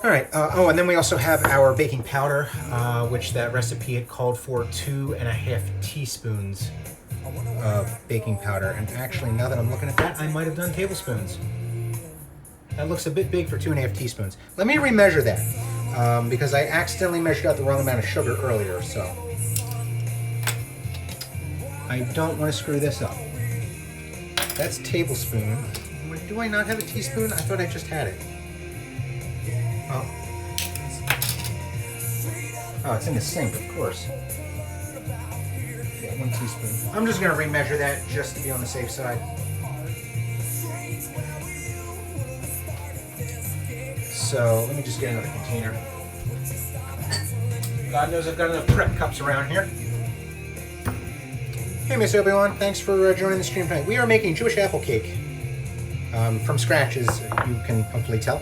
All right. Oh, and then we also have our baking powder, which that recipe had called for 2.5 teaspoons of baking powder. And actually, now that I'm looking at that, I might have done tablespoons. That looks a bit big for 2.5 teaspoons. Let me remeasure that because I accidentally measured out the wrong amount of sugar earlier. So I don't want to screw this up. That's tablespoon. Do I not have a teaspoon? I thought I just had it. Oh. Oh, it's in the sink, of course. Yeah, 1 teaspoon. I'm just going to remeasure that just to be on the safe side. So let me just get another container. God knows I've got enough prep cups around here. Hey, Miss Obi-Wan, thanks for joining the stream tonight. We are making Jewish apple cake from scratch, as you can hopefully tell.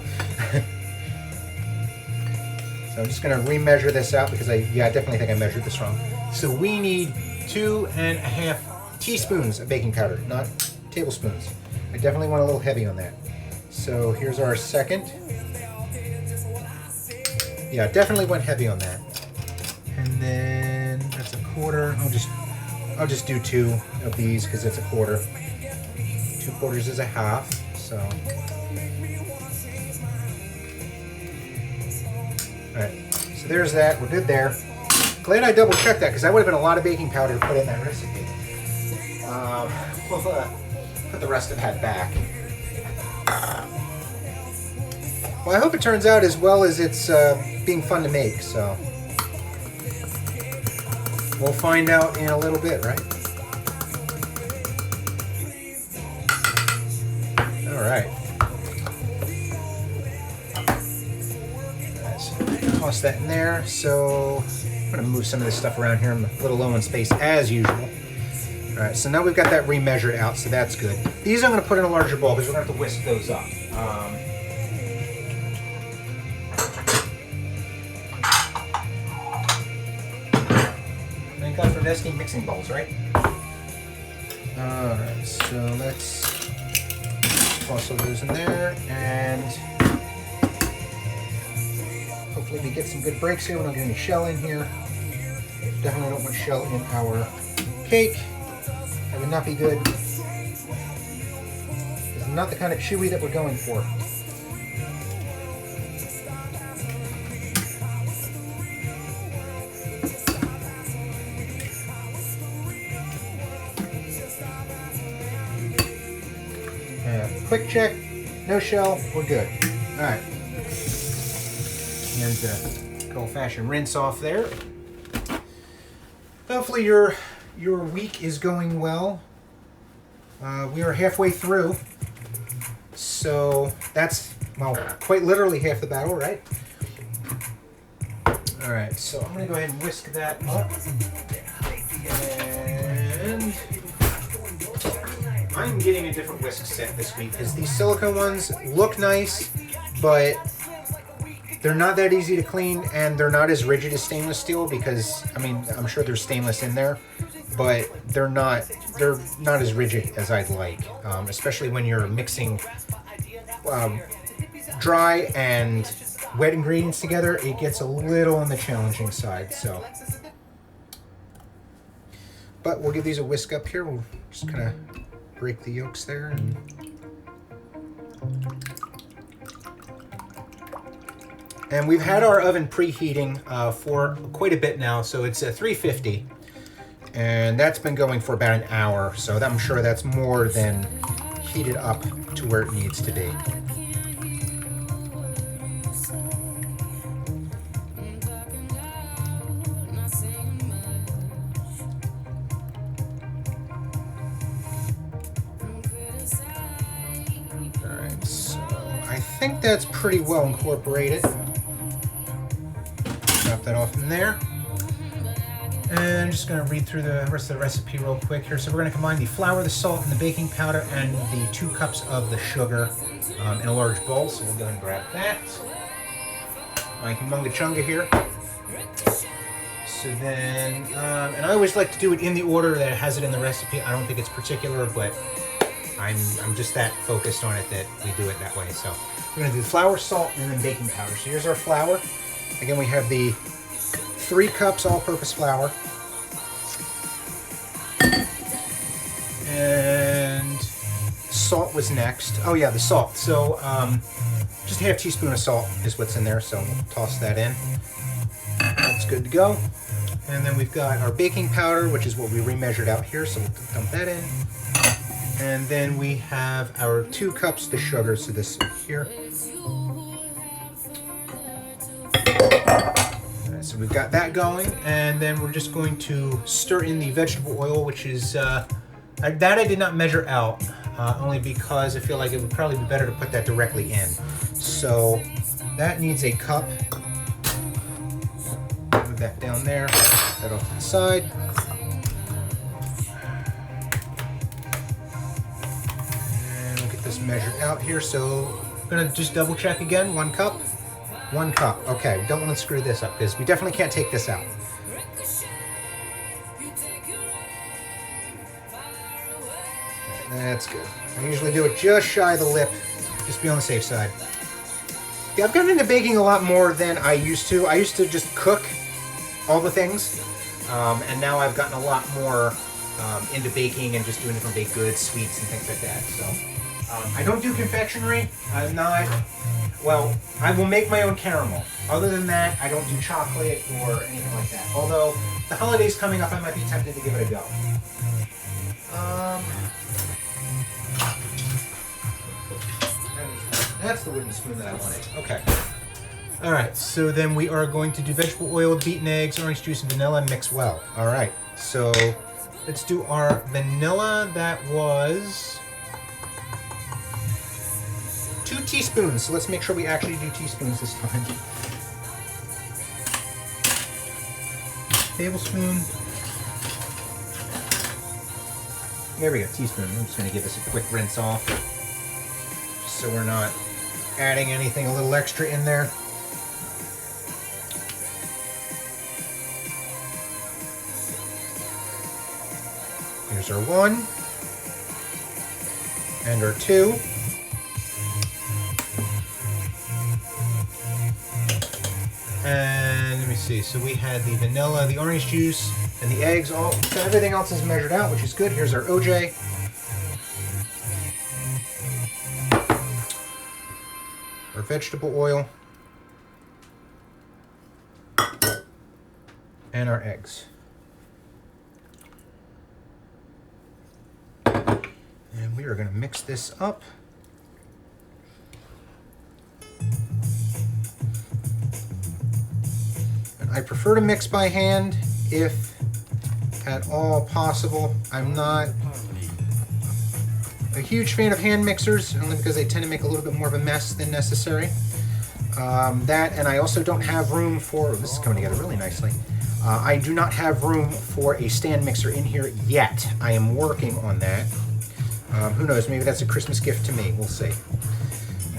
So I'm just going to remeasure this out because I definitely think I measured this wrong. So we need 2.5 teaspoons of baking powder, not tablespoons. I definitely want a little heavy on that. So here's our second. Yeah, definitely went heavy on that. And then that's a quarter. I'll just do 2 of these because it's a quarter. 2 quarters is a half. So. Alright, so there's that. We're good there. Glad I double checked that because that would have been a lot of baking powder to put in that recipe. We'll put the rest of that back. Well, I hope it turns out as well as it's being fun to make, so we'll find out in a little bit, right? All right. So toss that in there. So I'm going to move some of this stuff around here. I'm a little low on space as usual. All right, so now we've got that remeasured out, so that's good. These I'm going to put in a larger bowl because we're going to have to whisk those up. Thank God for nesting mixing bowls, right? All right, so let's toss all those in there, and hopefully we get some good breaks here. We don't get any shell in here. Definitely don't want shell in our cake. That would not be good. It's not the kind of chewy that we're going for. Quick check, no shell, we're good. All right. Here's the old-fashioned rinse off there. Hopefully your week is going well. We are halfway through, so that's, well, quite literally half the battle, right? All right, so I'm gonna go ahead and whisk that up, and I'm getting a different whisk set this week because these silicone ones look nice, but they're not that easy to clean, and they're not as rigid as stainless steel because, I mean, I'm sure there's stainless in there, but they're not as rigid as I'd like, especially when you're mixing dry and wet ingredients together. It gets a little on the challenging side, so. But we'll give these a whisk up here. We'll just kind of break the yolks there, and we've had our oven preheating for quite a bit now, so it's at 350, and that's been going for about an hour, so I'm sure that's more than heated up to where it needs to be. I think that's pretty well incorporated. Drop that off in there. And I'm just going to read through the rest of the recipe real quick here. So we're going to combine the flour, the salt, and the baking powder, and the 2 cups of the sugar in a large bowl. So we'll go ahead and grab that. My humunga chunga here. So then, and I always like to do it in the order that it has it in the recipe. I don't think it's particular, but I'm just that focused on it that we do it that way. So we're gonna do flour, salt, and then baking powder. So here's our flour. Again, we have the 3 cups all-purpose flour. And salt was next. Oh yeah, the salt. So just a half teaspoon of salt is what's in there, so we'll toss that in. That's good to go. And then we've got our baking powder, which is what we remeasured out here, so we'll dump that in. And then we have our 2 cups of sugar, so this here. So we've got that going, and then we're just going to stir in the vegetable oil, which is, that I did not measure out, only because I feel like it would probably be better to put that directly in. So that needs a cup. Move that down there, that off to the side. And we'll get this measured out here. So I'm gonna just double check again, 1 cup. 1 cup. Okay, we don't want to screw this up because we definitely can't take this out. That's good. I usually do it just shy of the lip, just be on the safe side. Yeah, I've gotten into baking a lot more than I used to. I used to just cook all the things, and now I've gotten a lot more into baking and just doing different baked goods, sweets, and things like that. So I don't do confectionery. I'm not. Well, I will make my own caramel. Other than that, I don't do chocolate or anything like that. Although, the holidays coming up, I might be tempted to give it a go. That's the wooden spoon that I wanted. Okay. Alright, so then we are going to do vegetable oil, beaten eggs, orange juice, and vanilla, and mix well. Alright, so let's do our vanilla. That was 2 teaspoons. So let's make sure we actually do teaspoons this time. Tablespoon. There we go, teaspoon. I'm just going to give this a quick rinse off, just so we're not adding anything a little extra in there. Here's our 1 and our 2. And let me see, so we had the vanilla, the orange juice, and the eggs. So everything else is measured out, which is good. Here's our OJ. Our vegetable oil. And our eggs. And we are going to mix this up. And I prefer to mix by hand if at all possible. I'm not a huge fan of hand mixers, only because they tend to make a little bit more of a mess than necessary. That, and I also don't have room for, this is coming together really nicely. I do not have room for a stand mixer in here yet. I am working on that. Who knows, maybe that's a Christmas gift to me, we'll see.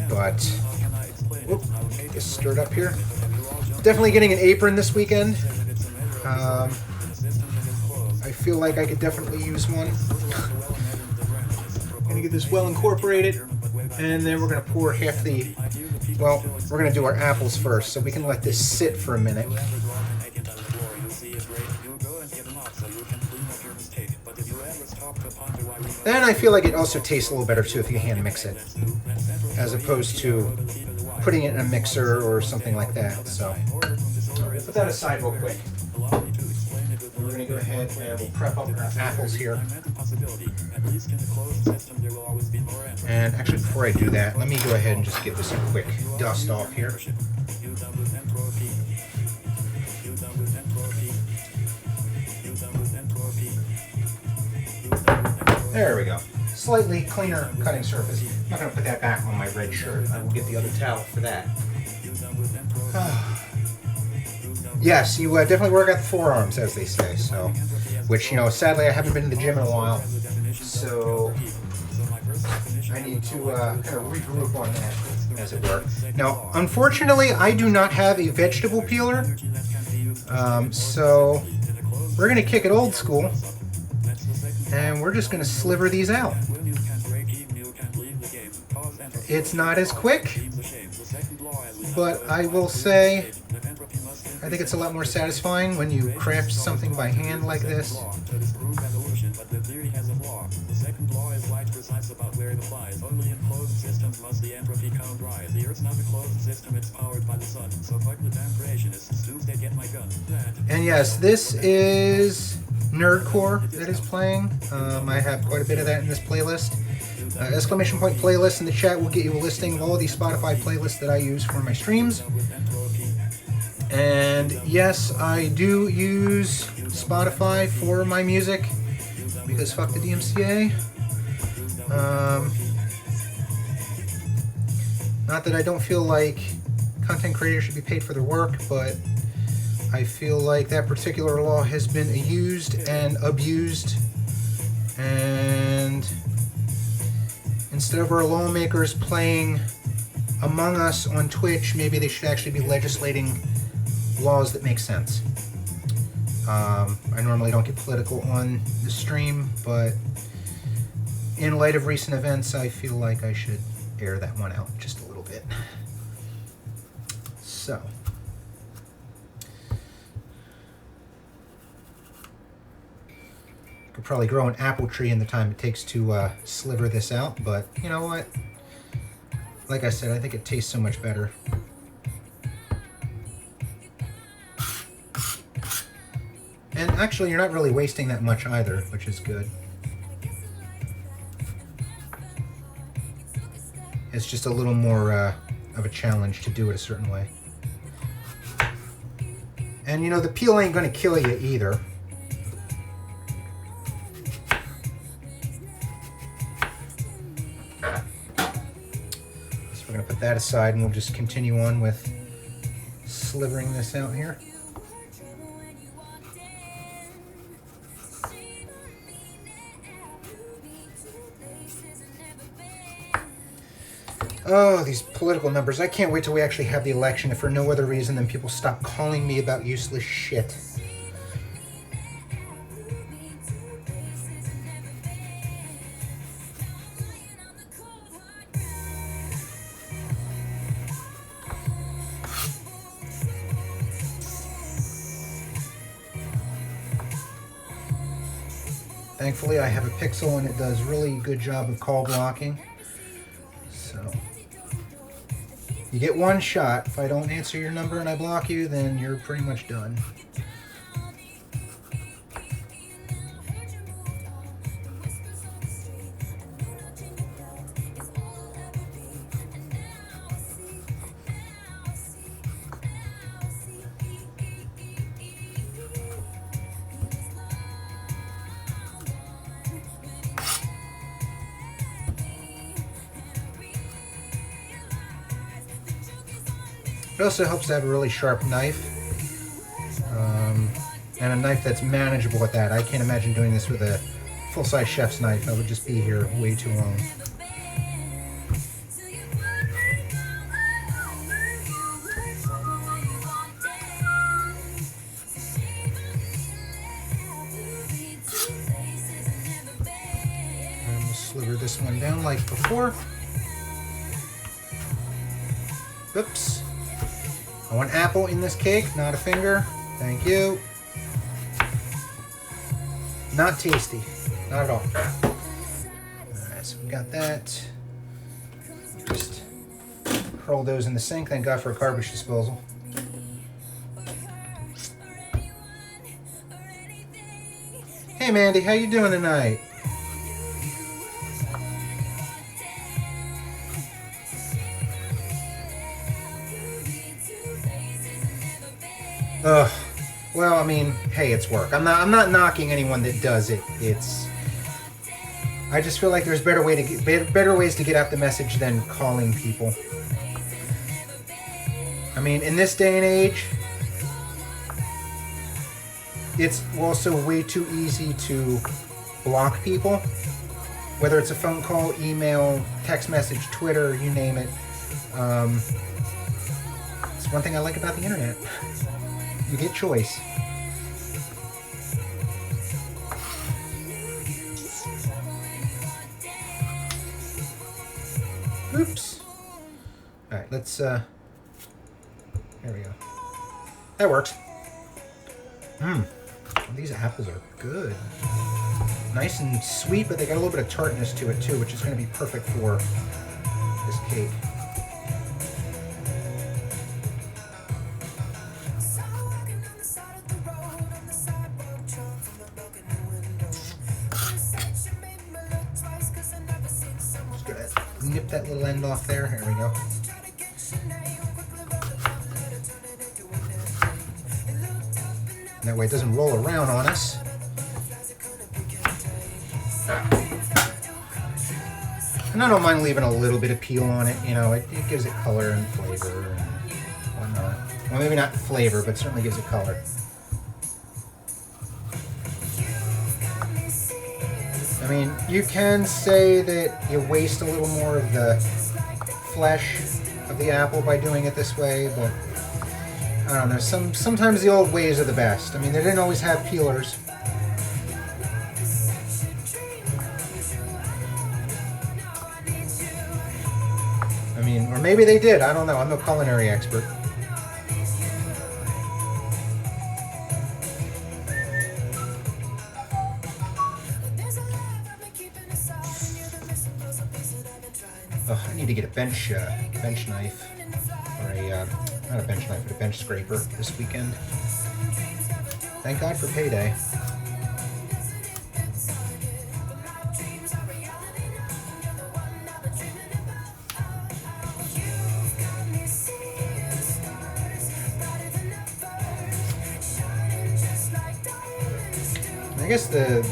But, whoop, get this stirred up here. Definitely getting an apron this weekend. I feel like I could definitely use one. Gonna get this well incorporated, and then we're gonna pour half the, well, we're gonna do our apples first, so we can let this sit for a minute. And I feel like it also tastes a little better too if you hand mix it, as opposed to putting it in a mixer or something like that. So, put that aside real quick. We're going to go ahead and we'll prep up our apples here. And actually, before I do that, let me go ahead and just give this a quick dust off here. There we go. Slightly cleaner cutting surface. I'm not going to put that back on my red shirt. I will get the other towel for that. Yes, you definitely work out the forearms, as they say. So, which, you know, sadly I haven't been to the gym in a while. So I need to kind of regroup on that, as it were. Now, unfortunately, I do not have a vegetable peeler. So we're going to kick it old school. And we're just going to sliver these out. It's not as quick, but I will say I think it's a lot more satisfying when you craft something by hand like this. The theory has a flaw. The second law is quite precise about where it applies. Only in closed systems must the entropy count rise. The Earth's not a closed system, it's powered by the sun. So fuck the damn creationists. Doomsday, get my gun. And yes, this is Nerdcore that is playing. I have quite a bit of that in this playlist. Exclamation point playlist in the chat will get you a listing of all of these Spotify playlists that I use for my streams. And yes, I do use Spotify for my music because fuck the DMCA. Not that I don't feel like content creators should be paid for their work, but I feel like that particular law has been used and abused, and instead of our lawmakers playing Among Us on Twitch, maybe they should actually be legislating laws that make sense. I normally don't get political on the stream, but in light of recent events, I feel like I should air that one out just a little bit. So, could probably grow an apple tree in the time it takes to sliver this out, but you know what? Like I said, I think it tastes so much better. And actually, you're not really wasting that much either, which is good. It's just a little more of a challenge to do it a certain way. And you know, the peel ain't going to kill you either. So we're going to put that aside and we'll just continue on with slivering this out here. Oh, these political numbers. I can't wait till we actually have the election, if for no other reason than people stop calling me about useless shit. Thankfully, I have a Pixel and it does really good job of call blocking. So you get one shot. If I don't answer your number and I block you, then you're pretty much done. It also helps to have a really sharp knife, and a knife that's manageable at that. I can't imagine doing this with a full-size chef's knife. I would just be here way too long. And we'll sliver this one down like before. Oops. I want apple in this cake, not a finger. Thank you. Not tasty. Not at all. Alright, so we got that. Just hurl those in the sink. Thank God for a garbage disposal. Hey Mandy, how you doing tonight? Well, I mean, hey, it's work. I'm not knocking anyone that does it. I just feel like there's better ways to get out the message than calling people. I mean, in this day and age, it's also way too easy to block people. Whether it's a phone call, email, text message, Twitter, you name it. It's one thing I like about the internet. You get choice. Oops. let's, there we go. That works. These apples are good. Nice and sweet, but they got a little bit of tartness to it too, which is going to be perfect for this cake. Just gonna nip that little end off there. Here we go. That way it doesn't roll around on us. And I don't mind leaving a little bit of peel on it, you know, it gives it color and flavor and whatnot. Well, maybe not flavor, but certainly gives it color. I mean, you can say that you waste a little more of the flesh of the apple by doing it this way, but I don't know, sometimes the old ways are the best. I mean, they didn't always have peelers. I mean, or maybe they did, I don't know, I'm no culinary expert. Oh, I need to get a bench knife, or a, not a bench knife, but a bench scraper this weekend. Thank God for payday. I guess the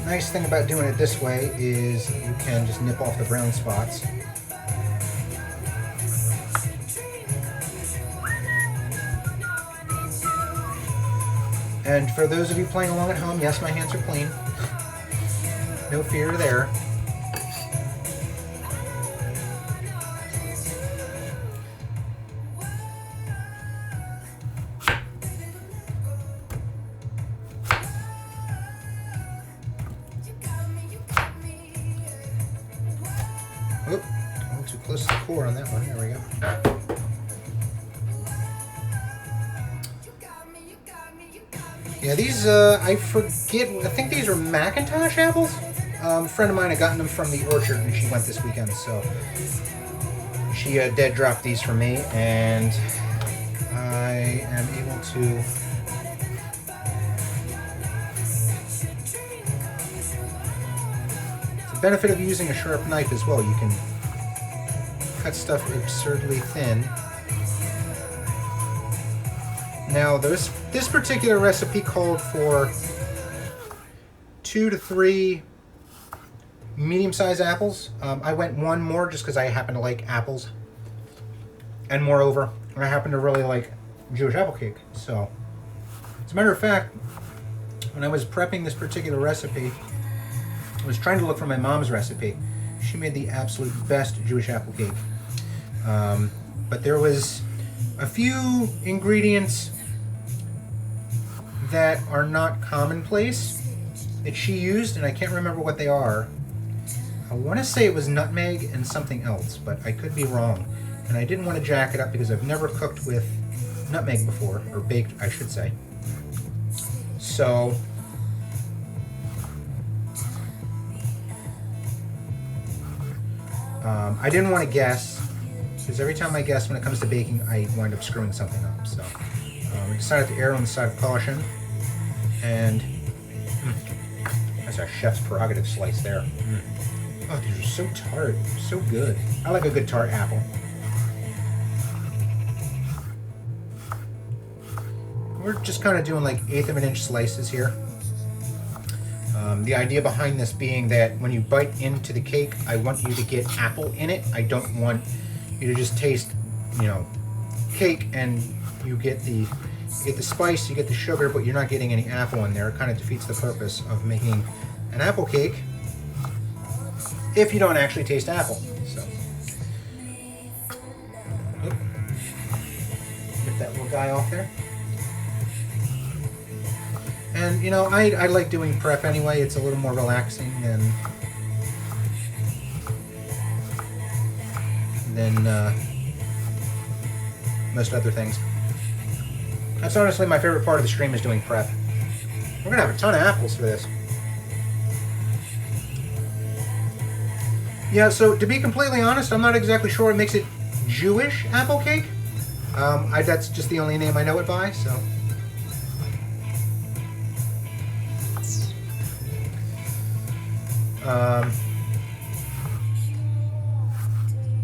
nice thing about doing it this way is you can just nip off the brown spots. And for those of you playing along at home, yes, my hands are clean. No fear there. Oop, a little too close to the core on that one. There we go. Yeah, these, I forget, I think these are Macintosh apples? A friend of mine had gotten them from the orchard and she went this weekend, so she dead dropped these for me, and I am able to the benefit of using a sharp knife as well, you can cut stuff absurdly thin. Now, this particular recipe called for 2 to 3 medium-sized apples. I went one more just because I happen to like apples. And moreover, I happen to really like Jewish apple cake. So, as a matter of fact, when I was prepping this particular recipe, I was trying to look for my mom's recipe. She made the absolute best Jewish apple cake. But there was a few ingredients that are not commonplace that she used, and I can't remember what they are. I want to say it was nutmeg and something else, but I could be wrong. And I didn't want to jack it up because I've never cooked with nutmeg before, or baked, I should say. So I didn't want to guess, because every time I guess when it comes to baking, I wind up screwing something up. So we decided to err on the side of caution, and that's our chef's prerogative slice there. Oh, these are so tart, so good. I like a good tart apple. We're just kind of doing like 1/8 of an inch slices here. The idea behind this being that when you bite into the cake, I want you to get apple in it. I don't want you to just taste, you know, cake and you get the spice, you get the sugar, but you're not getting any apple in there. It kind of defeats the purpose of making an apple cake if you don't actually taste apple. So, get that little guy off there. And, you know, I like doing prep anyway. It's a little more relaxing than than most other things. That's honestly my favorite part of the stream, is doing prep. We're gonna have a ton of apples for this. Yeah, so to be completely honest, I'm not exactly sure what makes it Jewish apple cake. That's just the only name I know it by, so.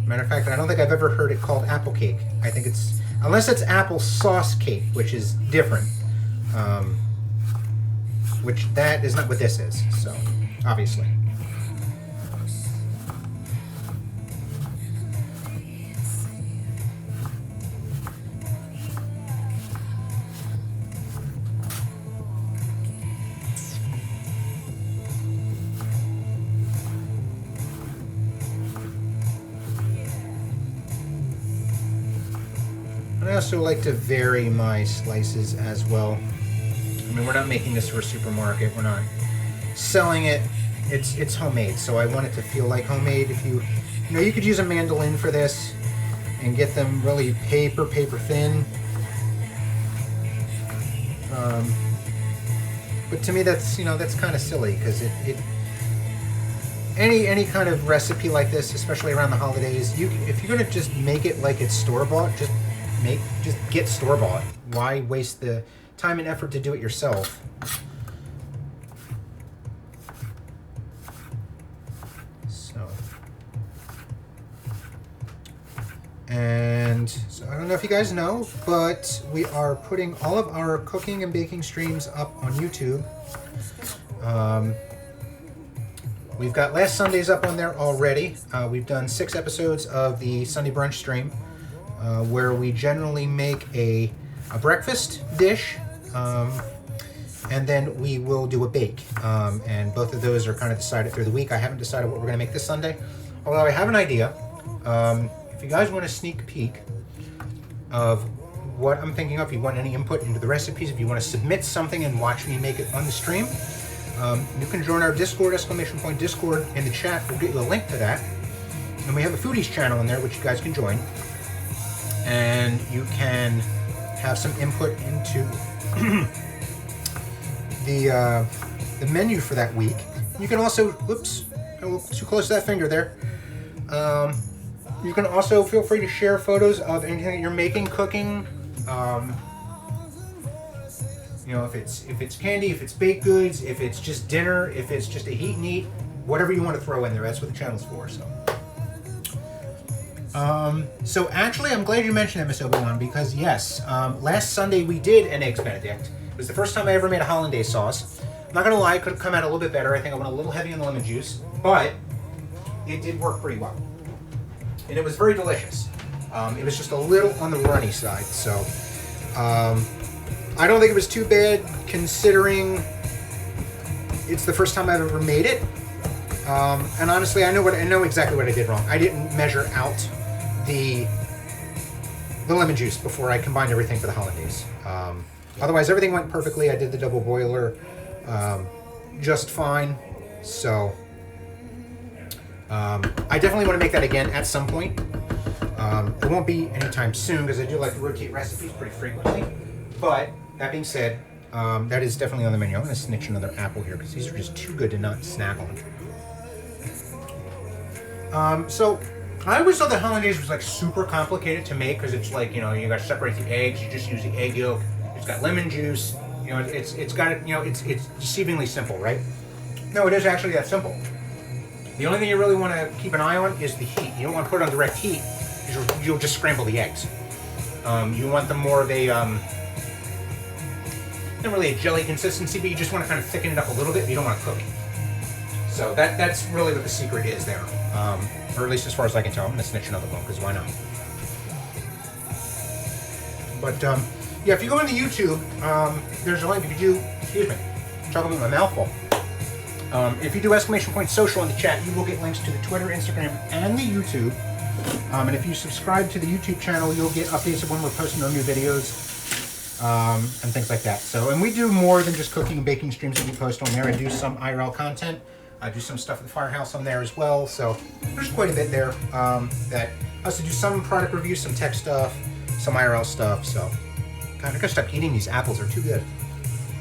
Matter of fact, I don't think I've ever heard it called apple cake. I think it's, unless it's apple sauce cake, which is different. Which that is not what this is, so, obviously. I also like to vary my slices as well. I mean, we're not making this for a supermarket. We're not selling it. It's homemade, so I want it to feel like homemade. If you know, you could use a mandolin for this and get them really paper thin. But to me, that's kind of silly, because any kind of recipe like this, especially around the holidays, if you're gonna just make it like it's store-bought, just get store-bought. Why waste the time and effort to do it yourself? So I don't know if you guys know, but we are putting all of our cooking and baking streams up on YouTube. We've got last Sunday's up on there already. We've done 6 episodes of the Sunday brunch stream, where we generally make a breakfast dish, and then we will do a bake. And both of those are kind of decided through the week. I haven't decided what we're going to make this Sunday, although I have an idea. If you guys want a sneak peek of what I'm thinking of, if you want any input into the recipes, if you want to submit something and watch me make it on the stream, you can join our Discord, Discord in the chat. We'll get you a link to that. And we have a foodies channel in there, which you guys can join. And you can have some input into the menu for that week. You can also, whoops, a little too close to that finger there. You can also feel free to share photos of anything that you're making, cooking. You know, if it's candy, if it's baked goods, if it's just dinner, if it's just a heat and eat, whatever you want to throw in there. That's what the channel's for. So actually, I'm glad you mentioned that, Miss Obi-Wan, because yes, last Sunday we did an Eggs Benedict. It was the first time I ever made a hollandaise sauce. I'm not gonna lie, it could have come out a little bit better. I think I went a little heavy on the lemon juice, but it did work pretty well. And it was very delicious. It was just a little on the runny side, so I don't think it was too bad considering it's the first time I've ever made it. And honestly, I know exactly what I did wrong. I didn't measure out the lemon juice before I combined everything for the hollandaise. Otherwise, everything went perfectly. I did the double boiler just fine. So I definitely want to make that again at some point. It won't be anytime soon because I do like to rotate recipes pretty frequently. But that being said, that is definitely on the menu. I'm going to snitch another apple here because these are just too good to not snack on. So I always thought that hollandaise was like super complicated to make because it's like, you know, you got to separate the eggs. You just use the egg yolk. It's got lemon juice. You know, it's got, you know, it's deceivingly simple, right? No, it is actually that simple. The only thing you really want to keep an eye on is the heat. You don't want to put it on direct heat because you'll just scramble the eggs. You want them more of a, not really a jelly consistency, but you just want to kind of thicken it up a little bit. You don't want to cook it. So that's really what the secret is there. Or at least as far as I can tell. I'm going to snitch another one because why not? But yeah, if you go into YouTube, there's a link. If you do, excuse me, talking about my mouthful. If you do !social in the chat, you will get links to the Twitter, Instagram, and the YouTube. And if you subscribe to the YouTube channel, you'll get updates of when we're posting our new videos and things like that. So, and we do more than just cooking and baking streams that we post on there. I do some IRL content. I do some stuff at the firehouse on there as well. So there's quite a bit there that I also do some product reviews, some tech stuff, some IRL stuff. So, God, I gotta stop eating these apples. They're too good.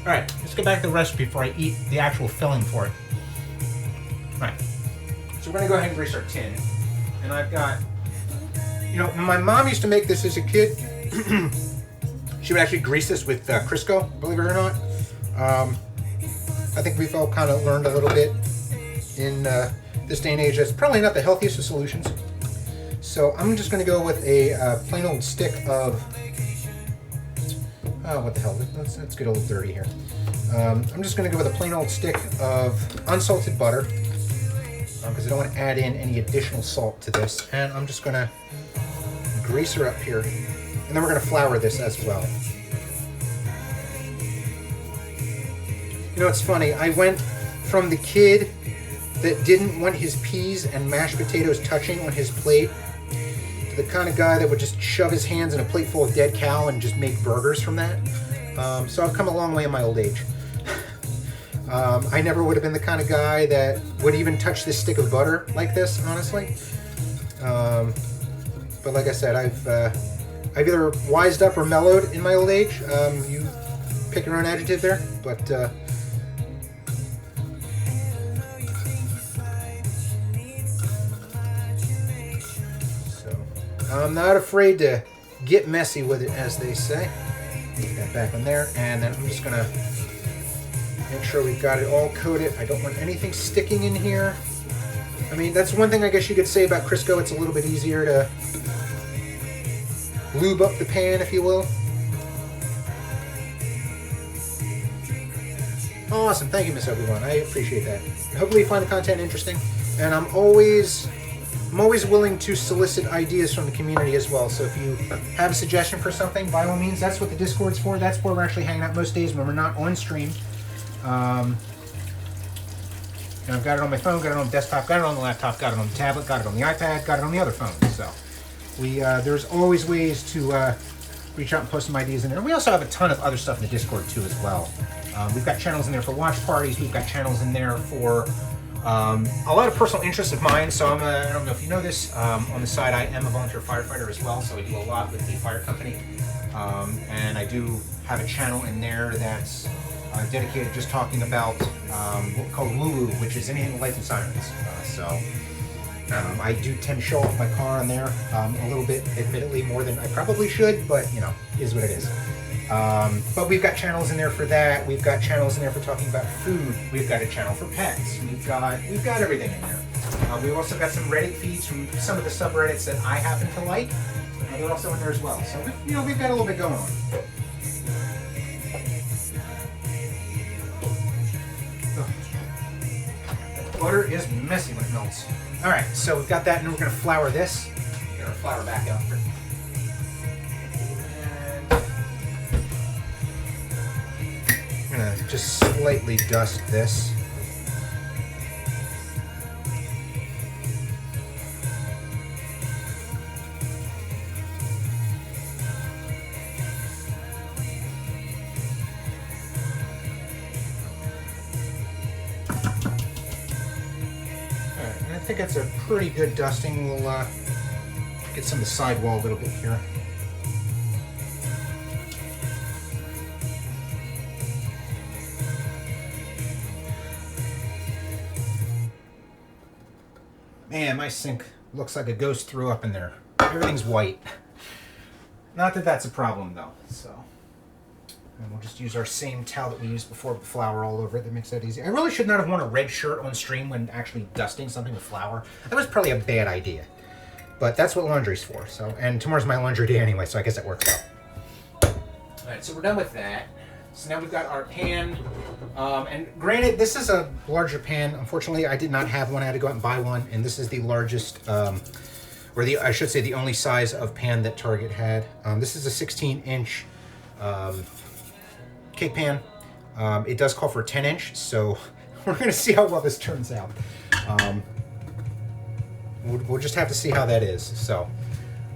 All right, let's get back to the recipe before I eat the actual filling for it. All right, so we're gonna go ahead and grease our tin, and I've got, you know, my mom used to make this as a kid. She would actually grease this with Crisco, believe it or not. I think we've all kind of learned a little bit in this day and age. It's probably not the healthiest of solutions. So I'm just going to go with a plain old stick of, oh, what the hell, let's get a little dirty here. I'm just going to go with a plain old stick of unsalted butter, because I don't want to add in any additional salt to this. And I'm just going to grease her up here. And then we're going to flour this as well. You know, it's funny. I went from the kid that didn't want his peas and mashed potatoes touching on his plate to the kind of guy that would just shove his hands in a plate full of dead cow and just make burgers from that. So I've come a long way in my old age. I never would have been the kind of guy that would even touch this stick of butter like this, honestly. But like I said, I've either wised up or mellowed in my old age. You pick your own adjective there, but so I'm not afraid to get messy with it, as they say. Get that back on there, and then I'm just gonna make sure we've got it all coated. I don't want anything sticking in here. I mean, that's one thing I guess you could say about Crisco. It's a little bit easier to lube up the pan, if you will. Awesome, thank you, Miss Obi-Wan. I appreciate that. Hopefully you find the content interesting, and I'm always willing to solicit ideas from the community as well. So if you have a suggestion for something, by all means, that's what the Discord's for. That's where we're actually hanging out most days when we're not on stream. And I've got it on my phone, got it on the desktop, got it on the laptop, got it on the tablet, got it on the iPad, got it on the other phone. So there's always ways to reach out and post some ideas in there. We also have a ton of other stuff in the Discord too as well. We've got channels in there for watch parties. We've got channels in there for a lot of personal interests of mine. So I don't know if you know this, on the side I am a volunteer firefighter as well. So I do a lot with the fire company. And I do have a channel in there that's dedicated just talking about what we call woo-woo, which is anything with lights and sirens. I do tend to show off my car on there a little bit, admittedly more than I probably should, but you know, is what it is. But we've got channels in there for that. We've got channels in there for talking about food. We've got a channel for pets. We've got everything in there. We've also got some Reddit feeds from some of the subreddits that I happen to like. They're also in there as well. So we've got a little bit going on. Butter is messy when it melts. All right, so we've got that, and we're going to flour this. Get our flour back out. And I'm going to just slightly dust this. I think that's a pretty good dusting. We'll get some of the sidewall a little bit here. Man, my sink looks like a ghost threw up in there. Everything's white. Not that that's a problem though, so. And we'll just use our same towel that we used before with flour all over it. That makes that easy. I really should not have worn a red shirt on stream when actually dusting something with flour. That was probably a bad idea. But that's what laundry's for. So, and tomorrow's my laundry day anyway, so I guess that works out. Alright, so we're done with that. So now we've got our pan. And granted, this is a larger pan. Unfortunately, I did not have one. I had to go out and buy one. And this is the largest, I should say the only size of pan that Target had. This is a 16-inch cake pan. It does call for a 10-inch, so we're going to see how well this turns out. We'll just have to see how that is. So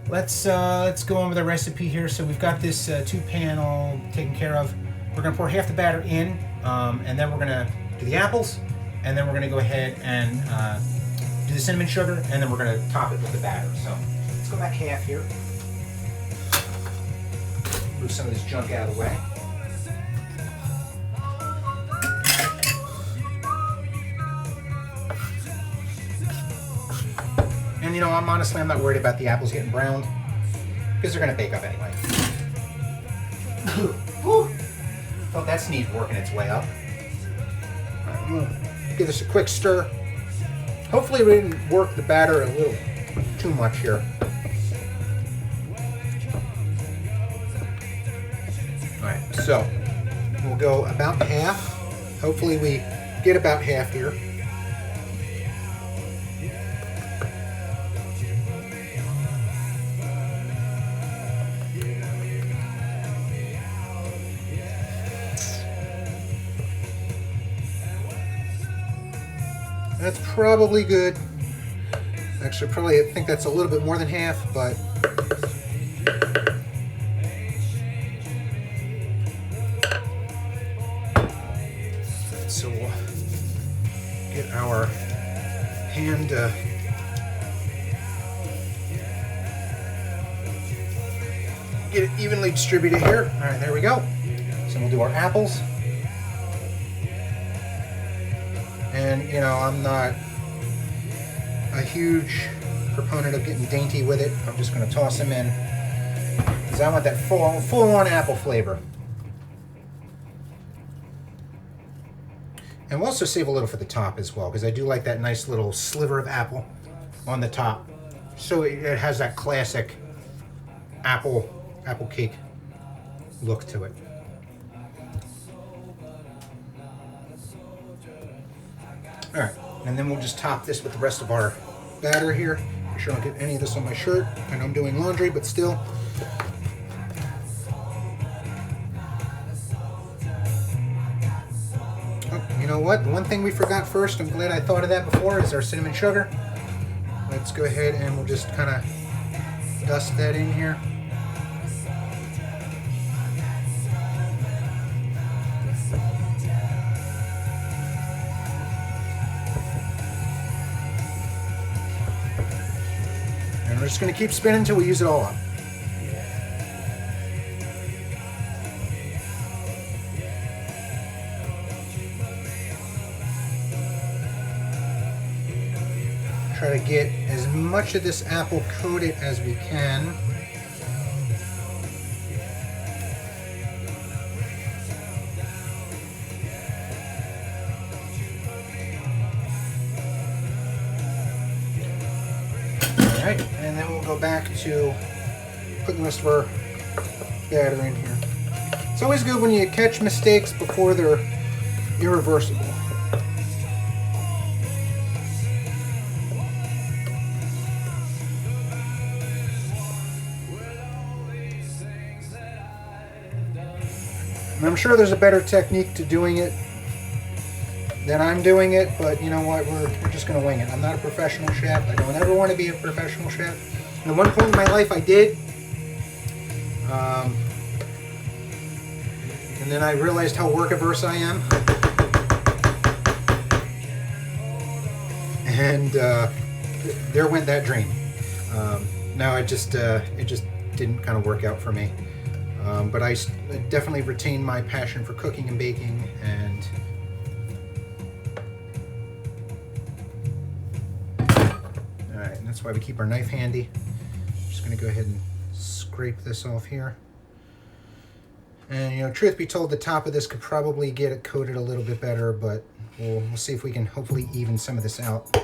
let's go on with the recipe here. So we've got this tube pan all taken care of. We're going to pour half the batter in, and then we're going to do the apples, and then we're going to go ahead and do the cinnamon sugar, and then we're going to top it with the batter. So Let's go back half here. Move some of this junk out of the way. And you know, I'm not worried about the apples getting browned because they're gonna bake up anyway. Thought that sneeze working its way up. All right, I'm gonna give this a quick stir. Hopefully we didn't work the batter a little too much here. All right, so we'll go about half. Hopefully we get about half here. That's probably good. Actually, probably I think that's a little bit more than half, but so we'll get our hand get it evenly distributed here. All right, there we go. So we'll do our apples. And, you know, I'm not a huge proponent of getting dainty with it. I'm just going to toss them in because I want that full-on apple flavor. And we'll also save a little for the top as well because I do like that nice little sliver of apple on the top. So it has that classic apple cake look to it. All right, and then we'll just top this with the rest of our batter here. Make sure I don't get any of this on my shirt. I know I'm doing laundry, but still. Oh, you know what? One thing we forgot first, I'm glad I thought of that before, is our cinnamon sugar. Let's go ahead and we'll just kind of dust that in here. We're just going to keep spinning until we use it all up. Try to get as much of this apple coated as we can. Alright, and then we'll go back to putting the rest of our batter in here. It's always good when you catch mistakes before they're irreversible. And I'm sure there's a better technique to doing it than I'm doing it, but you know what, we're just going to wing it. I'm not a professional chef. I don't ever want to be a professional chef. And at one point in my life I did. And then I realized how work-averse I am. And there went that dream. No, it just didn't kind of work out for me. But I definitely retained my passion for cooking and baking, and alright, and that's why we keep our knife handy. Just gonna go ahead and scrape this off here. And you know, truth be told, the top of this could probably get it coated a little bit better, but we'll see if we can hopefully even some of this out.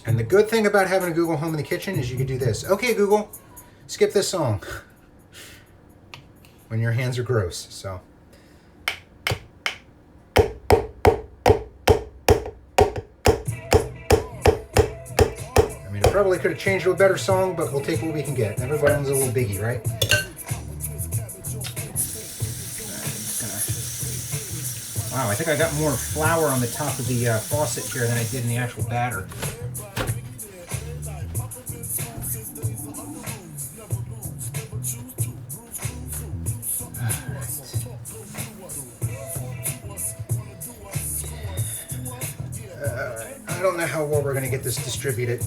And the good thing about having a Google Home in the kitchen is you can do this. Okay, Google, skip this song when your hands are gross. So I mean, I probably could have changed to a better song, but we'll take what we can get. Everyone's a little biggie, right? Wow, I think I got more flour on the top of the faucet here than I did in the actual batter. I don't know how well we're going to get this distributed.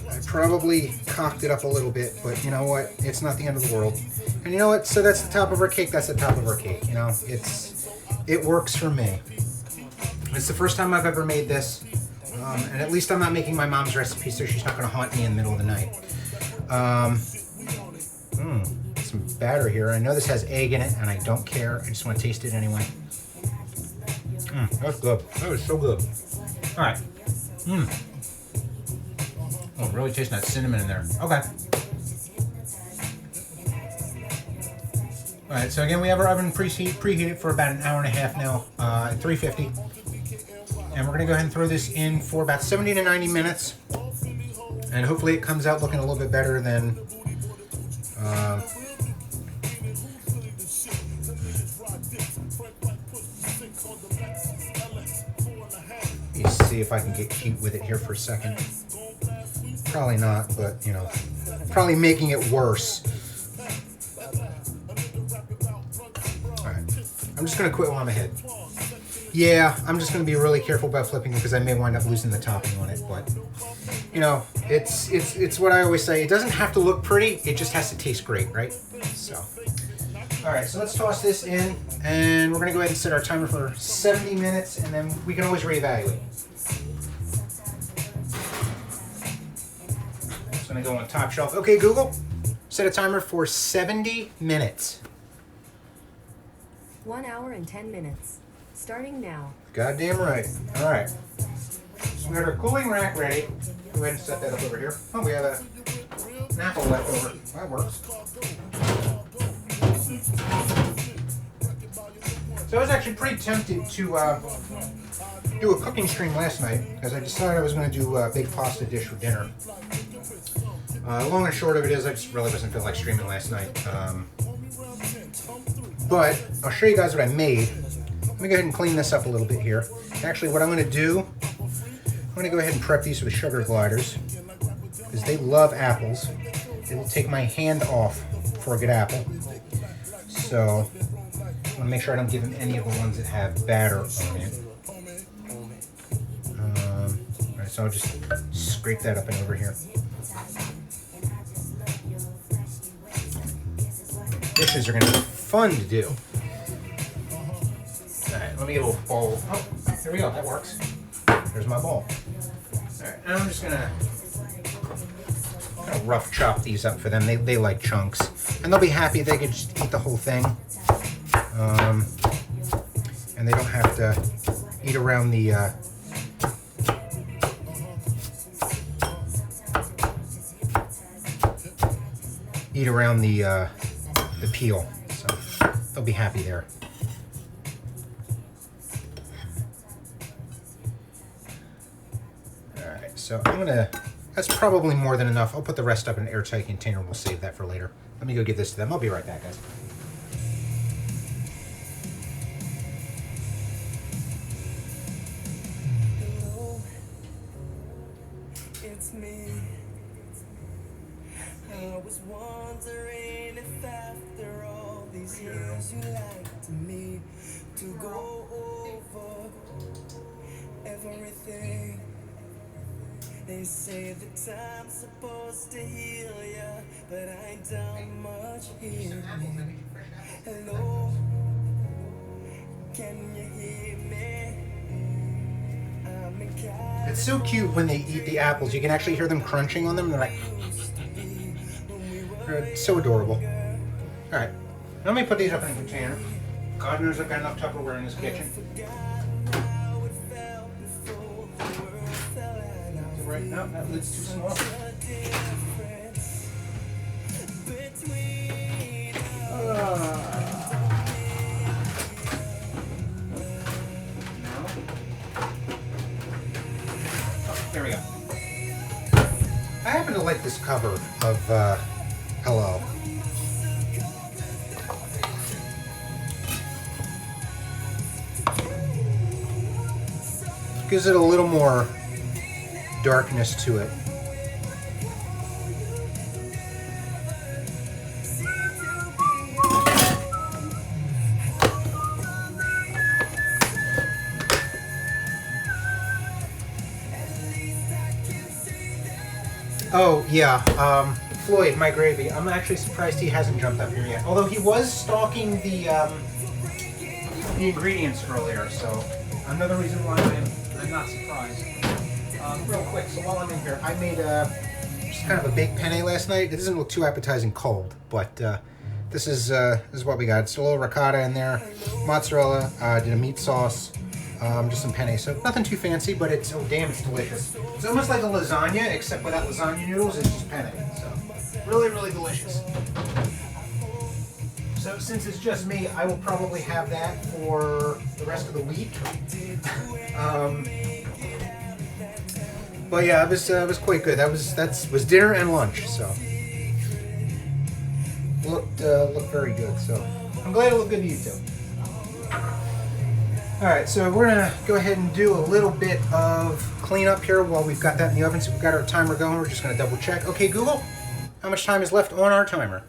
I Probably cocked it up a little bit, but you know what? It's not the end of the world. And you know what? So that's the top of our cake. That's the top of our cake. You know, it works for me. It's the first time I've ever made this, and at least I'm not making my mom's recipe, so she's not going to haunt me in the middle of the night. Some batter here. I know this has egg in it, and I don't care. I just want to taste it anyway. That's good. That was so good. All right. Oh, really tasting that cinnamon in there. Okay. All right, so again, we have our oven preheated for about an hour and a half now at 350. And we're going to go ahead and throw this in for about 70 to 90 minutes. And hopefully it comes out looking a little bit better than... let me see if I can get cute with it here for a second. Probably not, but, you know, probably making it worse. Alright, I'm just going to quit while I'm ahead. Yeah, I'm just going to be really careful about flipping it because I may wind up losing the topping on it, but, you know, it's what I always say. It doesn't have to look pretty, it just has to taste great, right? So, alright, so let's toss this in, and we're going to go ahead and set our timer for 70 minutes, and then we can always reevaluate. Going to go on top shelf. Okay, Google, set a timer for 70 minutes. 1 hour and 10 minutes. Starting now. Goddamn right. All right. So we got our cooling rack ready. Go ahead and set that up over here. Oh, we have an apple left over. That works. So I was actually pretty tempted to do a cooking stream last night because I decided I was going to do a big pasta dish for dinner. Long and short of it is I just really wasn't feeling like streaming last night. But I'll show you guys what I made. Let me go ahead and clean this up a little bit here. Actually, what I'm going to do, I'm going to go ahead and prep these with sugar gliders because they love apples. It will take my hand off for a good apple. So I want to make sure I don't give them any of the ones that have batter on it. Alright, so I'll just scrape that up and over here. Dishes are going to be fun to do. Alright, let me get a little bowl. Oh, there we go. That works. There's my bowl. Alright, and I'm just going to kind of rough chop these up for them. They like chunks. And they'll be happy if they could just eat the whole thing. And they don't have to eat around the... the peel, so they'll be happy there. Alright, so that's probably more than enough. I'll put the rest up in an airtight container and we'll save that for later. Let me go give this to them. I'll be right back, guys. Hello, it's me. I was wondering if after all these years you like me to go over everything. They say that time's supposed to heal ya, but I ain't done much healing. Hello, can you hear me? I'm in It's so cute when they eat the apples. You can actually hear them crunching on them. They're like... They're so adorable. Alright, let me put these up in a container. God knows I've got enough Tupperware in this kitchen. Right now, that lid's too small. There we go. I happen to like this cover of Hello. Gives it a little more darkness to it. Oh, yeah. Floyd, my gravy. I'm actually surprised he hasn't jumped up here yet. Although he was stalking the ingredients earlier, so another reason why I'm not surprised. Real quick, so while I'm in here, I made just kind of a baked penne last night. It doesn't look too appetizing cold, but this is what we got. It's a little ricotta in there, mozzarella, did a meat sauce, just some penne. So nothing too fancy, but it's, oh damn, it's delicious. It's almost like a lasagna, except without lasagna noodles, it's just penne. So really, really delicious. So since it's just me, I will probably have that for the rest of the week. But yeah, it was quite good. That was dinner and lunch, so looked very good. So I'm glad it looked good to you too. All right, so we're gonna go ahead and do a little bit of cleanup here while we've got that in the oven. So we've got our timer going. We're just gonna double check. Okay, Google, how much time is left on our timer?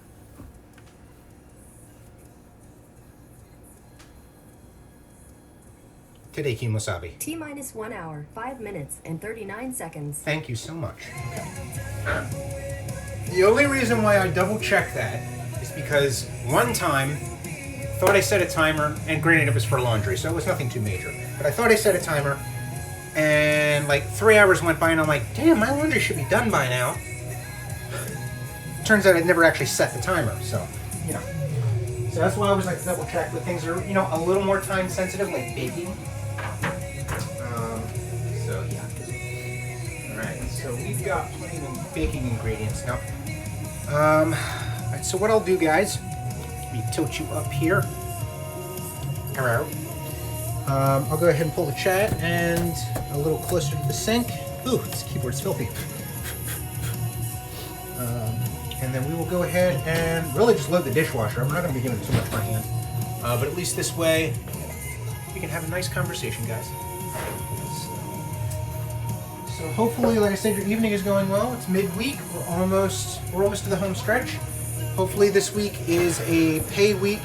Today, Wasabi. T-minus 1 hour, 5 minutes, and 39 seconds. Thank you so much. Okay. The only reason why I double check that is because one time, thought I set a timer, and granted it was for laundry, so it was nothing too major, but I thought I set a timer, and like 3 hours went by, and I'm like, damn, my laundry should be done by now. Turns out I'd never actually set the timer, so, you know. So that's why I was like double check with things that are, you know, a little more time sensitive, like baking. So yeah. Alright, so we've got plenty of baking ingredients now. Alright, so what I'll do, guys, let me tilt you up here. Hello. I'll go ahead and pull the chat and a little closer to the sink. Ooh, this keyboard's filthy. And then we will go ahead and really just load the dishwasher. I'm not going to be giving too much by hand. But at least this way, we can have a nice conversation, guys. So hopefully, like I said, your evening is going well. It's midweek. We're almost to the home stretch. Hopefully this week is a pay week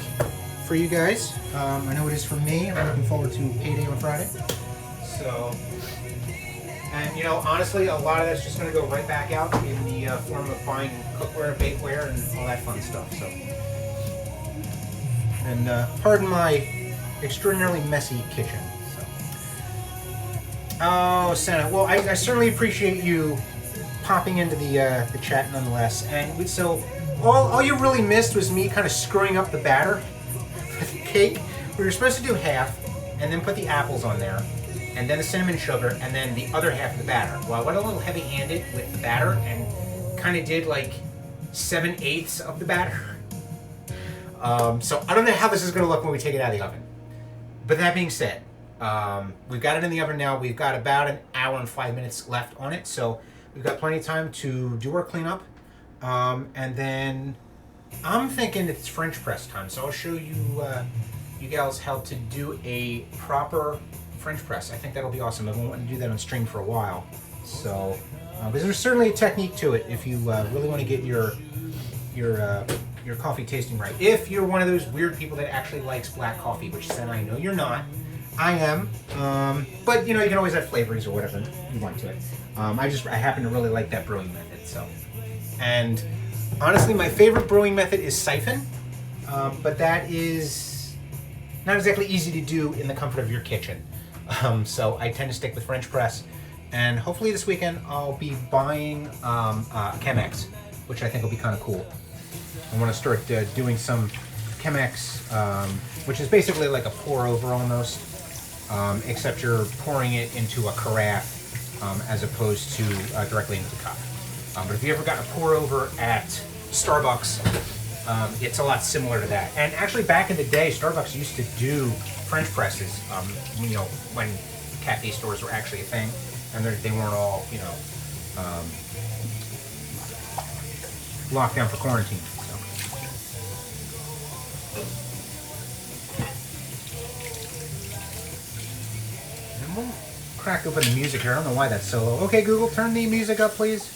for you guys. I know it is for me. I'm looking forward to payday on Friday. So, and you know, honestly, a lot of that's just going to go right back out in the form of buying cookware, bakeware, and all that fun stuff. So, and pardon my extraordinarily messy kitchen. Oh, Senna. Well, I certainly appreciate you popping into the chat nonetheless. And so, all you really missed was me kind of screwing up the batter for the cake. We were supposed to do half, and then put the apples on there, and then the cinnamon sugar, and then the other half of the batter. Well, I went a little heavy-handed with the batter, and kind of did like 7/8 of the batter. So I don't know how this is going to look when we take it out of the oven. But that being said, we've got it in the oven now. We've got about an hour and 5 minutes left on it, so we've got plenty of time to do our cleanup. And then I'm thinking it's French press time, so I'll show you you gals how to do a proper French press. I think that'll be awesome. I've been wanting to do that on stream for a while. So, but there's certainly a technique to it if you really want to get your coffee tasting right. If you're one of those weird people that actually likes black coffee, which then I know you're not. I am, but you know, you can always add flavorings or whatever you want to it. I happen to really like that brewing method. So, and honestly, my favorite brewing method is siphon, but that is not exactly easy to do in the comfort of your kitchen. So I tend to stick with French press, and hopefully this weekend I'll be buying Chemex, which I think will be kind of cool. I want to start doing some Chemex, which is basically like a pour over almost. Except you're pouring it into a carafe as opposed to directly into the cup. But if you ever got a pour over at Starbucks, it's a lot similar to that. And actually, back in the day, Starbucks used to do French presses. You know, when cafe stores were actually a thing, and they weren't all, you know, locked down for quarantine. We'll crack open the music here. I don't know why that's so low. Okay, Google, turn the music up, please.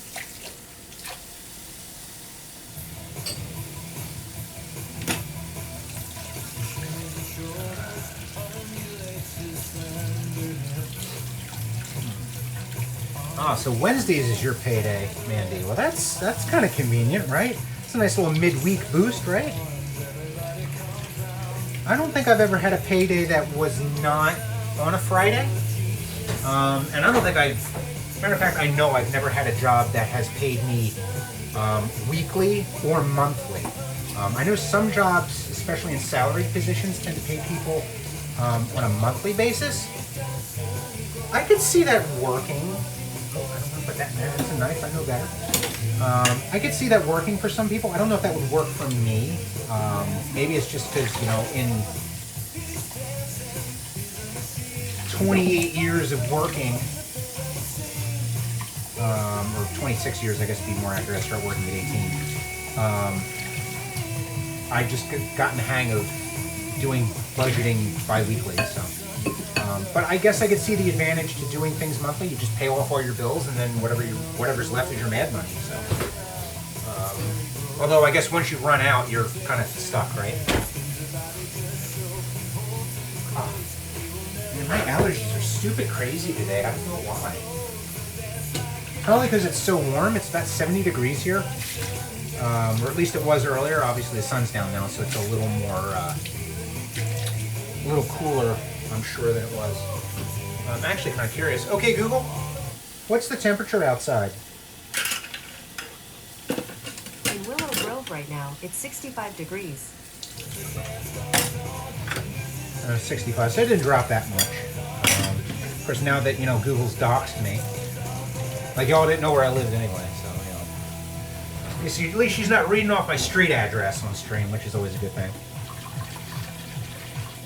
Ah, so Wednesdays is your payday, Mandy. Well, that's kind of convenient, right? It's a nice little midweek boost, right? I don't think I've ever had a payday that was not on a Friday. And I don't think matter of fact, I know I've never had a job that has paid me weekly or monthly. I know some jobs, especially in salaried positions, tend to pay people on a monthly basis. I could see that working. Oh, I don't want to put that in there. That's a knife. I know better. I could see that working for some people. I don't know if that would work for me. Maybe it's just because, you know, in 28 years of working, or 26 years, I guess to be more accurate, I started working at 18. I just gotten the hang of doing budgeting bi-weekly, so. But I guess I could see the advantage to doing things monthly. You just pay off all your bills, and then whatever's left is your mad money. So, although I guess once you run out, you're kind of stuck, right? Oh. Man, my allergies are stupid crazy today. I don't know why. Probably because it's so warm. It's about 70 degrees here, or at least it was earlier. Obviously, the sun's down now, so it's a little more, a little cooler, I'm sure, than it was. I'm actually kind of curious. Okay, Google, what's the temperature outside? In Willow Grove right now, it's 65 degrees. 65, so it didn't drop that much. Of course, now that, you know, Google's doxed me, like y'all didn't know where I lived anyway, so, you know. You see, at least she's not reading off my street address on stream, which is always a good thing.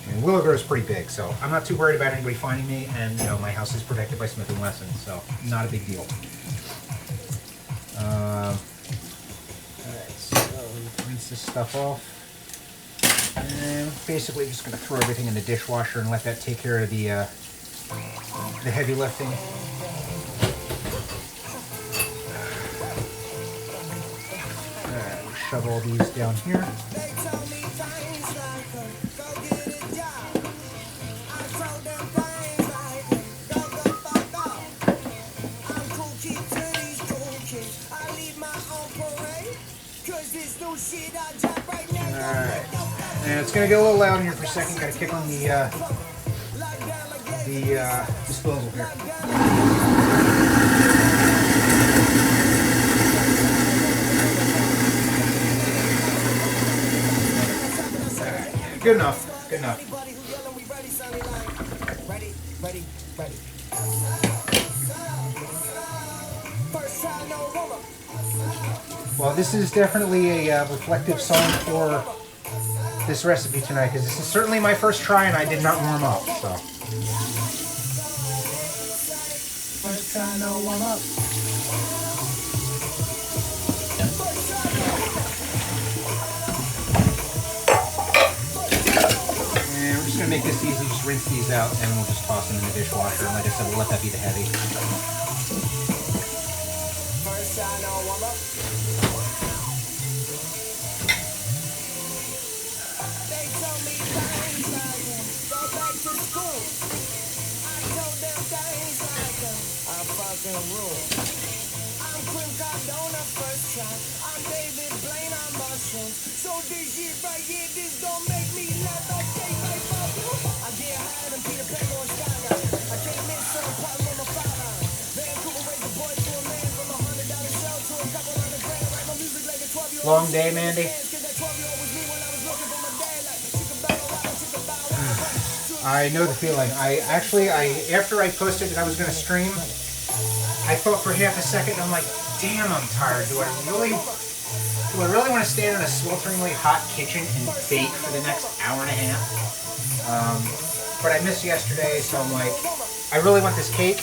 I mean, Willow Grove's pretty big, so I'm not too worried about anybody finding me, and, you know, my house is protected by Smith & Wesson, so not a big deal. Alright, so rinse this stuff off. And basically just going to throw everything in the dishwasher and let that take care of the heavy lifting. Alright, shove all these down here. Alright, and it's going to get a little loud in here for a second. Got to kick on the disposal here. Alright, good enough, good enough. Well, this is definitely a reflective song for this recipe tonight, because this is certainly my first try and I did not warm up, so. First try, no warm up. And we're just going to make this easy, just rinse these out and we'll just toss them in the dishwasher. And like I said, we'll let that be the heavy. First try, no warm up. I'm Quim Cardona first try. I'm David Blaine, I'm mushrooms. So this shit right here, this don't make me laugh. Okay, like I get higher than Peter Pan on Skyline. I came in some part on the 5 line. Vancouver raised the boy to a man from $100 show to a couple $100 grand. Write my music like a 12-year-old. Long day, Mandy. I know the feeling. After I posted that I was going to stream, I thought for half a second, I'm like, damn, I'm tired. Do I really want to stand in a swelteringly hot kitchen and bake for the next hour and a half? But I missed yesterday, so I'm like, I really want this cake.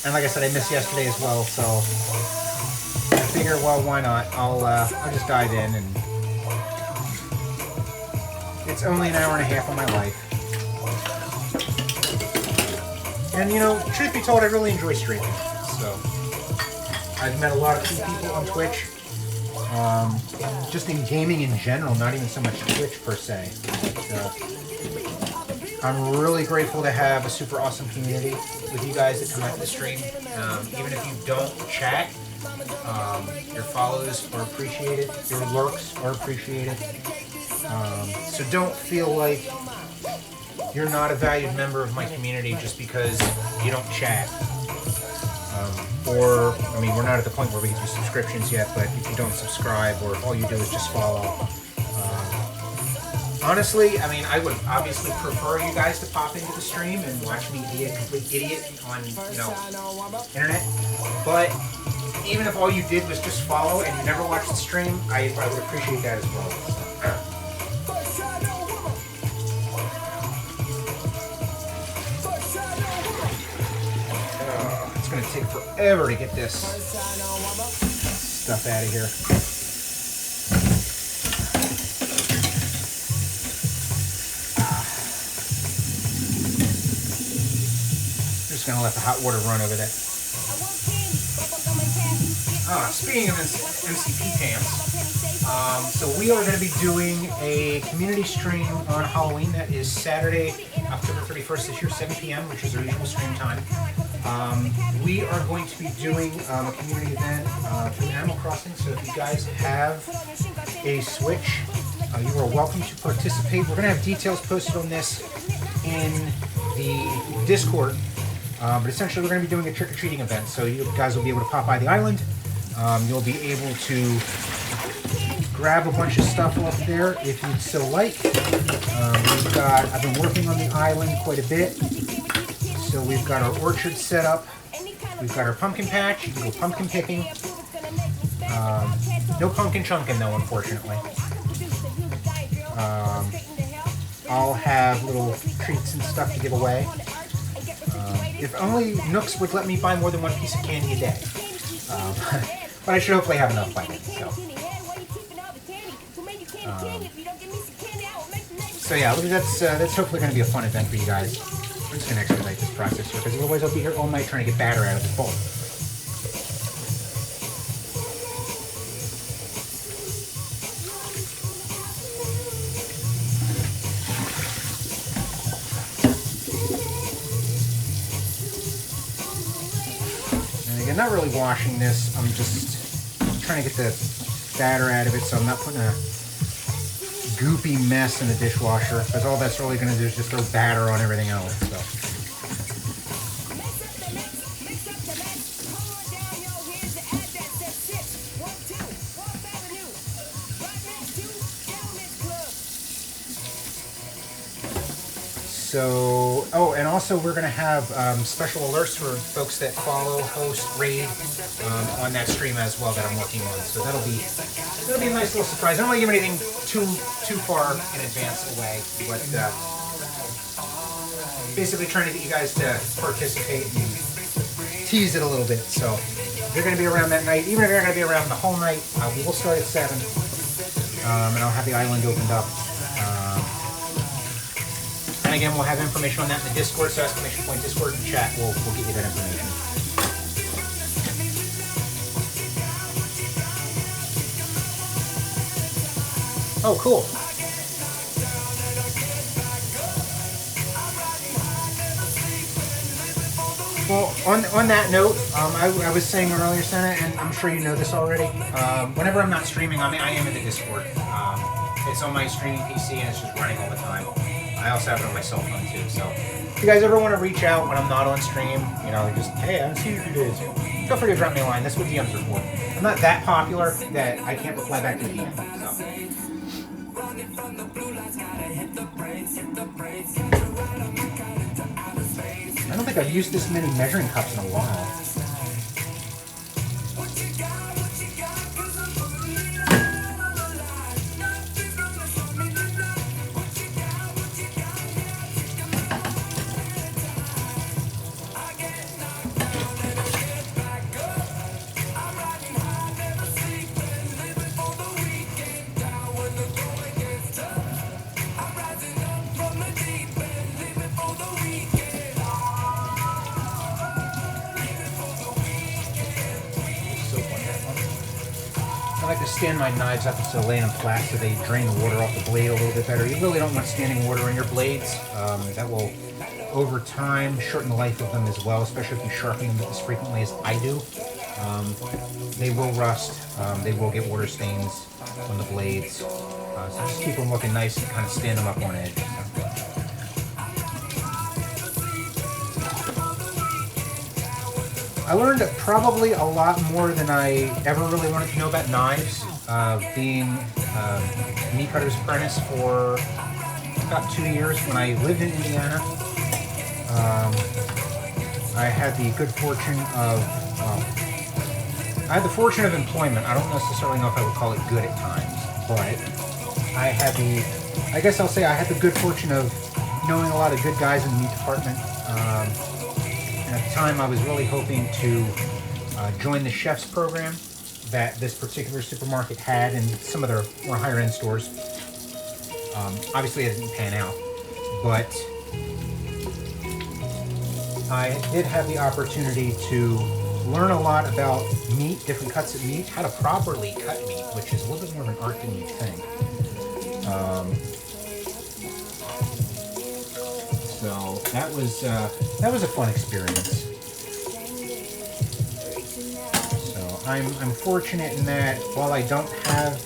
And like I said, I missed yesterday as well, so I figure, well, why not? I'll just dive in, and it's only an hour and a half of my life. And, you know, truth be told, I really enjoy streaming. So, I've met a lot of cool people on Twitch. Just in gaming in general, not even so much Twitch per se. But, I'm really grateful to have a super awesome community with you guys that come out to the stream. Even if you don't chat, your follows are appreciated, your lurks are appreciated. So don't feel like you're not a valued member of my community just because you don't chat. Or, I mean, we're not at the point where we can do subscriptions yet, but if you don't subscribe or all you do is just follow. Honestly, I mean, I would obviously prefer you guys to pop into the stream and watch me be a complete idiot on, internet. But even if all you did was just follow and you never watched the stream, I would appreciate that as well. It's going to take forever to get this stuff out of here. Gonna let the hot water run over that. Speaking of MCP pants, so we are going to be doing a community stream on Halloween. That is Saturday, October 31st this year, 7 p.m., which is our usual stream time. We are going to be doing a community event from Animal Crossing, so if you guys have a Switch, you are welcome to participate. We're going to have details posted on this in the Discord. But essentially, we're going to be doing a trick-or-treating event, so you guys will be able to pop by the island. You'll be able to grab a bunch of stuff off there if you'd so like. I've been working on the island quite a bit, so we've got our orchard set up. We've got our pumpkin patch. You can go pumpkin picking. No pumpkin chunking, though, unfortunately. I'll have little treats and stuff to give away. If only Nooks would let me buy more than one piece of candy a day. But I should hopefully have enough by then. So yeah, that's hopefully going to be a fun event for you guys. I'm just going to expedite this process here, because otherwise I'll be here all night trying to get batter out of this bowl. I'm not really washing this, I'm just trying to get the batter out of it so I'm not putting a goopy mess in the dishwasher, because all that's really going to do is just throw batter on everything else. And also we're going to have special alerts for folks that follow, host, raid on that stream as well that I'm working on. So that'll be a nice little surprise. I don't want to give anything too far in advance away, but basically trying to get you guys to participate and tease it a little bit. So if you're going to be around that night, even if you're going to be around the whole night, we will start at 7, and I'll have the island opened up. And again, we'll have information on that in the Discord, so ! Discord and chat will give you that information. Oh, cool. Well, on that note, I was saying earlier, Senna, and I'm sure you know this already, whenever I'm not streaming, I am in the Discord. It's on my streaming PC, and it's just running all the time. I also have it on my cell phone too, so if you guys ever want to reach out when I'm not on stream, just, hey, I haven't seen you for days, feel free to drop me a line. That's what DMs are for. I'm not that popular that I can't reply back to DM, so. I don't think I've used this many measuring cups in a while. to stand my knives up instead of laying them flat so they drain the water off the blade a little bit better. You really don't want standing water in your blades. That will, over time, shorten the life of them as well, especially if you sharpen them as frequently as I do. They will rust. They will get water stains on the blades. So just keep them looking nice and kind of stand them up on edge. I learned probably a lot more than I ever really wanted to know about knives. Being a meat cutter's apprentice for about 2 years when I lived in Indiana. I had the good fortune of employment. I don't necessarily know if I would call it good at times, but I had I guess I'll say I had the good fortune of knowing a lot of good guys in the meat department. And at the time, I was really hoping to join the chef's program that this particular supermarket had and some of their more higher-end stores. Obviously, it didn't pan out, but I did have the opportunity to learn a lot about meat, different cuts of meat, how to properly cut meat, which is a little bit more of an art than you think. So that was a fun experience. So I'm fortunate in that while I don't have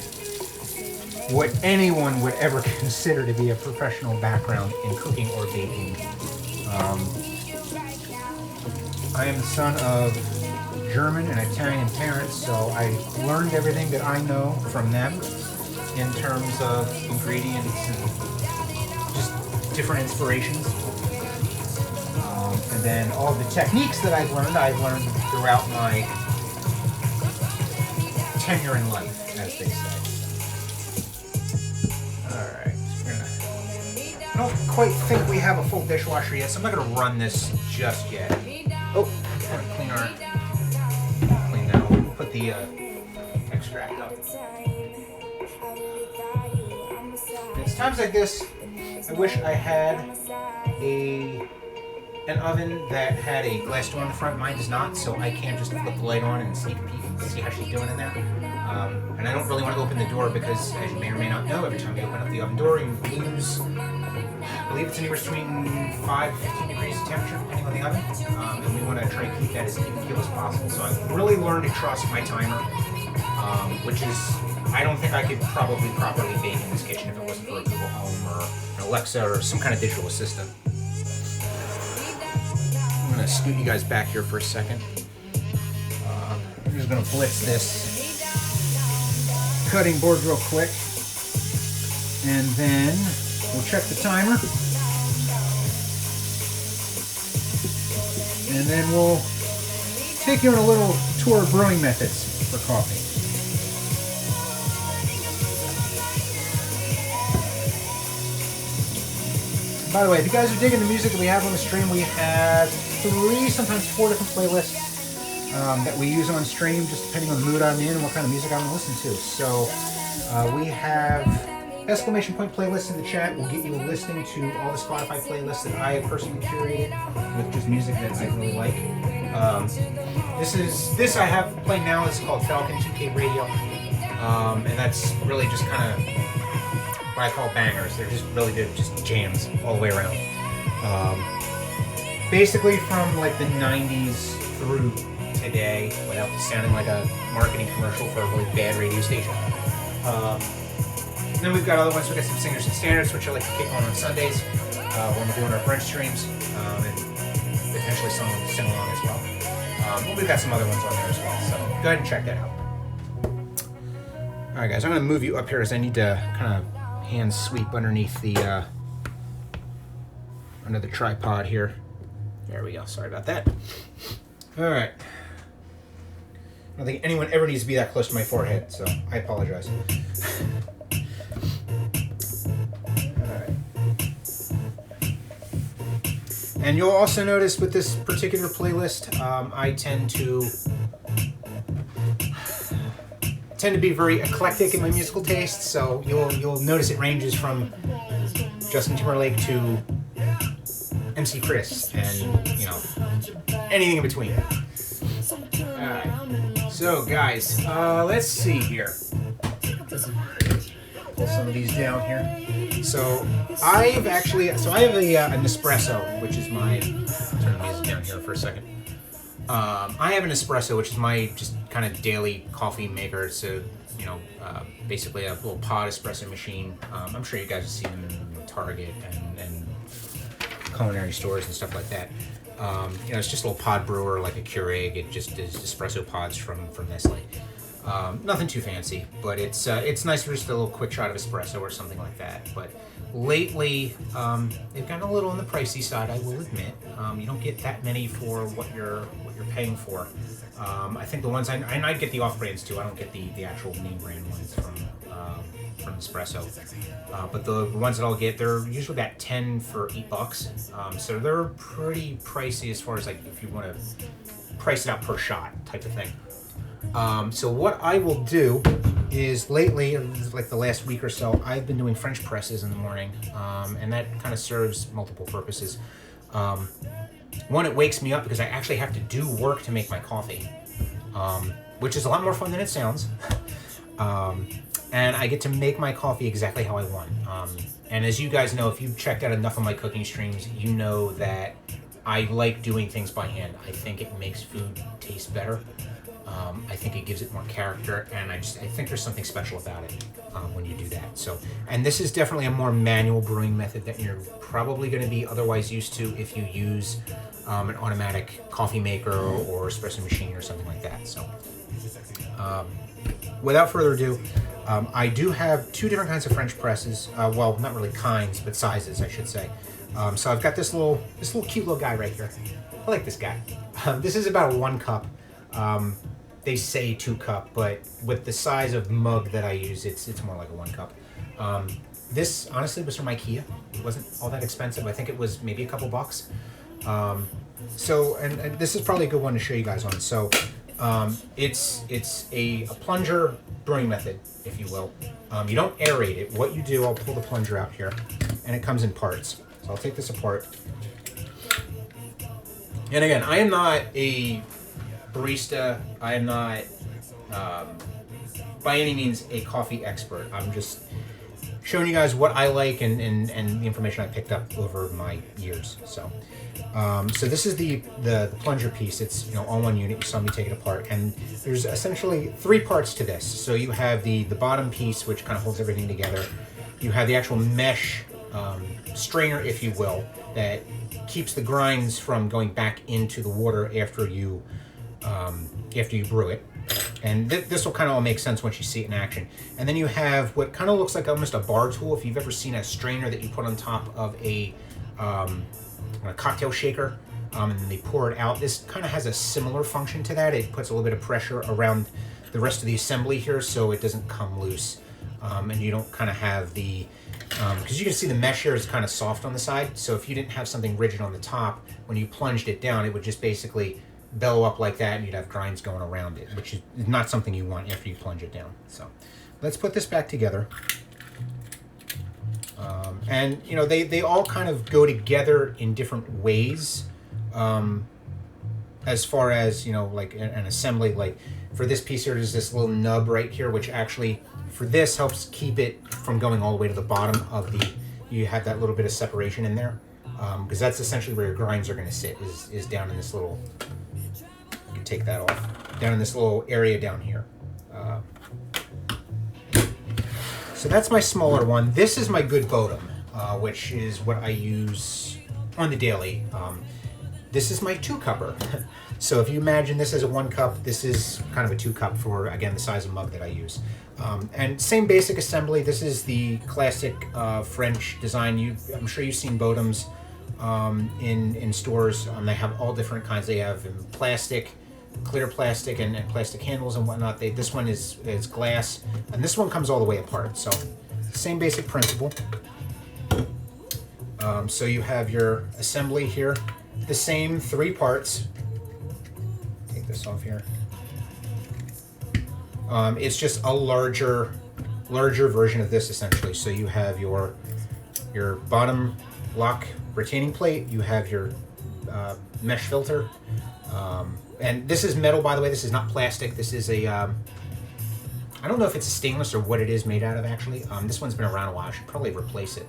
what anyone would ever consider to be a professional background in cooking or baking, I am the son of German and Italian parents, so I learned everything that I know from them in terms of ingredients and just different inspirations. And then all the techniques that I've learned throughout my tenure in life, as they say. Alright, I don't quite think we have a full dishwasher yet, so I'm not going to run this just yet. Oh, I'm going to clean that. We'll put the extract up. And it's times like this, I wish I had an oven that had a glass door on the front. Mine does not, so I can't just flip the light on and sneak a peek and see how she's doing in there. And I don't really want to open the door because, as you may or may not know, every time you open up the oven door, you lose, I believe it's anywhere between 5 to 15 degrees of temperature, depending on the oven. And we want to try and keep that as even keel as possible. So I've really learned to trust my timer, which is, I don't think I could probably properly bake in this kitchen if it wasn't for a Google Home or an Alexa or some kind of digital assistant. I'm going to scoot you guys back here for a second. I'm just going to blitz this cutting board real quick. And then we'll check the timer. And then we'll take you on a little tour of brewing methods for coffee. By the way, if you guys are digging the music that we have on the stream, we have 3, sometimes 4 different playlists that we use on stream, just depending on the mood I'm in and what kind of music I'm listening to. So we have exclamation point playlists in the chat. We'll get you listening to all the Spotify playlists that I personally curated with just music that I really like. This I have playing now is called Falcon 2K Radio, and that's really just kind of what I call bangers. They're just really good, just jams all the way around. Basically from like the 90s through today, without sounding like a marketing commercial for a really bad radio station. Then we've got other ones. We've got some singers and standards, which I like to kick on Sundays when we're doing our brunch streams, and potentially some sing along as well. But we've got some other ones on there as well, so go ahead and check that out. Alright guys, I'm going to move you up here as I need to kind of hand sweep underneath the under the tripod here. There we go. Sorry about that. Alright. I don't think anyone ever needs to be that close to my forehead, so I apologize. Alright. And you'll also notice with this particular playlist, I tend to be very eclectic in my musical tastes, so you'll notice it ranges from Justin Timberlake to MC Chris and, you know, anything in between. Alright, so guys, let's see here. Pull some of these down here. So I have an espresso, which is my, turn the music down here for a second. I have an espresso, which is my just kind of daily coffee maker. It's a, basically a little pod espresso machine. I'm sure you guys have seen them in Target and culinary stores and stuff like that. It's just a little pod brewer like a Keurig. It just is espresso pods from Nestle. Nothing too fancy, but it's nice for just a little quick shot of espresso or something like that. But lately, they've gotten a little on the pricey side, I will admit. You don't get that many for what you're paying for. I think the ones I get the off brands too. I don't get the actual name brand ones from Espresso. But the ones that I'll get, they're usually about 10 for $8. So they're pretty pricey as far as like if you want to price it out per shot type of thing. So what I will do is lately, like the last week or so, I've been doing French presses in the morning, and that kind of serves multiple purposes. One, it wakes me up because I actually have to do work to make my coffee, which is a lot more fun than it sounds. And I get to make my coffee exactly how I want. And as you guys know, if you've checked out enough of my cooking streams, you know that I like doing things by hand. I think it makes food taste better. I think it gives it more character, and I think there's something special about it when you do that. So, and this is definitely a more manual brewing method that you're probably going to be otherwise used to if you use an automatic coffee maker or espresso machine or something like that. So, without further ado, I do have two different kinds of French presses. Well, not really kinds, but sizes, I should say. So I've got this cute little guy right here. I like this guy. This is about a 1 cup. They say 2 cup, but with the size of mug that I use, it's more like a 1 cup. This honestly was from IKEA. It wasn't all that expensive. I think it was maybe a couple bucks. So, and this is probably a good one to show you guys on. So, it's a plunger brewing method, if you will. You don't aerate it. What you do, I'll pull the plunger out here, and it comes in parts. So I'll take this apart. And again, I am not a barista. I am not, by any means, a coffee expert. I'm just showing you guys what I like and the information I picked up over my years. So, so this is the plunger piece. It's all one unit. You saw me take it apart, and there's essentially 3 parts to this. So you have the bottom piece, which kind of holds everything together. You have the actual mesh strainer, if you will, that keeps the grinds from going back into the water after you brew it. And this will kind of all make sense once you see it in action. And then you have what kind of looks like almost a bar tool. If you've ever seen a strainer that you put on top of a cocktail shaker, and then they pour it out, this kind of has a similar function to that. It puts a little bit of pressure around the rest of the assembly here so it doesn't come loose. And you don't kind of have the, because you can see the mesh here is kind of soft on the side. So if you didn't have something rigid on the top, when you plunged it down, it would just basically bellow up like that, and you'd have grinds going around it, which is not something you want after you plunge it down. So let's put this back together. And they all kind of go together in different ways, as far as like an assembly. Like for this piece here, there's this little nub right here, which actually for this helps keep it from going all the way to the bottom of the, you have that little bit of separation in there, because that's essentially where your grinds are going to sit, is down in this little, you can take that off, down in this little area down here. So that's my smaller one. This is my good Bodum, which is what I use on the daily. This is my 2-cupper. So if you imagine this as a 1 cup, this is kind of a 2 cup for, again, the size of mug that I use. And same basic assembly. This is the classic French design. I'm sure you've seen Bodums in stores. They have all different kinds. They have in plastic, clear plastic, and plastic handles and whatnot. This one is glass, and this one comes all the way apart. So same basic principle. So you have your assembly here, the same 3 parts. Take this off here. It's just a larger version of this essentially. So you have your bottom lock retaining plate. You have your mesh filter. And this is metal, by the way. This is not plastic. This is a I don't know if it's a stainless or what it is made out of actually. This one's been around a while. I should probably replace it.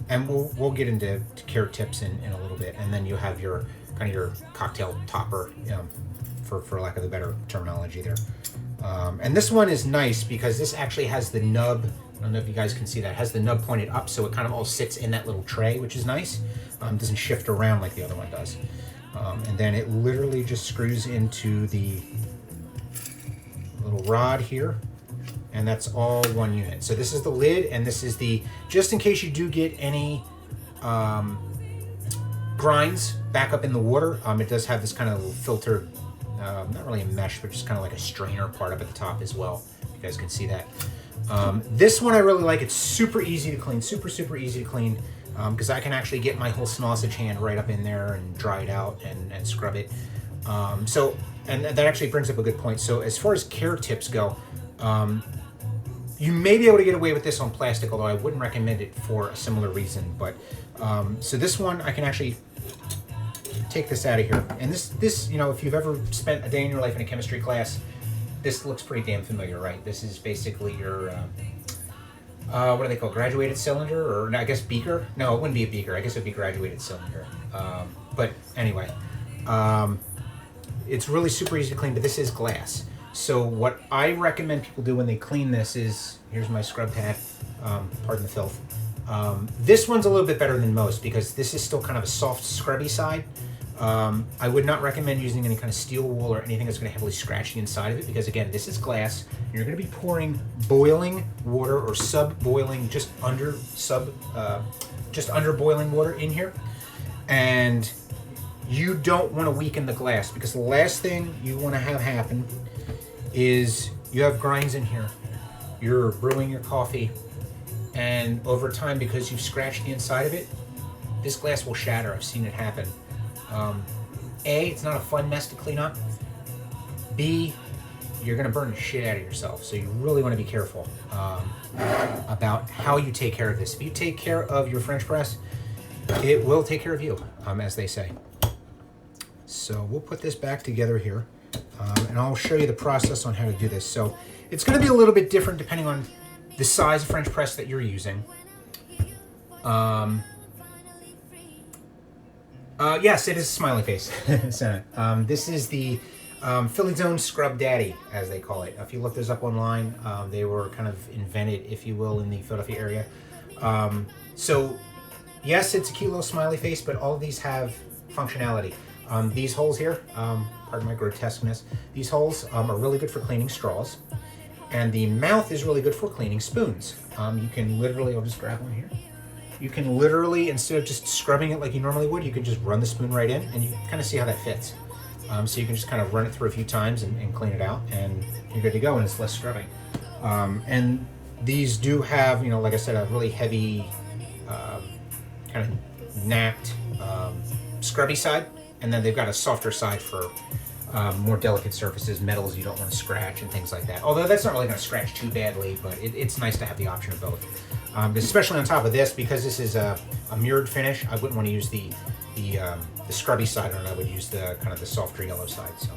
And we'll get into care tips in a little bit, and then you have your kind of your cocktail topper, for lack of a better terminology there. And this one is nice because this actually has the nub. I don't know if you guys can see that. It has the nub pointed up, so it kind of all sits in that little tray, which is nice. Doesn't shift around like the other one does. And then it literally just screws into the little rod here, and that's all one unit. So this is the lid, and this is the, just in case you do get any grinds back up in the water, it does have this kind of filter, not really a mesh, but just kind of like a strainer part up at the top as well. You guys can see that. This one I really like. It's super easy to clean, super easy to clean, because I can actually get my whole sausage hand right up in there and dry it out and scrub it. And that actually brings up a good point. So as far as care tips go, you may be able to get away with this on plastic, although I wouldn't recommend it for a similar reason. But so this one, I can actually take this out of here. And this, you know, if you've ever spent a day in your life in a chemistry class, this looks pretty damn familiar, right? This is basically your, what do they call, graduated cylinder? Or no, I guess beaker? No, it wouldn't be a beaker. I guess it would be graduated cylinder. But anyway, it's really super easy to clean, but this is glass. So what I recommend people do when they clean this is, here's my scrub pad, pardon the filth. This one's a little bit better than most because this is still kind of a soft, scrubby side. I would not recommend using any kind of steel wool or anything that's going to heavily scratch the inside of it because, again, this is glass. And you're going to be pouring boiling water or sub-boiling, just under boiling water in here. And you don't want to weaken the glass because the last thing you want to have happen is you have grinds in here. You're brewing your coffee, and over time, because you've scratched the inside of it, this glass will shatter. I've seen it happen. A, it's not a fun mess to clean up. B, you're going to burn the shit out of yourself. So you really want to be careful about how you take care of this. If you take care of your French press, it will take care of you, as they say. So we'll put this back together here, and I'll show you the process on how to do this. So it's going to be a little bit different depending on the size of French press that you're using. Yes, it is a smiley face. This is the Philly Zone Scrub Daddy, as they call it. If you look those up online, they were kind of invented, if you will, in the Philadelphia area. So yes, it's a cute little smiley face, but all of these have functionality. These holes here, pardon my grotesqueness, these holes are really good for cleaning straws. And the mouth is really good for cleaning spoons. You can literally, I'll just grab one here. You can literally, instead of just scrubbing it like you normally would, you can just run the spoon right in and you can kind of see how that fits. So you can just kind of run it through a few times and clean it out and you're good to go and it's less scrubbing. And these do have, you know, like I said, a really heavy, kind of napped, scrubby side. And then they've got a softer side for more delicate surfaces, metals you don't want to scratch and things like that. Although that's not really going to scratch too badly, but it's nice to have the option of both. Especially on top of this, because this is a mirrored finish, I wouldn't want to use the scrubby side on it. I would use the kind of the softer yellow side. So,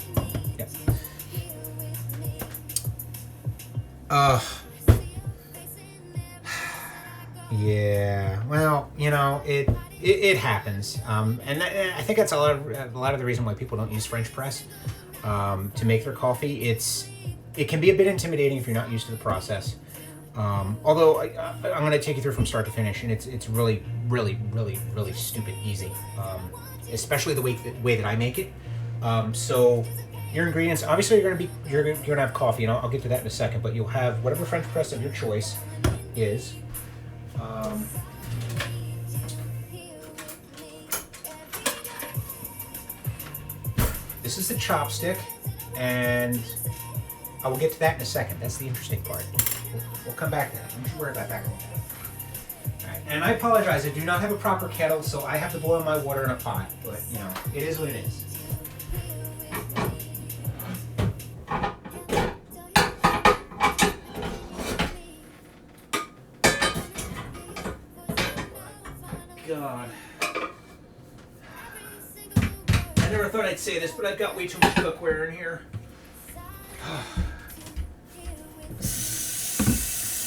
yeah. Yeah. Well, you know, it happens, and I think that's a lot of the reason why people don't use French press to make their coffee. It can be a bit intimidating if you're not used to the process. Although I'm going to take you through from start to finish, and it's really stupid easy, especially the way that I make it. So your ingredients, obviously, you're going to have coffee, and I'll get to that in a second. But you'll have whatever French press of your choice is. This is the chopstick, and I will get to that in a second. That's the interesting part. We'll come back to that. I'm just worried about that. All right. And I apologize. I do not have a proper kettle, so I have to boil my water in a pot. But, you know, it is what it is. God. I never thought I'd say this, but I've got way too much cookware in here.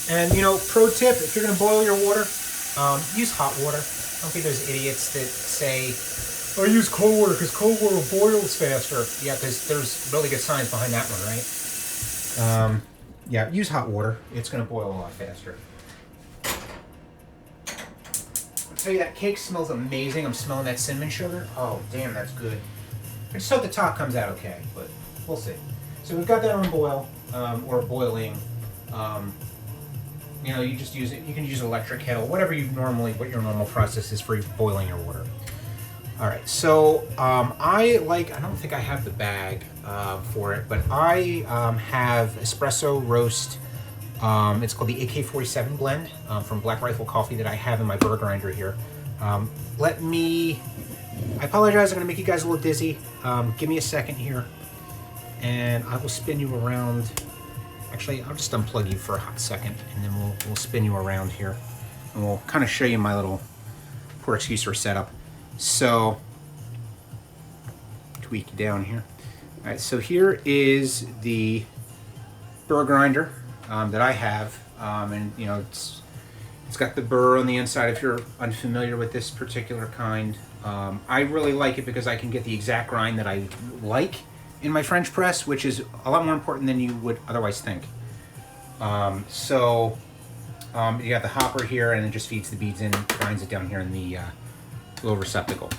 And you know, pro tip, if you're gonna boil your water, use hot water. Don't be those idiots that say, I use cold water because cold water boils faster. Yeah, because there's really good science behind that one, right? Yeah, use hot water. It's going to boil a lot faster. I'll tell you, that cake smells amazing. I'm smelling that cinnamon sugar. Oh, damn, that's good. I just hope the top comes out okay, but we'll see. So we've got that on boil, or boiling. You know, you just use it. You can use an electric kettle, what your normal process is for boiling your water. All right, so I don't think I have the bag for it, but I have espresso roast. It's called the AK-47 blend from Black Rifle Coffee that I have in my burr grinder here. I apologize, I'm gonna make you guys a little dizzy. Give me a second here, and I will spin you around. Actually, I'll just unplug you for a hot second, and then we'll spin you around here, and we'll kind of show you my little poor excuse for setup. So, tweak down here. All right, so here is the burr grinder that I have, and you know it's got the burr on the inside. If you're unfamiliar with this particular kind, I really like it because I can get the exact grind that I like in my French press, which is a lot more important than you would otherwise think. You got the hopper here, and it just feeds the beads in, grinds it down here in the little receptacle.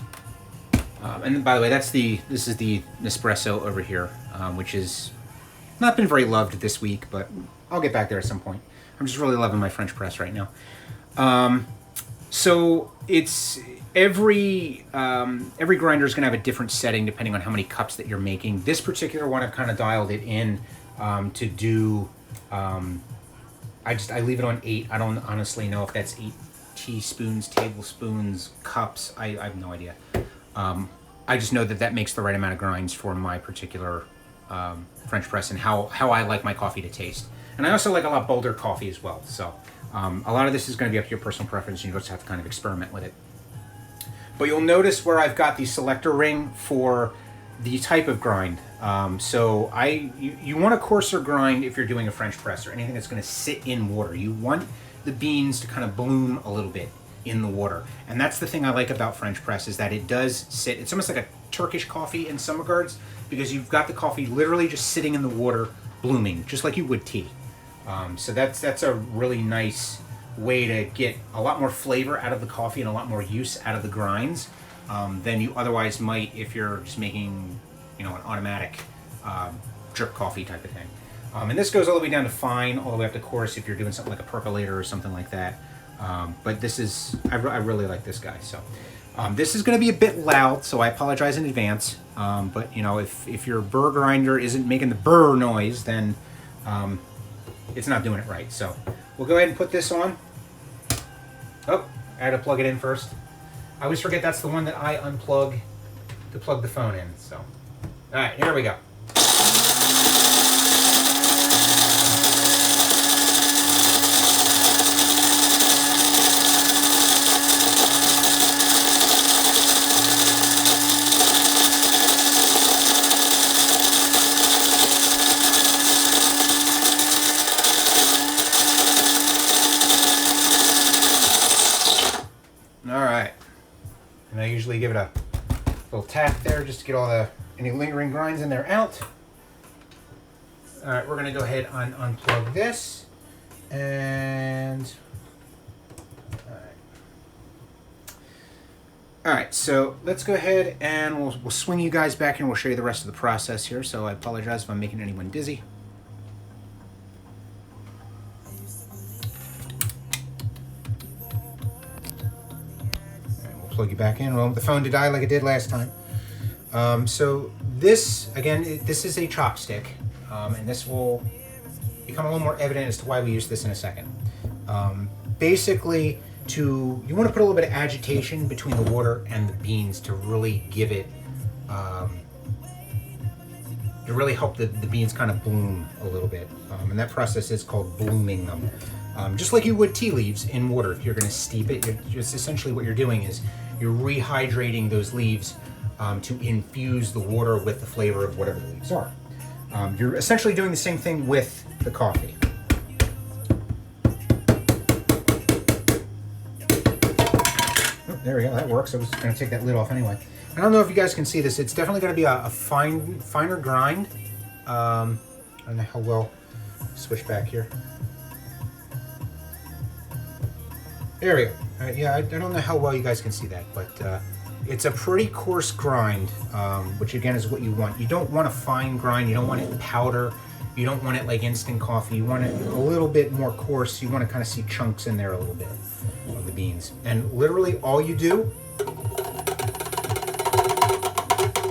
And by the way, this is the Nespresso over here, which is not been very loved this week, but I'll get back there at some point. I'm just really loving my French press right now. So it's every grinder is going to have a different setting depending on how many cups that you're making. This particular one, I've kind of dialed it in to do. I leave it on 8. I don't honestly know if that's 8 teaspoons, tablespoons, cups. I have no idea. I just know that makes the right amount of grinds for my particular French press and how I like my coffee to taste. And I also like a lot bolder coffee as well. So a lot of this is going to be up to your personal preference, and you just have to kind of experiment with it. But you'll notice where I've got the selector ring for the type of grind. So you want a coarser grind if you're doing a French press or anything that's going to sit in water. You want the beans to kind of bloom a little bit in the water. And that's the thing I like about French press, is that it does sit, it's almost like a Turkish coffee in some regards, because you've got the coffee literally just sitting in the water blooming, just like you would tea. So that's a really nice way to get a lot more flavor out of the coffee and a lot more use out of the grinds than you otherwise might if you're just making, you know, an automatic drip coffee type of thing. And this goes all the way down to fine, all the way up to coarse if you're doing something like a percolator or something like that. But this is, I really like this guy. So this is going to be a bit loud, so I apologize in advance. But you know, if your burr grinder isn't making the burr noise, then it's not doing it right. So we'll go ahead and put this on. Oh, I had to plug it in first. I always forget that's the one that I unplug to plug the phone in. So, all right, here we go. And I usually give it a little tap there just to get all any lingering grinds in there out. All right, we're gonna go ahead and unplug this, and all right. So let's go ahead and we'll swing you guys back and we'll show you the rest of the process here. So I apologize if I'm making anyone dizzy. Plug you back in. Well, the phone to die like it did last time. So this, again, this is a chopstick, and this will become a little more evident as to why we use this in a second. Basically, you want to put a little bit of agitation between the water and the beans to really give it, to really help the beans kind of bloom a little bit. And that process is called blooming them. Just like you would tea leaves in water. If you're going to steep it, just essentially what you're doing is you're rehydrating those leaves to infuse the water with the flavor of whatever the leaves are. You're essentially doing the same thing with the coffee. there we go. That works. I was going to take that lid off anyway. I don't know if you guys can see this. It's definitely going to be a finer grind. I don't know how well. Switch back here. There we go. All right, yeah, I don't know how well you guys can see that, but it's a pretty coarse grind, which again is what you want. You don't want a fine grind. You don't want it in powder. You don't want it like instant coffee. You want it a little bit more coarse. You want to kind of see chunks in there a little bit of the beans. And literally all you do,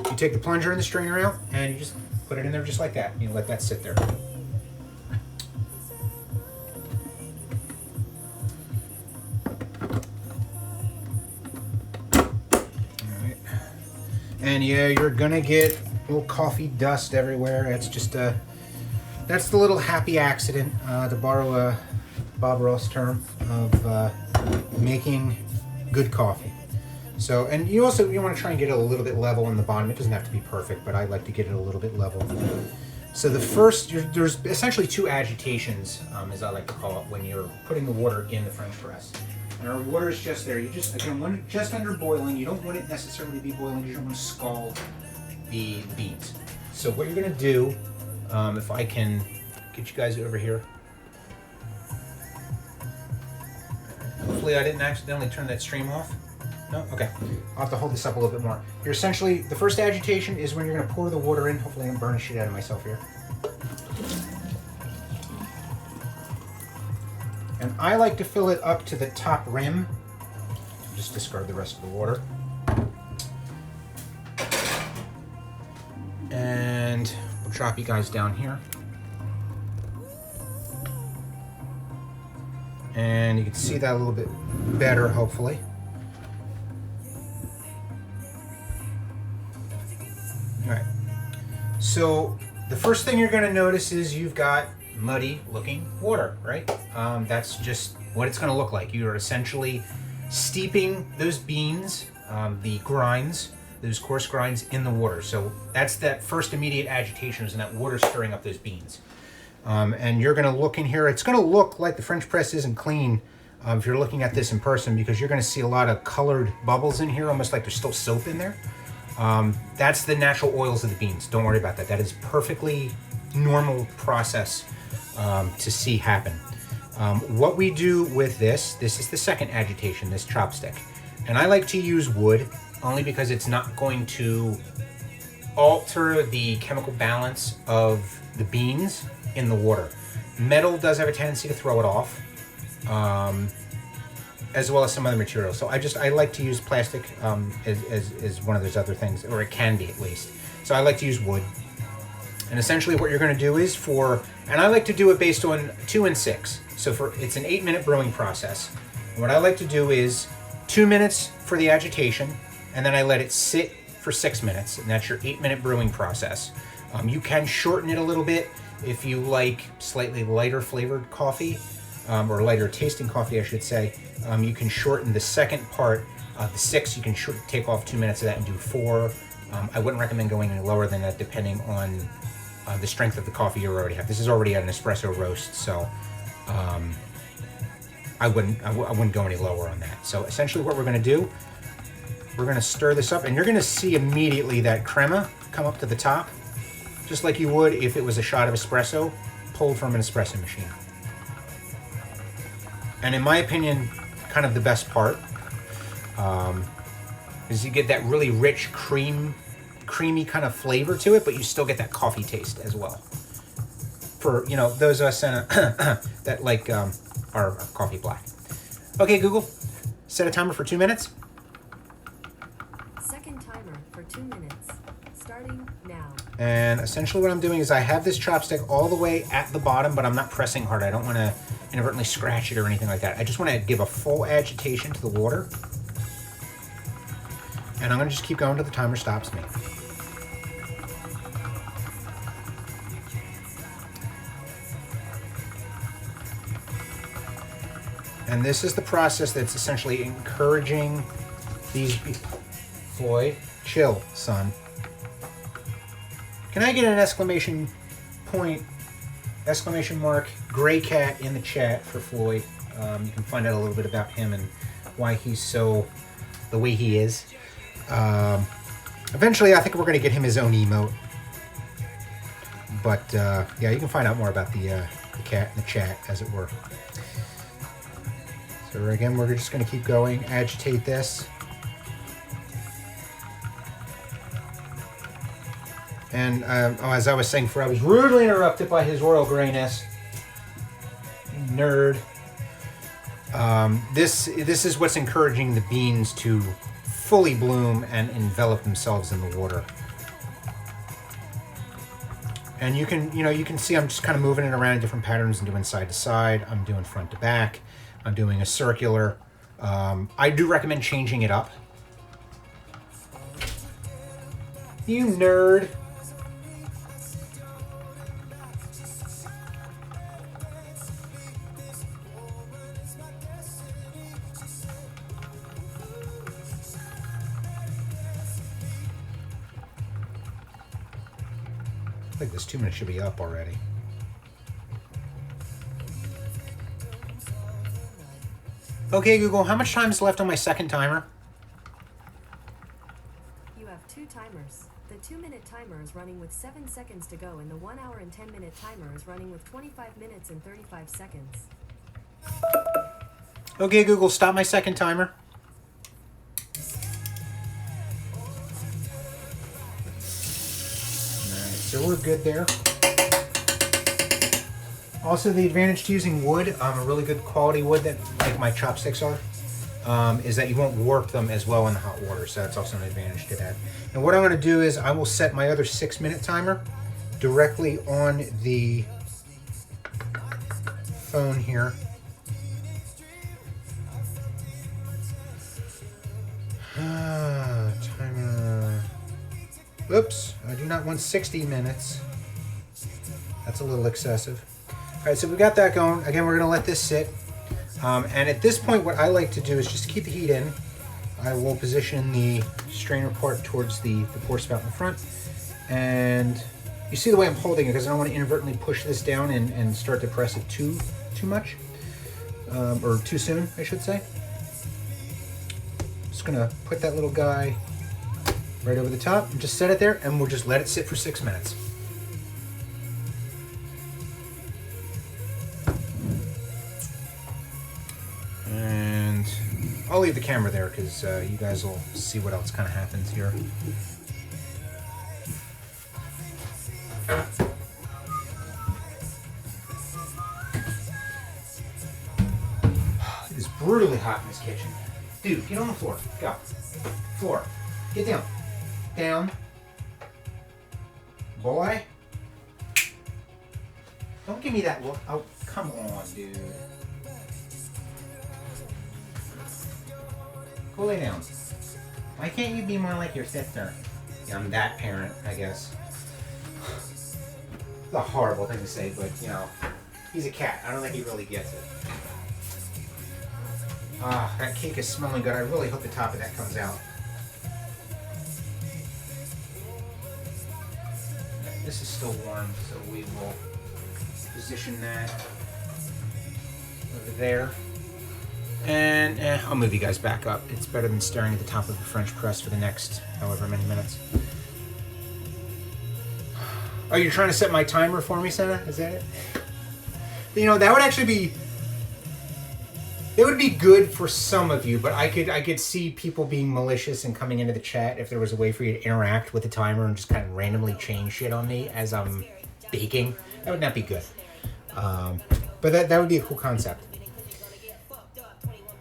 you take the plunger and the strainer out and you just put it in there just like that. You let that sit there. And yeah, you're gonna get little coffee dust everywhere. That's just that's the little happy accident, to borrow a Bob Ross term, of making good coffee. So, and you want to try and get it a little bit level in the bottom. It doesn't have to be perfect, but I like to get it a little bit level. So the first, there's essentially two agitations, as I like to call it, when you're putting the water in the French press. And our water is just there. You just, again, want it just under boiling. You don't want it necessarily to be boiling. You don't want to scald the beans. So what you're going to do, if I can get you guys over here. Hopefully I didn't accidentally turn that stream off. No? Okay. I'll have to hold this up a little bit more. You're essentially, the first agitation is when you're going to pour the water in. Hopefully I don't burn the shit out of myself here. And I like to fill it up to the top rim. Just discard the rest of the water. And we'll drop you guys down here. And you can see that a little bit better, hopefully. All right. So the first thing you're going to notice is you've got muddy looking water, right? That's just what it's going to look like. You're essentially steeping those beans, the grinds, those coarse grinds, in the water. So that's that first immediate agitation, is in that water stirring up those beans. And you're going to look in here. It's going to look like the French press isn't clean if you're looking at this in person, because you're going to see a lot of colored bubbles in here, almost like there's still soap in there. That's the natural oils of the beans. Don't worry about that. That is perfectly normal process to see happen. What we do with this is the second agitation, this chopstick. And I like to use wood only because it's not going to alter the chemical balance of the beans in the water. Metal does have a tendency to throw it off, as well as some other materials. So I like to use plastic as one of those other things, or it can be at least. So I like to use wood. And essentially what you're going to do is and I like to do it based on 2 and 6. So it's an 8-minute brewing process. And what I like to do is 2 minutes for the agitation, and then I let it sit for 6 minutes, and that's your 8-minute brewing process. You can shorten it a little bit if you like slightly lighter flavored coffee, or lighter tasting coffee, I should say. You can shorten the second part, the 6. You can take off 2 minutes of that and do 4. I wouldn't recommend going any lower than that, depending on the strength of the coffee you already have. This is already at an espresso roast, so I wouldn't go any lower on that. So essentially what we're going to do, we're going to stir this up, and you're going to see immediately that crema come up to the top, just like you would if it was a shot of espresso pulled from an espresso machine. And in my opinion, kind of the best part is you get that really rich creamy kind of flavor to it, but you still get that coffee taste as well. For, those of us that like our coffee black. Okay, Google, set a timer for 2 minutes. Second timer for 2 minutes. Starting now. And essentially what I'm doing is I have this chopstick all the way at the bottom, but I'm not pressing hard. I don't want to inadvertently scratch it or anything like that. I just want to give a full agitation to the water. And I'm going to just keep going until the timer stops me. And this is the process that's essentially encouraging these people. Floyd, chill, son. Can I get an exclamation mark, gray cat in the chat for Floyd? You can find out a little bit about him and why he's so the way he is. Eventually, I think we're going to get him his own emote. But yeah, you can find out more about the cat in the chat, as it were. So again, we're just going to keep going, agitate this. And as I was saying before, I was rudely interrupted by His Royal Greyness. Nerd. This is what's encouraging the beans to fully bloom and envelop themselves in the water. And you can see I'm just kind of moving it around in different patterns and doing side to side. I'm doing front to back. I'm doing a circular. I do recommend changing it up. You nerd. I think this 2 minutes should be up already. Okay, Google, how much time is left on my second timer? You have 2 timers. The 2-minute timer is running with 7 seconds to go, and the 1 hour and 10-minute timer is running with 25 minutes and 35 seconds. Okay, Google, stop my second timer. Alright, so we're good there. Also, the advantage to using wood, a really good quality wood that, like my chopsticks are, is that you won't warp them as well in the hot water. So that's also an advantage to that. And what I'm going to do is I will set my other 6-minute timer directly on the phone here. Timer. Oops, I do not want 60 minutes. That's a little excessive. All right, so we got that going. Again, we're going to let this sit. And at this point, what I like to do is just keep the heat in. I will position the strainer part towards the pour spout in the front. And you see the way I'm holding it, because I don't want to inadvertently push this down and start to press it too much. Or too soon, I should say. Just going to put that little guy right over the top and just set it there, and we'll just let it sit for 6 minutes. And I'll leave the camera there because you guys will see what else kind of happens here. It is brutally hot in this kitchen. Dude, get on the floor. Go. Floor. Get down. Down. Boy. Don't give me that look. Oh, come on, dude. Go lay down. Why can't you be more like your sister? Yeah, I'm that parent, I guess. It's a horrible thing to say, but, you know, he's a cat. I don't think he really gets it. Ah, that cake is smelling good. I really hope the top of that comes out. This is still warm, so we will position that over there. And I'll move you guys back up. It's better than staring at the top of the French press for the next however many minutes. Oh, you're trying to set my timer for me, Senna? Is that it? You know, that would actually be... It would be good for some of you, but I could see people being malicious and coming into the chat if there was a way for you to interact with the timer and just kind of randomly change shit on me as I'm baking. That would not be good. But that would be a cool concept.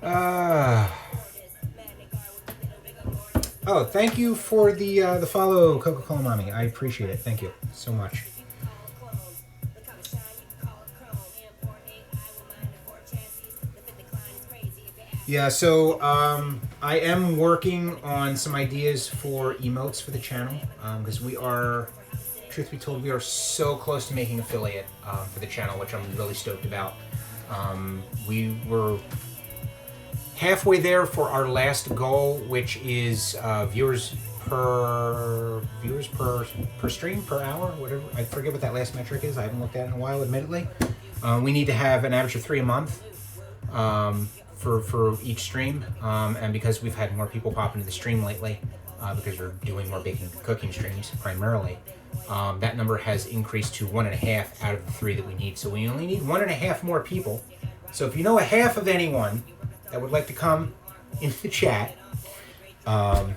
Oh, thank you for the follow, Coca-Cola Mommy. I appreciate it. Thank you so much. Yeah, so I am working on some ideas for emotes for the channel because we are, truth be told, we are so close to making affiliate for the channel, which I'm really stoked about. We were halfway there for our last goal, which is viewers per stream, per hour, whatever. I forget what that last metric is. I haven't looked at it in a while, admittedly. We need to have an average of 3 a month for each stream, and because we've had more people pop into the stream lately, because we're doing more baking and cooking streams primarily, that number has increased to 1.5 out of the 3 that we need. So we only need 1.5 more people. So if you know a half of anyone that would like to come into the chat, I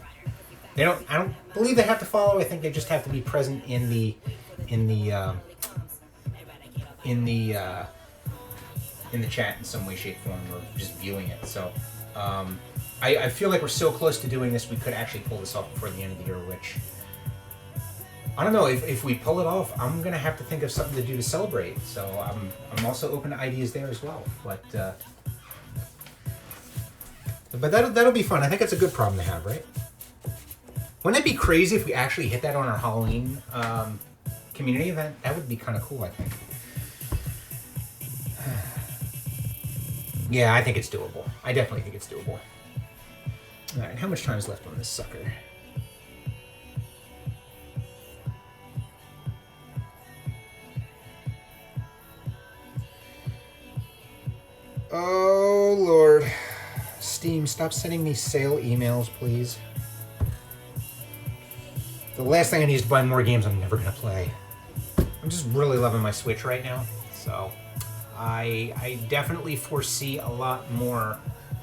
don't believe they have to follow. I think they just have to be present in the chat in some way, shape, form, or just viewing it. So I feel like we're so close to doing this, we could actually pull this off before the end of the year, which, I don't know, if we pull it off, I'm going to have to think of something to do to celebrate. So I'm also open to ideas there as well. But that'll be fun. I think it's a good problem to have, right? Wouldn't it be crazy if we actually hit that on our Halloween community event? That would be kind of cool, I think. Yeah, I think it's doable. I definitely think it's doable. All right, how much time is left on this sucker? Oh, Lord. Steam, stop sending me sale emails, please. The last thing I need is to buy more games I'm never going to play. I'm just really loving my Switch right now, so I definitely foresee a lot more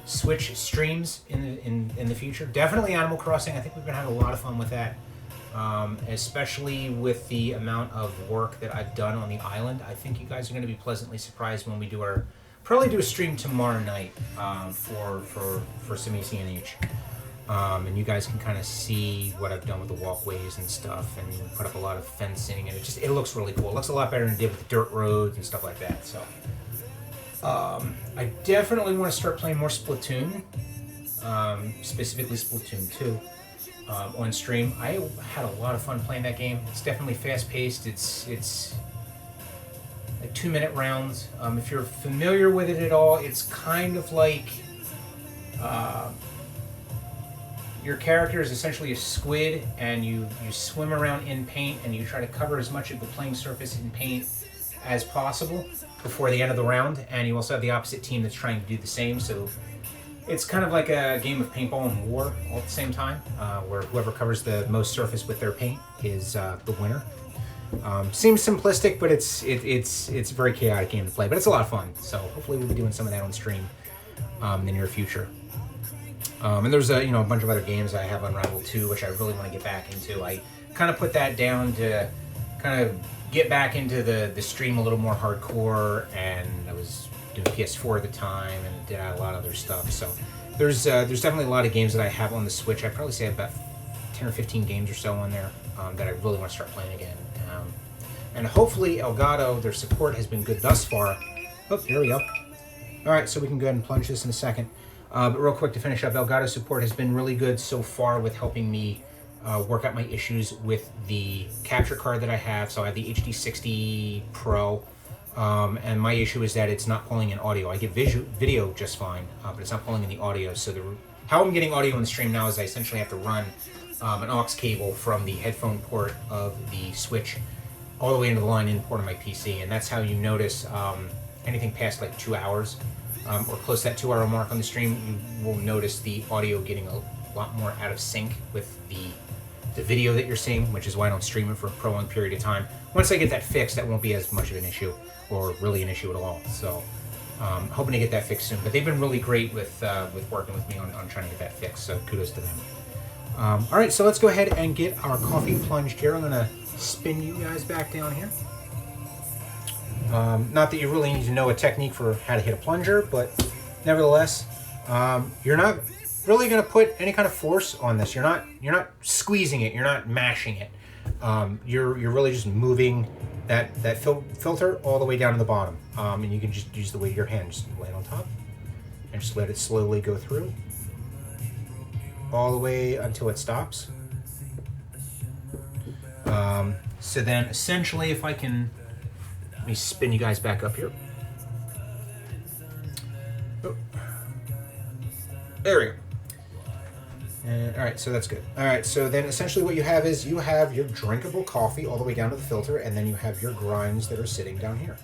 Switch streams in the future. Definitely Animal Crossing. I think we've been having a lot of fun with that, especially with the amount of work that I've done on the island. I think you guys are going to be pleasantly surprised when we do probably do a stream tomorrow night for some ECNH. And you guys can kind of see what I've done with the walkways and stuff, and put up a lot of fencing, and it looks really cool. It looks a lot better than it did with the dirt roads and stuff like that. So I definitely want to start playing more Splatoon, specifically Splatoon 2, on stream. I had a lot of fun playing that game. It's definitely fast-paced. It's like 2-minute rounds. If you're familiar with it at all, it's kind of like your character is essentially a squid, and you swim around in paint, and you try to cover as much of the playing surface in paint as possible before the end of the round. And you also have the opposite team that's trying to do the same. So it's kind of like a game of paintball and war all at the same time, where whoever covers the most surface with their paint is the winner. Seems simplistic, but it's a very chaotic game to play, but it's a lot of fun. So hopefully we'll be doing some of that on stream in the near future. And there's a bunch of other games I have, Unravel 2, which I really want to get back into. I kind of put that down to kind of get back into the stream a little more hardcore, and I was doing PS4 at the time and did a lot of other stuff. So there's definitely a lot of games that I have on the Switch. I'd probably say I have about 10 or 15 games or so on there that I really want to start playing again. And hopefully Elgato, their support has been good thus far. Oh, there we go. All right, so we can go ahead and plunge this in a second. But real quick to finish up, Elgato support has been really good so far with helping me work out my issues with the capture card that I have. So I have the HD60 Pro, and my issue is that it's not pulling in audio. I get video just fine, but it's not pulling in the audio. So how I'm getting audio on the stream now is I essentially have to run an aux cable from the headphone port of the Switch all the way into the line-in port of my PC, and that's how you notice anything past like 2 hours. Or close to that 2 hour mark on the stream, you will notice the audio getting a lot more out of sync with the video that you're seeing, which is why I don't stream it for a prolonged period of time. Once I get that fixed, that won't be as much of an issue, or really an issue at all. So hoping to get that fixed soon. But they've been really great with working with me on trying to get that fixed, so kudos to them. All right, so let's go ahead and get our coffee plunged here. I'm going to spin you guys back down here. Not that you really need to know a technique for how to hit a plunger, but nevertheless, you're not really going to put any kind of force on this. You're not squeezing it. You're not mashing it. You're really just moving that filter all the way down to the bottom, and you can just use the weight of your hand. Just lay it on top, and just let it slowly go through all the way until it stops. So then, essentially, if I can. Let me spin you guys back up here. Oh. There we go. And, all right, so that's good. All right, so then essentially what you have is you have your drinkable coffee all the way down to the filter, and then you have your grinds that are sitting down here.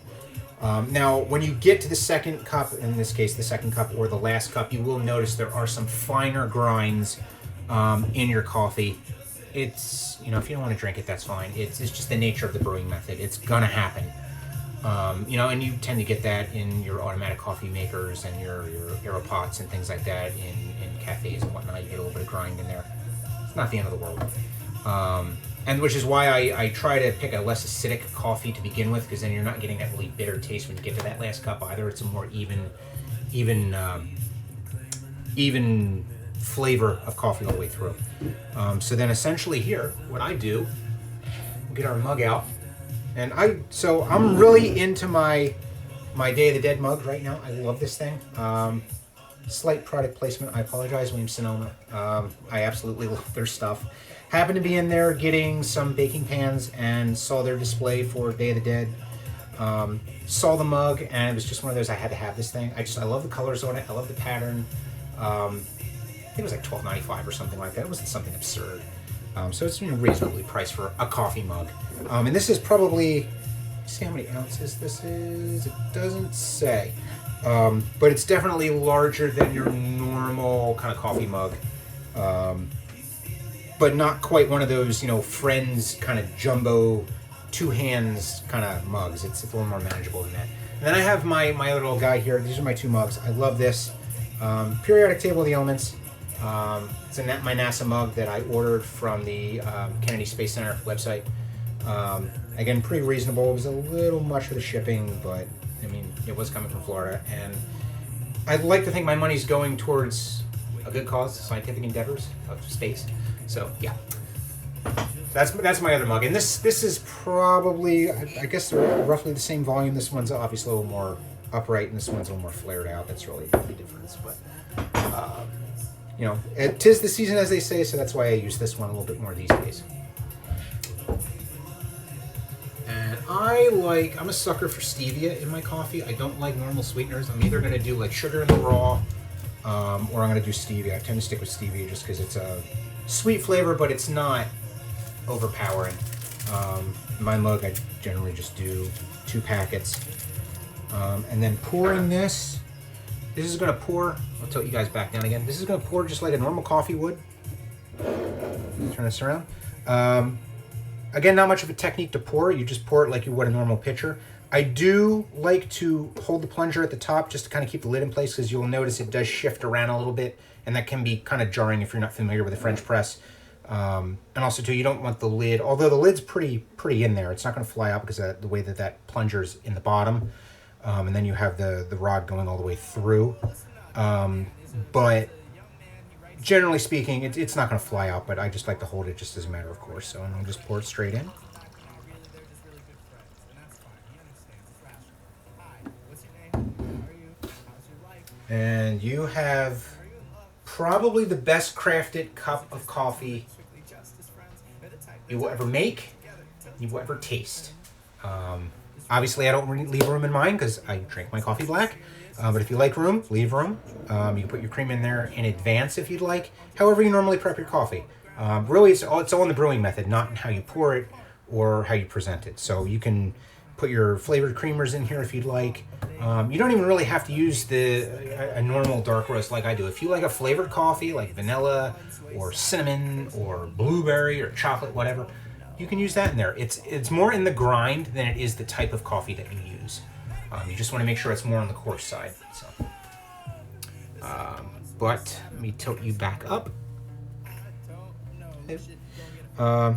Now, when you get to the second cup, in this case the second cup or the last cup, you will notice there are some finer grinds in your coffee. It's, you know, if you don't want to drink it, that's fine. It's just the nature of the brewing method. It's gonna happen. You know, and you tend to get that in your automatic coffee makers and your Aeropots and things like that in cafes and whatnot. You get a little bit of grind in there. It's not the end of the world. And which is why I try to pick a less acidic coffee to begin with, because then you're not getting that really bitter taste when you get to that last cup either. It's a more even flavor of coffee all the way through. So then essentially here, what I do, we'll get our mug out, and I'm really into my Day of the Dead mug right now. I love this thing. Slight product placement. I apologize, Williams Sonoma. I absolutely love their stuff. Happened to be in there getting some baking pans and saw their display for Day of the Dead. Saw the mug, and it was just one of those, I had to have this thing. I love the colors on it. I love the pattern. I think it was like $12.95 or something like that. It wasn't something absurd. So it's, you know, reasonably priced for a coffee mug. And this is probably, see how many ounces this is? It doesn't say. But it's definitely larger than your normal kind of coffee mug. But not quite one of those, you know, Friends kind of jumbo, two hands kind of mugs. It's a little more manageable than that. And then I have my little guy here. These are my two mugs. I love this. Periodic Table of the Elements. It's my NASA mug that I ordered from the Kennedy Space Center website. Again, pretty reasonable. It was a little much for the shipping, but I mean, it was coming from Florida. And I'd like to think my money's going towards a good cause, scientific endeavors of space. So yeah, that's my other mug, and this is probably, I guess they're roughly the same volume. This one's obviously a little more upright, and this one's a little more flared out. That's really the difference. But you know, it 'tis the season, as they say, so that's why I use this one a little bit more these days. And I'm a sucker for stevia in my coffee. I don't like normal sweeteners. I'm either gonna do like sugar in the raw, or I'm gonna do stevia. I tend to stick with stevia just because it's a sweet flavor, but it's not overpowering. In my mug, I generally just do 2 packets. And then pouring this is going to pour, I'll tilt you guys back down again. This is going to pour just like a normal coffee would. Turn this around. Again, not much of a technique to pour. You just pour it like you would a normal pitcher. I do like to hold the plunger at the top just to kind of keep the lid in place, because you'll notice it does shift around a little bit, and that can be kind of jarring if you're not familiar with the French press. And also too, you don't want the lid, although the lid's pretty in there, it's not going to fly out because of the way that plunger's in the bottom. And then you have the rod going all the way through. But generally speaking, it's not going to fly out, but I just like to hold it just as a matter of course. So I'll just pour it straight in. And you have probably the best crafted cup of coffee you will ever make, you will ever taste. Obviously, I don't leave room in mine because I drink my coffee black. But if you like room, leave room. You can put your cream in there in advance if you'd like. However you normally prep your coffee. Really, it's all in the brewing method, not in how you pour it or how you present it. So you can put your flavored creamers in here if you'd like. You don't even really have to use a normal dark roast like I do. If you like a flavored coffee like vanilla or cinnamon or blueberry or chocolate, whatever, you can use that in there. It's more in the grind than it is the type of coffee that you use. You just want to make sure it's more on the coarse side. So, but let me tilt you back up.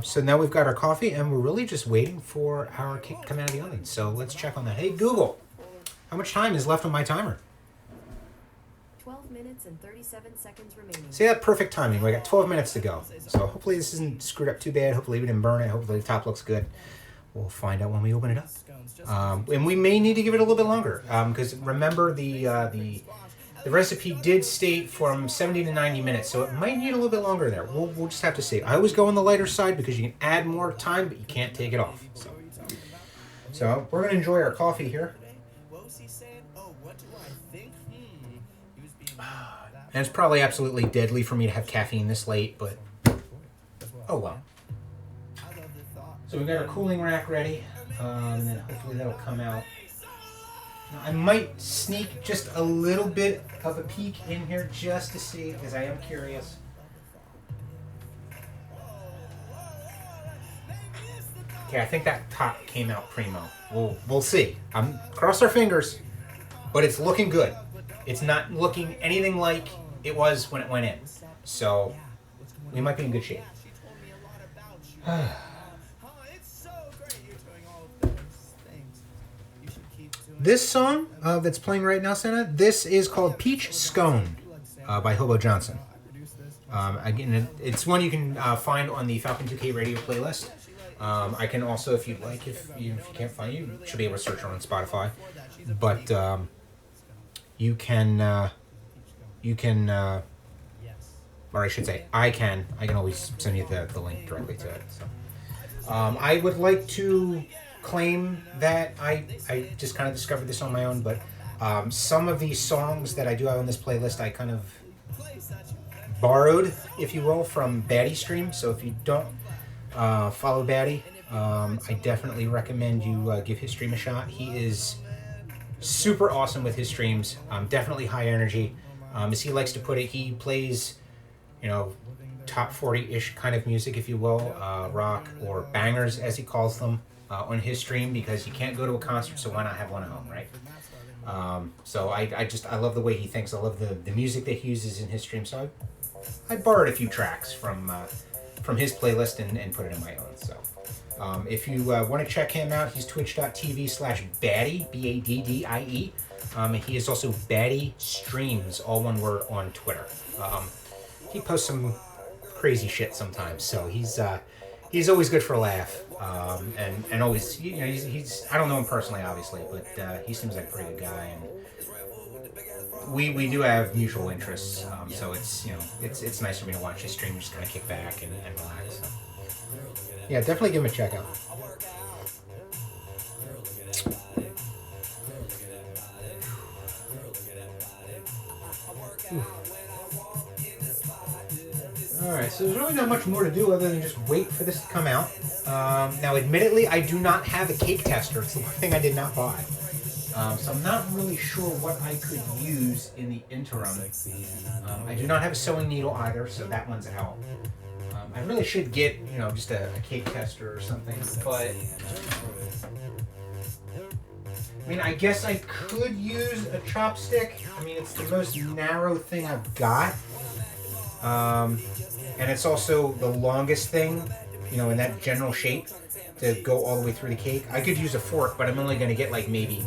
So now we've got our coffee, and we're really just waiting for our cake to come out of the oven. So let's check on that. Hey Google, how much time is left on my timer? 12 minutes and 37 seconds remaining. See that? Perfect timing. We got 12 minutes to go. So hopefully this isn't screwed up too bad. Hopefully we didn't burn it. Hopefully the top looks good. We'll find out when we open it up. And we may need to give it a little bit longer, because remember the recipe did state from 70 to 90 minutes, so it might need a little bit longer there. We'll just have to see. I always go on the lighter side because you can add more time, but you can't take it off. So we're going to enjoy our coffee here. And it's probably absolutely deadly for me to have caffeine this late, but oh well. So we've got our cooling rack ready, and then hopefully that'll come out I might sneak just a little bit of a peek in here just to see, because I am curious. Okay, I think that top came out primo. We'll see. Cross our fingers, but it's looking good. It's not looking anything like it was when it went in. So we might be in good shape. This song that's playing right now, Santa, this is called Peach Scone by Hobo Johnson. Again, it's one you can find on the Falcon 2K radio playlist. I can also, if you'd like, if you can't find it, you should be able to search it on Spotify. But you can, or I should say, I can always send you the link directly to it. So, I would like to claim that I just kind of discovered this on my own, but some of these songs that I do have on this playlist, I kind of borrowed, if you will, from Batty Stream. So if you don't follow Batty, I definitely recommend you give his stream a shot. He is super awesome with his streams. Definitely high energy. As he likes to put it, he plays, top 40-ish kind of music, if you will, rock or bangers, as he calls them, on his stream, because you can't go to a concert, so why not have one at home, right? So I love the way he thinks. I love the music that he uses in his stream. So I borrowed a few tracks from his playlist and put it in my own. So if you want to check him out, he's twitch.tv/Baddie, Baddie. And he is also Batty Streams, all one word, on Twitter. He posts some crazy shit sometimes, so he's always good for a laugh. And always, he's I don't know him personally, obviously, but he seems like a pretty good guy, and we do have mutual interests. So it's nice for me to watch his stream, just kind of kick back and relax. So. Yeah, definitely give him a check out. Alright, so there's really not much more to do other than just wait for this to come out. Now, admittedly, I do not have a cake tester. It's the one thing I did not buy. So I'm not really sure what I could use in the interim. I do not have a sewing needle either, so that one's out. I really should get, just a cake tester or something, but I guess I could use a chopstick. It's the most narrow thing I've got. And it's also the longest thing, in that general shape to go all the way through the cake. I could use a fork, but I'm only going to get maybe,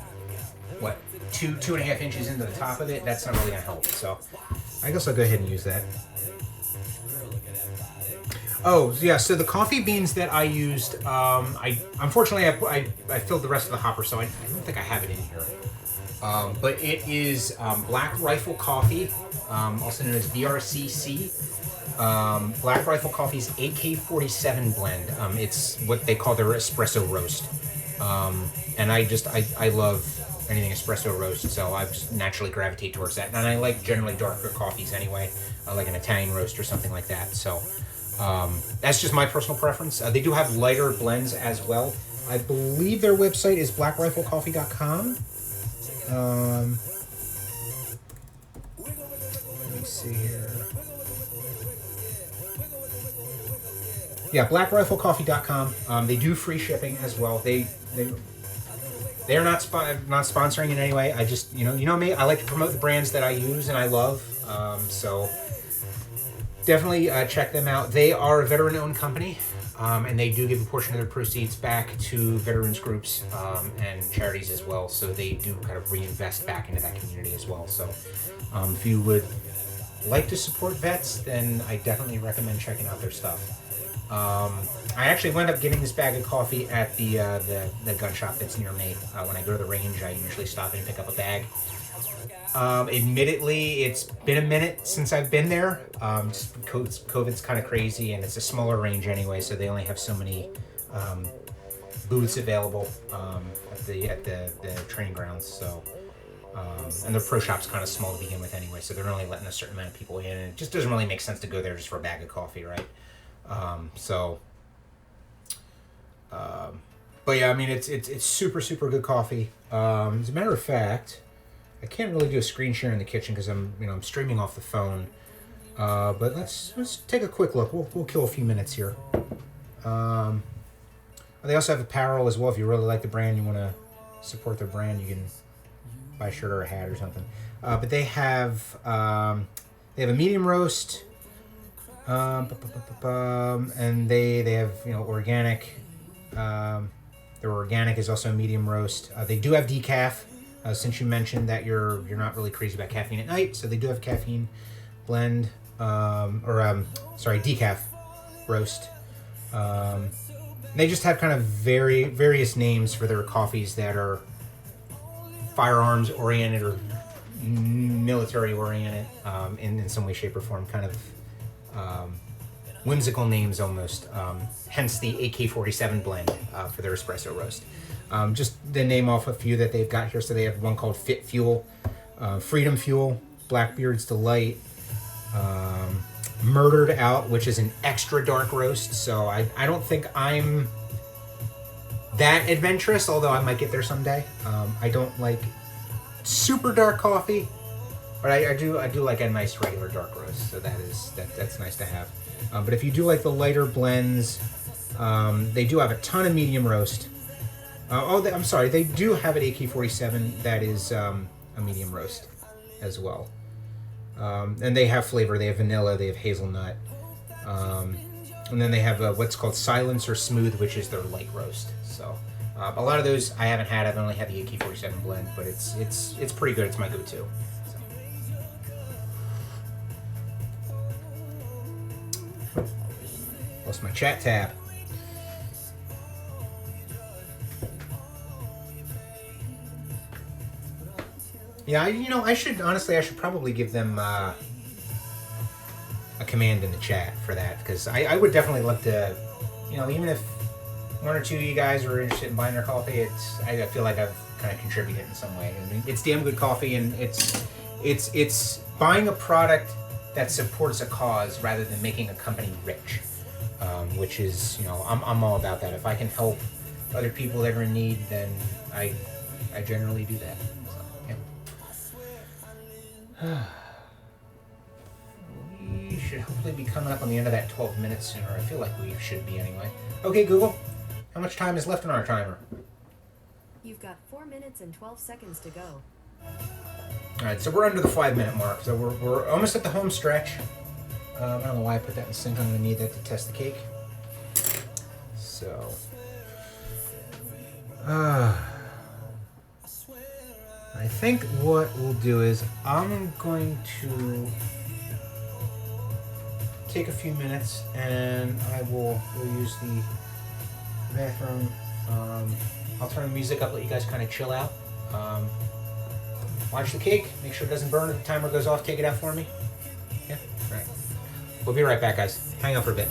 2.5 inches into the top of it. That's not really going to help. So I guess I'll go ahead and use that. Oh, yeah, so the coffee beans that I used, unfortunately, I filled the rest of the hopper, so I don't think I have it in here. But it is Black Rifle Coffee, also known as BRCC. Black Rifle Coffee's AK-47 blend. It's what they call their espresso roast. And I love anything espresso roast, so I just naturally gravitate towards that. And I like generally darker coffees anyway. I like an Italian roast or something like that. So that's just my personal preference. They do have lighter blends as well. I believe their website is blackriflecoffee.com. Let me see here. Yeah, blackriflecoffee.com. They do free shipping as well. They're not sponsoring in any way. I just you know me. I like to promote the brands that I use and I love. So definitely check them out. They are a veteran-owned company, and they do give a portion of their proceeds back to veterans groups and charities as well. So they do kind of reinvest back into that community as well. So if you would like to support vets, then I definitely recommend checking out their stuff. I actually wound up getting this bag of coffee at the gun shop that's near me. When I go to the range, I usually stop in and pick up a bag. Admittedly, it's been a minute since I've been there. COVID's kind of crazy, and it's a smaller range anyway, so they only have so many booths available at the training grounds. So, and the pro shop's kind of small to begin with anyway, so they're only letting a certain amount of people in, and it just doesn't really make sense to go there just for a bag of coffee, right? But yeah, I mean, it's super good coffee. As a matter of fact, I can't really do a screen share in the kitchen because I'm streaming off the phone. But let's take a quick look. We'll kill a few minutes here. They also have apparel as well. If you really like the brand, you want to support their brand, you can buy a shirt or a hat or something. But they have a medium roast, and they have organic. Their organic is also a medium roast. They do have decaf. Since you mentioned that you're not really crazy about caffeine at night, so they do have caffeine blend decaf roast. They just have kind of various names for their coffees that are firearms oriented or military oriented in some way, shape, or form. Kind of whimsical names almost. Hence the AK-47 blend for their espresso roast. Just to name off a few that they've got here. So they have one called Fit Fuel, Freedom Fuel, Blackbeard's Delight, Murdered Out, which is an extra dark roast. So I don't think I'm that adventurous, although I might get there someday. I don't like super dark coffee, but I do like a nice regular dark roast. So that's nice to have. But if you do like the lighter blends, they do have a ton of medium roast. I'm sorry, they do have an AK-47 that is a medium roast as well. And they have flavor. They have vanilla, they have hazelnut. And then they have what's called Silence or Smooth, which is their light roast. So a lot of those I haven't had. I've only had the AK-47 blend, but it's pretty good. It's my go-to. So. Lost my chat tab. Yeah, I should probably give them a command in the chat for that, because I would definitely love to, even if one or two of you guys are interested in buying their coffee, I feel like I've kind of contributed in some way. I mean, it's damn good coffee, and it's buying a product that supports a cause rather than making a company rich, which is, I'm all about that. If I can help other people that are in need, then I generally do that. We should hopefully be coming up on the end of that 12 minutes sooner. I feel like we should be anyway. Okay, Google, how much time is left on our timer? You've got 4 minutes and 12 seconds to go. Alright, so we're under the 5-minute mark, so we're almost at the home stretch. I don't know why I put that in sync. I'm going to need that to test the cake. So... I think what we'll do is I'm going to take a few minutes and we'll use the bathroom. I'll turn the music up, let you guys kind of chill out. Watch the cake, make sure it doesn't burn. If the timer goes off, take it out for me. Yeah, right. We'll be right back, guys. Hang out for a bit.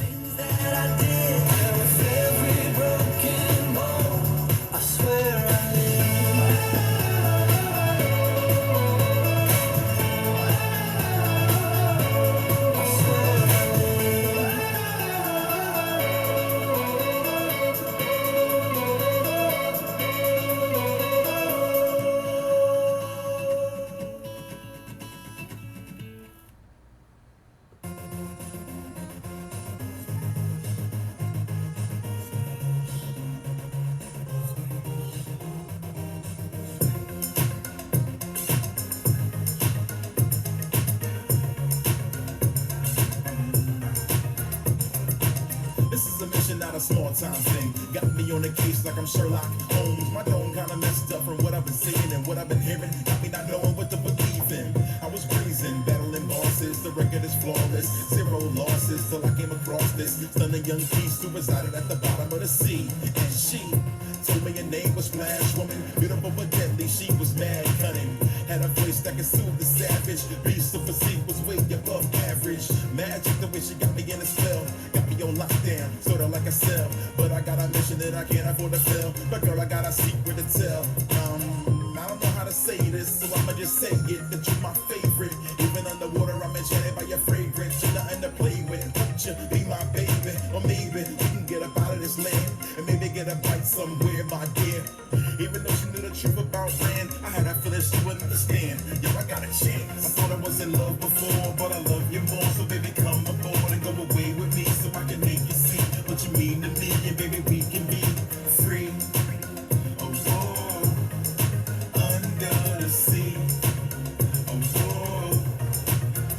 Not a small time thing. Got me on the case like I'm Sherlock Holmes. My dome kinda messed up from what I've been seeing and what I've been hearing. Got me not knowing what to believe in. I was breezing, battling bosses. The record is flawless. 0 losses till I came across this stunning young beast who resided at the bottom of the sea. And she told me her name was Flash Woman. Beautiful but deadly, she was mad cunning. Had a voice that could soothe the savage. Beast of physique was way above average. Magic the way she got me in a spell. Got me on lockdown, sorta like a cell. But I got a mission that I can't afford to fail. But girl, I got a secret to tell. I don't know how to say this, so I'ma just say it. That you're my favorite. Even underwater, I'm enchanted by your fragrance. You're nothing to play with. Won't you be my baby? Or maybe we can get up out of this land and maybe get a bite somewhere, my dear. Even though she knew the truth about Rand, I had that feeling she wouldn't understand. Yo, I got a chance. I thought I was in love before, but I love you more. So baby, come aboard and go away with me so I can make you see what you mean to me. And baby, we can be free. Oh, oh, under the sea. Oh, oh,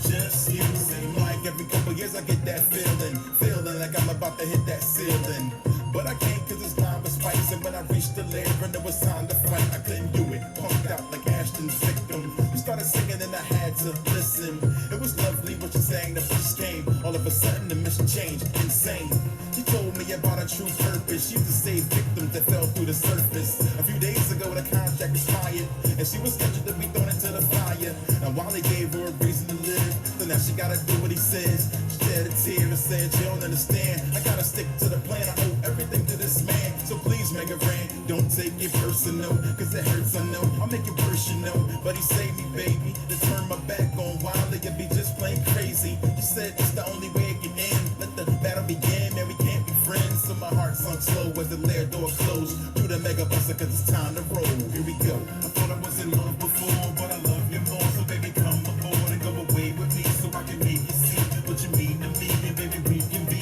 just you. Seem like every couple years I get that feeling like I'm about to hit that ceiling. But I can't cause it's line with spice. And when I reached the lair and it was time to fight, I couldn't do it. Punked out like Ashton's victim. You started singing and I had to listen. It was lovely what you sang, the first came. All of a sudden the mission changed, insane. She told me about a true purpose. She used to save victims that fell through the surface. A few days ago the contract expired, and she was scheduled to be thrown into the fire. And while he gave her a reason to live, so now she gotta do what he says. She shed a tear and said, you don't understand. I gotta stick to the plan. I owe everything to this man. So please, Mega Ran, don't take it personal, cause it hurts, I know. I'll make it worse, you know. But he saved me, baby. To turn my back on Wiley and be just plain crazy. He said it's the only way it can end. Let the battle begin, man, we can't be friends. So my heart sunk slow as the lair door closed. Through the mega buster, cause it's time to roll. Here we go. I thought I was in love before, but I love you more. So baby, come aboard and go away with me so I can make you see what you mean to me. And baby, we can be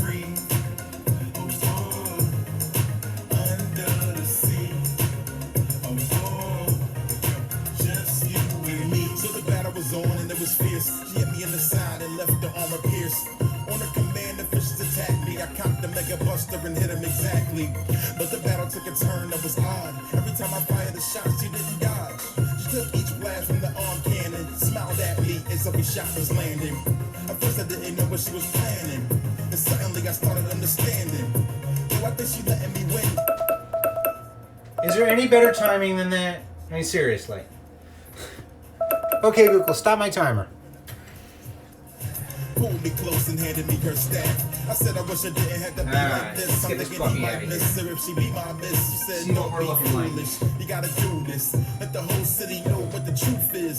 free. Oh, oh, under the sea. Oh, oh, just you and me. So the battle was on and it was fierce. She hit me in the side and left the armor pierced. On her command, the fishes attacked me. I cocked the mega buster and hit him exactly. But the battle took a turn that was odd. Every time I fired a shot, she didn't dodge. She took each blast from the arm cannon, smiled at me as every shot was landing. At first I didn't know what she was planning, and suddenly I started understanding. Yo, I think she letting me win. Is there any better timing than that? I mean, seriously. Okay, Google, stop my timer. Pulled me close and handed me her staff. I said I wish I didn't have to be like this. let's I'm get this thinking he puppy might outta miss her if she be my miss. She said, See what don't we're be looking like. foolish. You gotta do this. Let the whole city know what the truth is.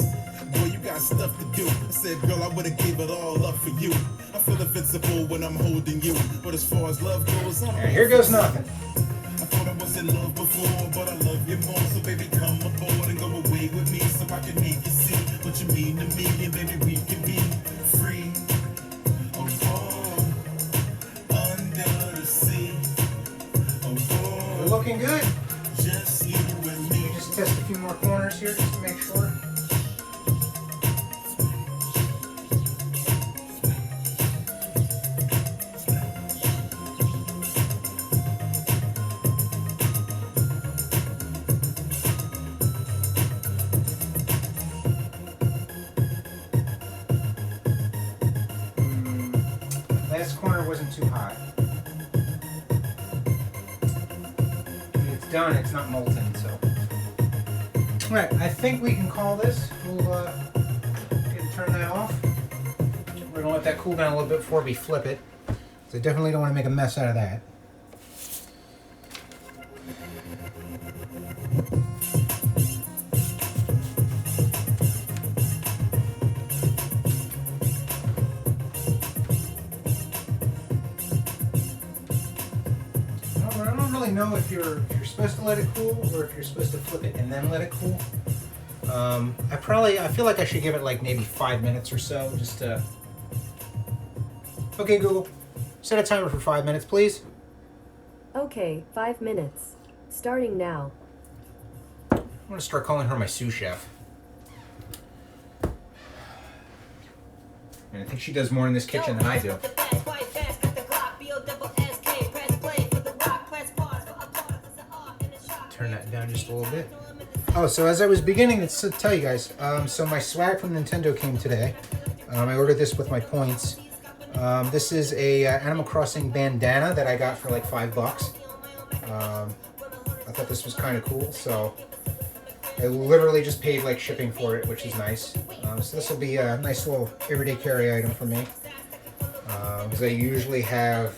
Boy, you got stuff to do. I said, girl, I would've gave it all up for you. I feel invincible when I'm holding you. But as far as love goes, I'm Here goes nothing. I thought I was in love before, but I love you more. So baby, come aboard and go away with me so I can make you see what you mean to me. And baby, we can be free. Oh, oh, under the sea. Oh, We're oh, looking good. just you and me. Just test a few more corners here just to make sure. Last corner wasn't too hot. When it's done, it's not molten, so. Alright, I think we can call this. We'll turn that off. We're gonna let that cool down a little bit before we flip it. So I definitely don't want to make a mess out of that. I don't really know if you're supposed to let it cool or if you're supposed to flip it and then let it cool. I feel like I should give it like maybe 5 minutes or so just to. Okay, Google, set a timer for 5 minutes, please. Okay, 5 minutes. Starting now. I'm gonna start calling her my sous chef. And I think she does more in this kitchen than I do. Turn that down just a little bit. Oh, so as I was beginning to tell you guys, so my swag from Nintendo came today. I ordered this with my points. This is a Animal Crossing bandana that I got for like $5. I thought this was kind of cool, so I literally just paid like shipping for it, which is nice. So this will be a nice little everyday carry item for me. Because I usually have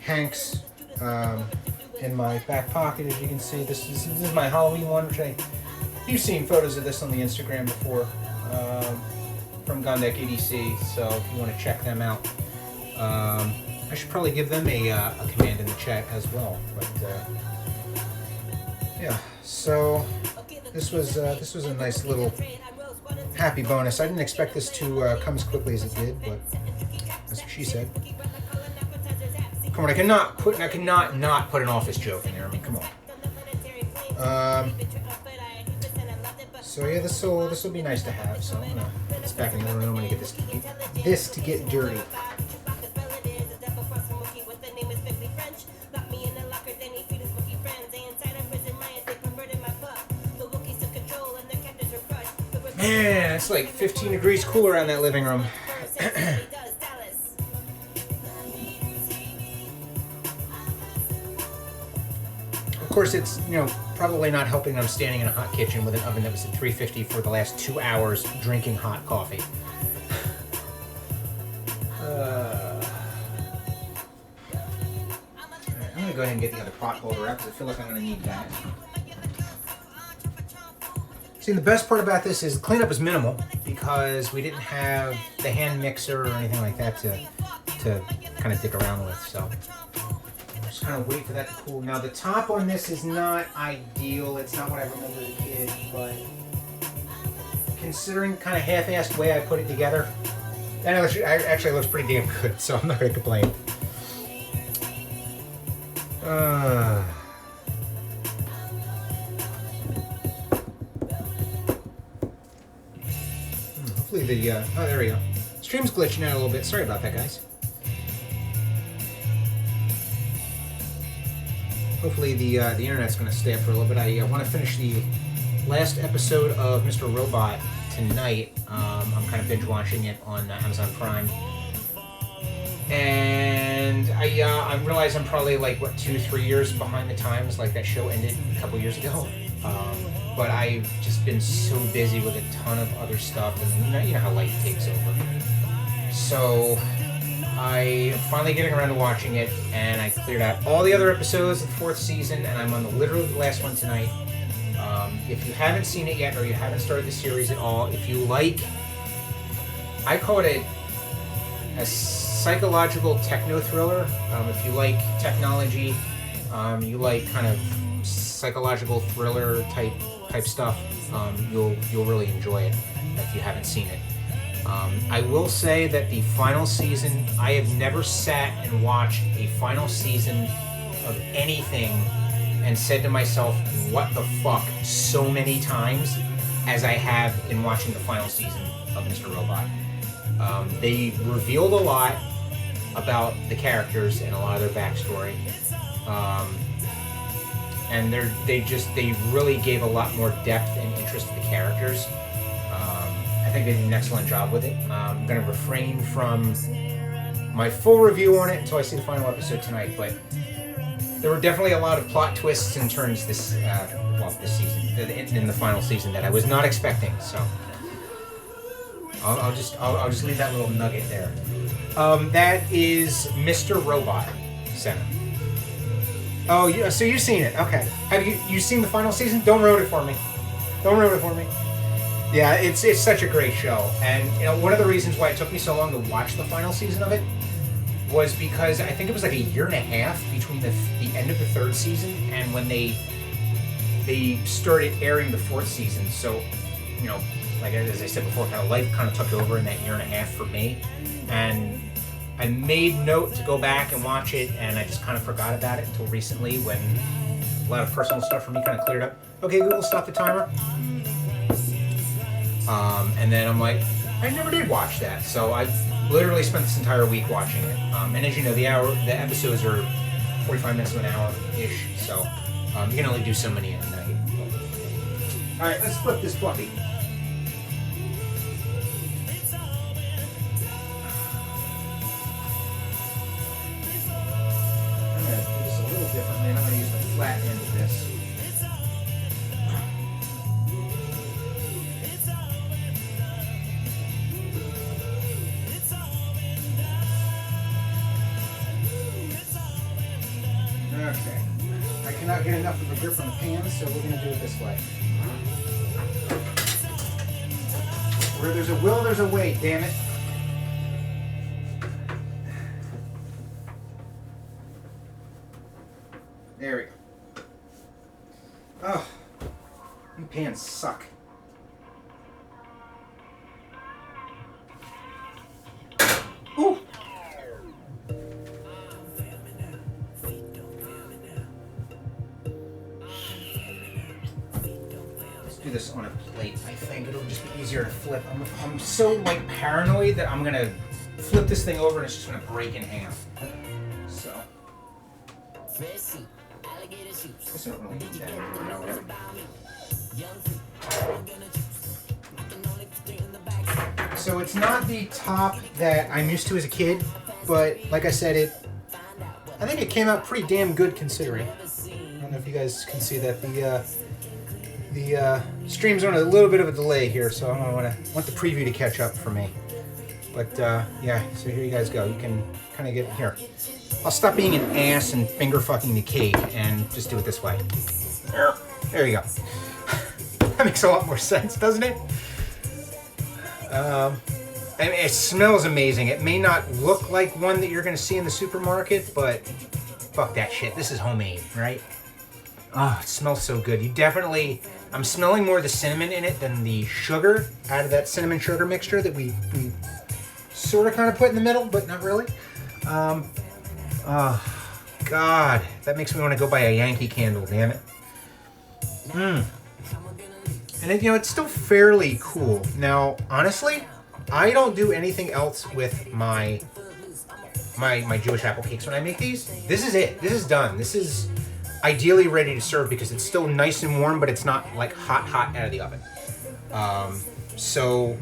Hank's in my back pocket, as you can see. This is my Halloween one, which you've seen photos of this on the Instagram before, from Gondek EDC, so if you want to check them out. I should probably give them a command in the chat as well. But yeah, so this was a nice little happy bonus. I didn't expect this to come as quickly as it did, but that's what she said. Come on, I cannot not put an office joke in there. I mean, come on. So yeah, this will be nice to have. So I'm gonna put this back in the other room and get this to get dirty. Man, it's like 15 degrees cooler in that living room. Of course, it's, probably not helping I'm standing in a hot kitchen with an oven that was at 350 for the last 2 hours drinking hot coffee. I'm going to go ahead and get the other pot holder out because I feel like I'm going to need that. See, the best part about this is the cleanup is minimal because we didn't have the hand mixer or anything like that to kind of dick around with, so just kind of wait for that to cool. Now, the top on this is not ideal. It's not what I remember as a kid, but considering kind of half-assed way I put it together, that actually looks pretty damn good, so I'm not going to complain. Hopefully the, oh, there we go. Stream's glitching out a little bit. Sorry about that, guys. Hopefully the internet's going to stay up for a little bit. I want to finish the last episode of Mr. Robot tonight. I'm kind of binge watching it on Amazon Prime. And I realize I'm probably like, 2-3 years behind the times. Like, that show ended a couple years ago. But I've just been so busy with a ton of other stuff, and you know how life takes over. So I'm finally getting around to watching it, and I cleared out all the other episodes of the 4th season, and I'm on the literally last one tonight. If you haven't seen it yet, or you haven't started the series at all, if you like, I call it a psychological techno thriller. If you like technology, you like kind of psychological thriller type stuff, you'll really enjoy it if you haven't seen it. I will say that the final season, I have never sat and watched a final season of anything and said to myself, what the fuck, so many times as I have in watching the final season of Mr. Robot. They revealed a lot about the characters and a lot of their backstory. And they really gave a lot more depth and interest to the characters. I think they did an excellent job with it. I'm going to refrain from my full review on it until I see the final episode tonight, but there were definitely a lot of plot twists and turns this season, in the final season, that I was not expecting. So I'll just leave that little nugget there. That is Mr. Robot Center. Oh, so you've seen it? Okay. Have you seen the final season? Don't ruin it for me. Don't ruin it for me. Yeah, it's such a great show, and one of the reasons why it took me so long to watch the final season of it was because I think it was like a year and a half between the end of the 3rd season and when they started airing the 4th season. So, like as I said before, kind of life kind of took over in that year and a half for me, and I made note to go back and watch it, and I just kind of forgot about it until recently when a lot of personal stuff for me kind of cleared up. Okay, Google, stop the timer. And then I'm like, I never did watch that, so I literally spent this entire week watching it. And as you know, the episodes are 45 minutes to an hour-ish, so you can only do so many in a night. All right, let's flip this puppy. I'm gonna do this a little differently, and I'm gonna use the flat end of this. Okay. I cannot get enough of a grip on the pan, so we're going to do it this way. Where there's a will, there's a way, damn it. There we go. Oh, you pans suck. Ooh. Let's do this on a plate. I think it'll just be easier to flip. I'm so like paranoid that I'm gonna flip this thing over and it's just gonna break in half. So. I don't really need that. No, whatever. So it's not the top that I'm used to as a kid, but like I said, I think it came out pretty damn good considering. I don't know if you guys can see that the stream's on a little bit of a delay here, so I want the preview to catch up for me. But yeah, so here you guys go. You can kind of get here. I'll stop being an ass and finger fucking the cake and just do it this way. There you go. That makes a lot more sense, doesn't it? I mean, it smells amazing. It may not look like one that you're going to see in the supermarket, but fuck that shit. This is homemade, right? Oh, it smells so good. You definitely... I'm smelling more of the cinnamon in it than the sugar out of that cinnamon sugar mixture that we sort of kind of put in the middle, but not really. Oh, God. That makes me want to go buy a Yankee Candle, damn it. And it, it's still fairly cool. Now, honestly, I don't do anything else with my Jewish apple cakes when I make these. This is it. This is done. This is ideally ready to serve because it's still nice and warm, but it's not like hot out of the oven. So,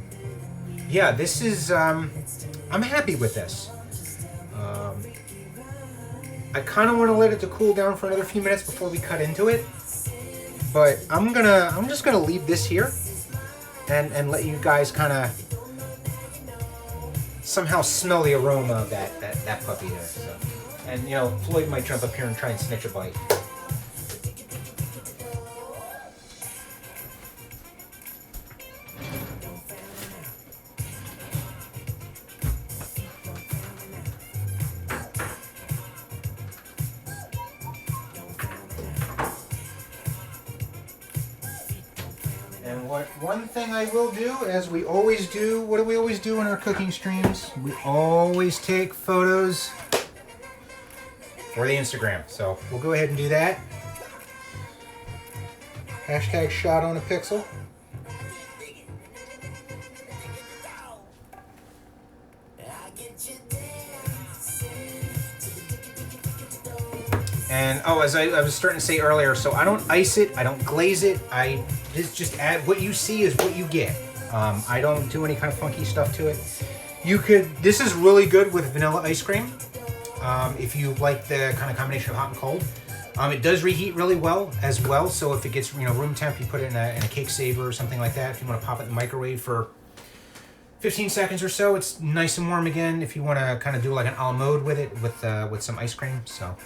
yeah, this is, I'm happy with this. I kind of want to let it to cool down for another few minutes before we cut into it. But I'm just gonna leave this here and let you guys kind of somehow smell the aroma of that puppy there. So, and Floyd might jump up here and try and snitch a bite. One thing I will do, as we always do, what do we always do in our cooking streams? We always take photos for the Instagram. So we'll go ahead and do that. Hashtag shot on a pixel. And as I was starting to say earlier, so I don't ice it, I don't glaze it, I just add what you see is what you get. I don't do any kind of funky stuff to it. This is really good with vanilla ice cream, if you like the kind of combination of hot and cold. It does reheat really well as well, so if it gets room temp, you put it in a cake saver or something like that. If you want to pop it in the microwave for 15 seconds or so, it's nice and warm again. If you want to kind of do like an a la mode with it, with some ice cream, so.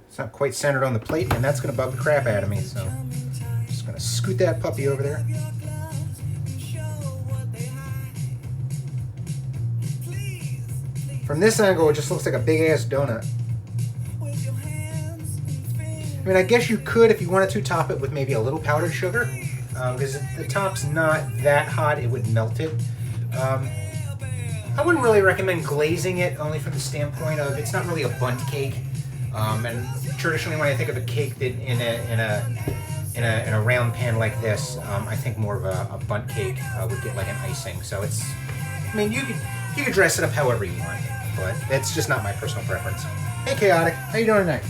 It's not quite centered on the plate, and that's going to bug the crap out of me, so I'm just going to scoot that puppy over there. From this angle, it just looks like a big-ass donut. I mean, I guess you could, if you wanted to, top it with maybe a little powdered sugar, because the top's not that hot, it would melt it. I wouldn't really recommend glazing it, only from the standpoint of it's not really a bundt cake. And traditionally, when I think of a cake that in a round pan like this, I think more of a bundt cake would get like an icing. So it's, I mean, you could dress it up however you want, but that's just not my personal preference. Hey, Chaotic, how you doing tonight?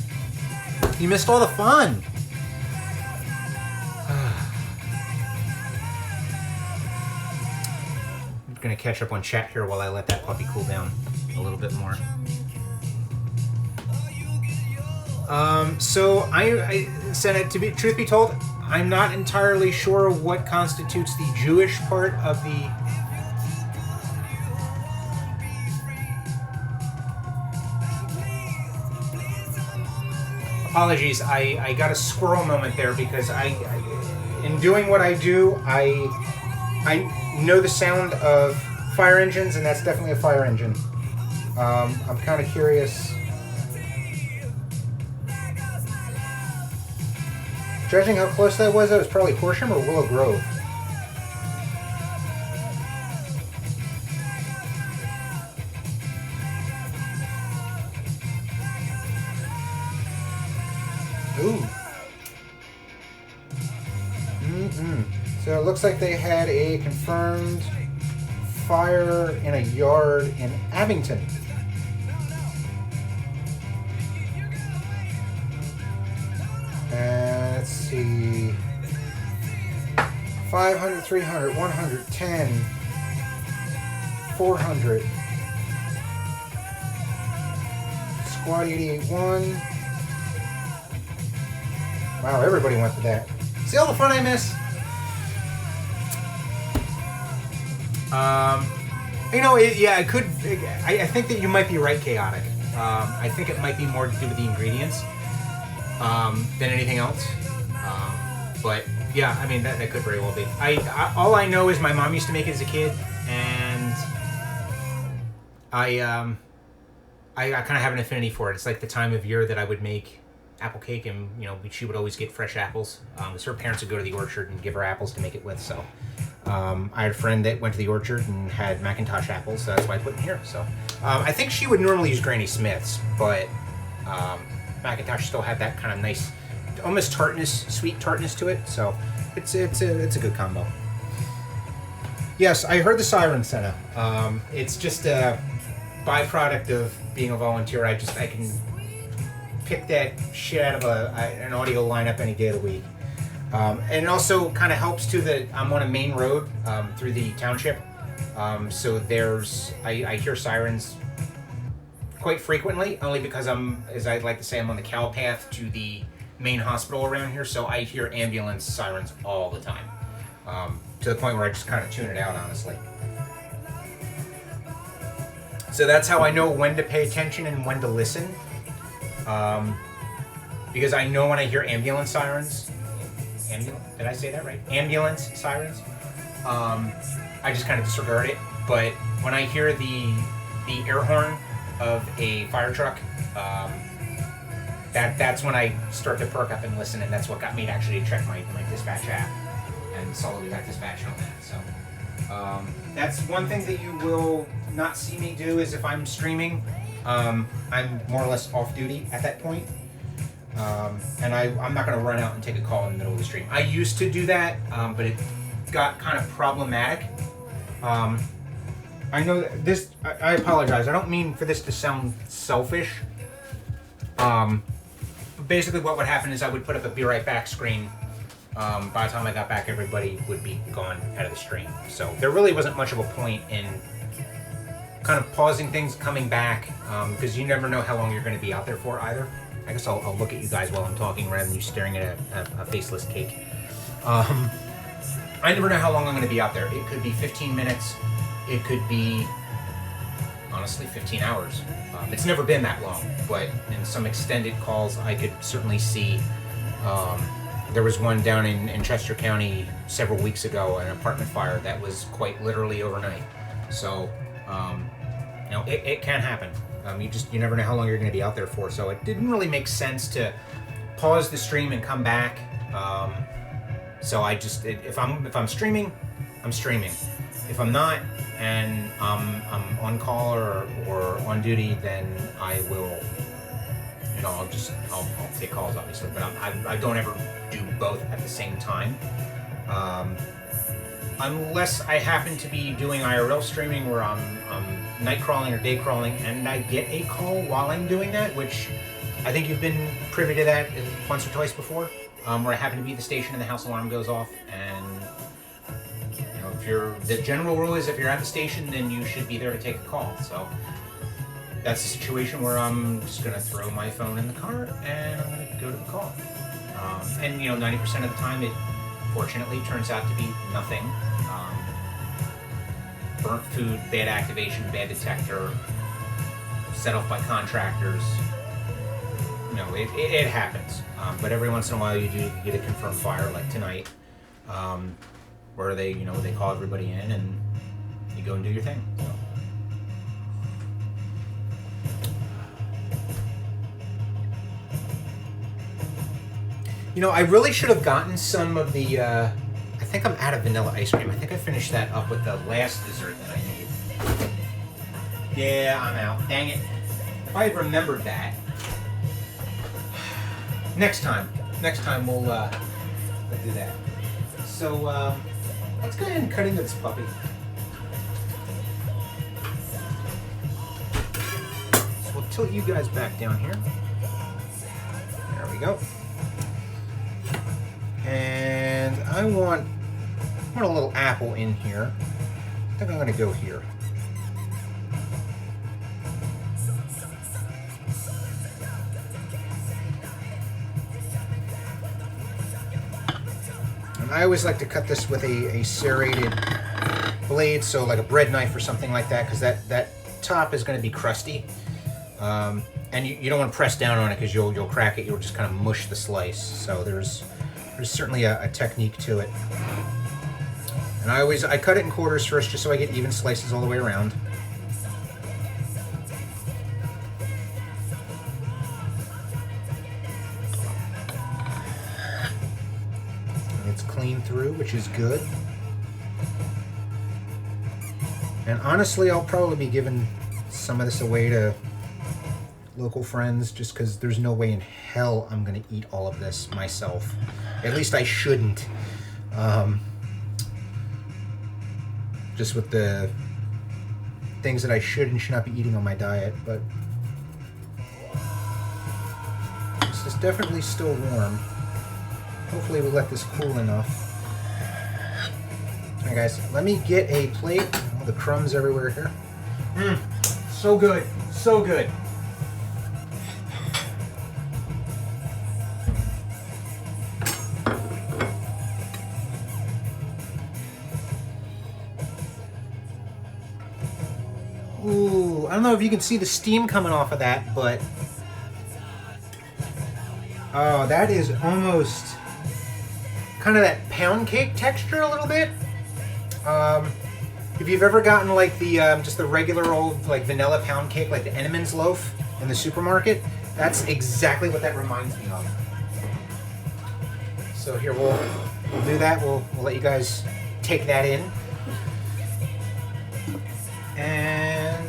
You missed all the fun. I'm gonna catch up on chat here while I let that puppy cool down a little bit more. So I said it, truth be told, I'm not entirely sure what constitutes the Jewish part of the apologies. I got a squirrel moment there because in doing what I do, I know the sound of fire engines, and that's definitely a fire engine. I'm kind of curious. Judging how close that was probably Horsham or Willow Grove. Ooh. So it looks like they had a confirmed fire in a yard in Abington. And let's see. 500, 300, 110, 400. Squad 88-1. Wow, everybody went for that. See all the fun I miss? It could. I think that you might be right, Chaotic. I think it might be more to do with the ingredients than anything else. But yeah, I mean that could very well be. All I know is my mom used to make it as a kid, and I kind of have an affinity for it. It's like the time of year that I would make apple cake, and she would always get fresh apples. So her parents would go to the orchard and give her apples to make it with. So I had a friend that went to the orchard and had Macintosh apples, so that's why I put them here. So I think she would normally use Granny Smith's, but Macintosh still had that kind of nice, almost tartness, sweet tartness to it. So it's a good combo. Yes, I heard the siren, Senna. It's just a byproduct of being a volunteer. I can pick that shit out of an audio lineup any day of the week. And it also kind of helps too that I'm on a main road through the township. So I hear sirens quite frequently, only because as I'd like to say, I'm on the cow path to the main hospital around here. So I hear ambulance sirens all the time, to the point where I just kind of tune it out, honestly. So that's how I know when to pay attention and when to listen. Because I know when I hear ambulance sirens, did I say that right? Ambulance sirens. I just kind of disregard it. But when I hear the air horn of a fire truck, that's when I start to perk up and listen, and that's what got me to actually check my dispatch app and saw that we got dispatched on that. So that's one thing that you will not see me do is if I'm streaming, I'm more or less off duty at that point. And I'm not going to run out and take a call in the middle of the stream. I used to do that, but it got kind of problematic. I know that this, I apologize. I don't mean for this to sound selfish. But basically what would happen is I would put up a be right back screen. By the time I got back, everybody would be gone out of the stream. So there really wasn't much of a point in kind of pausing things, coming back, because you never know how long you're going to be out there for either. I guess I'll look at you guys while I'm talking rather than you staring at a faceless cake. I never know how long I'm going to be out there. It could be 15 minutes. It could be, honestly, 15 hours. It's never been that long, but in some extended calls, I could certainly see. There was one down in Chester County several weeks ago, an apartment fire that was quite literally overnight. So, it can happen. You never know how long you're going to be out there for. So it didn't really make sense to pause the stream and come back. So if I'm streaming, I'm streaming. If I'm not and I'm on call or on duty, then I will. I'll take calls obviously, but I don't ever do both at the same time. Unless I happen to be doing IRL streaming where I'm night crawling or day crawling and I get a call while I'm doing that, which I think you've been privy to that once or twice before, where I happen to be at the station and the house alarm goes off, and the general rule is if you're at the station, then you should be there to take a call. So that's a situation where I'm just going to throw my phone in the car and I'm going to go to the call. And 90% of the time it fortunately turns out to be nothing. Burnt food, bad activation, bad detector, set off by contractors, you know, it happens. But every once in a while you do get a confirmed fire, like tonight, where they, you know, they call everybody in and you go and do your thing. So. You know, I really should have gotten some of the, I think I'm out of vanilla ice cream. I think I finished that up with the last dessert that I made. Yeah, I'm out. Dang it. If I had remembered that. Next time we'll do that. So, let's go ahead and cut into this puppy. So we'll tilt you guys back down here. There we go. And I want a little apple in here. I think I'm going to go here. And I always like to cut this with a serrated blade, so like a bread knife or something like that, because that top is going to be crusty. And you don't want to press down on it because you'll crack it. You'll just kind of mush the slice. So there's certainly a technique to it. And I cut it in quarters first just so I get even slices all the way around. And it's clean through, which is good. And honestly, I'll probably be giving some of this away to local friends just because there's no way in hell I'm going to eat all of this myself. At least I shouldn't. Just with the things that I should and should not be eating on my diet, but this is definitely still warm. Hopefully we'll let this cool enough. Alright guys, let me get a plate. All the crumbs everywhere here. So good, so good. Ooh, I don't know if you can see the steam coming off of that, but oh, that is almost kind of that pound cake texture a little bit. If you've ever gotten like the just the regular old like vanilla pound cake, like the Entenmann's loaf in the supermarket, that's exactly what that reminds me of. So here we'll do that. We'll let you guys take that in. And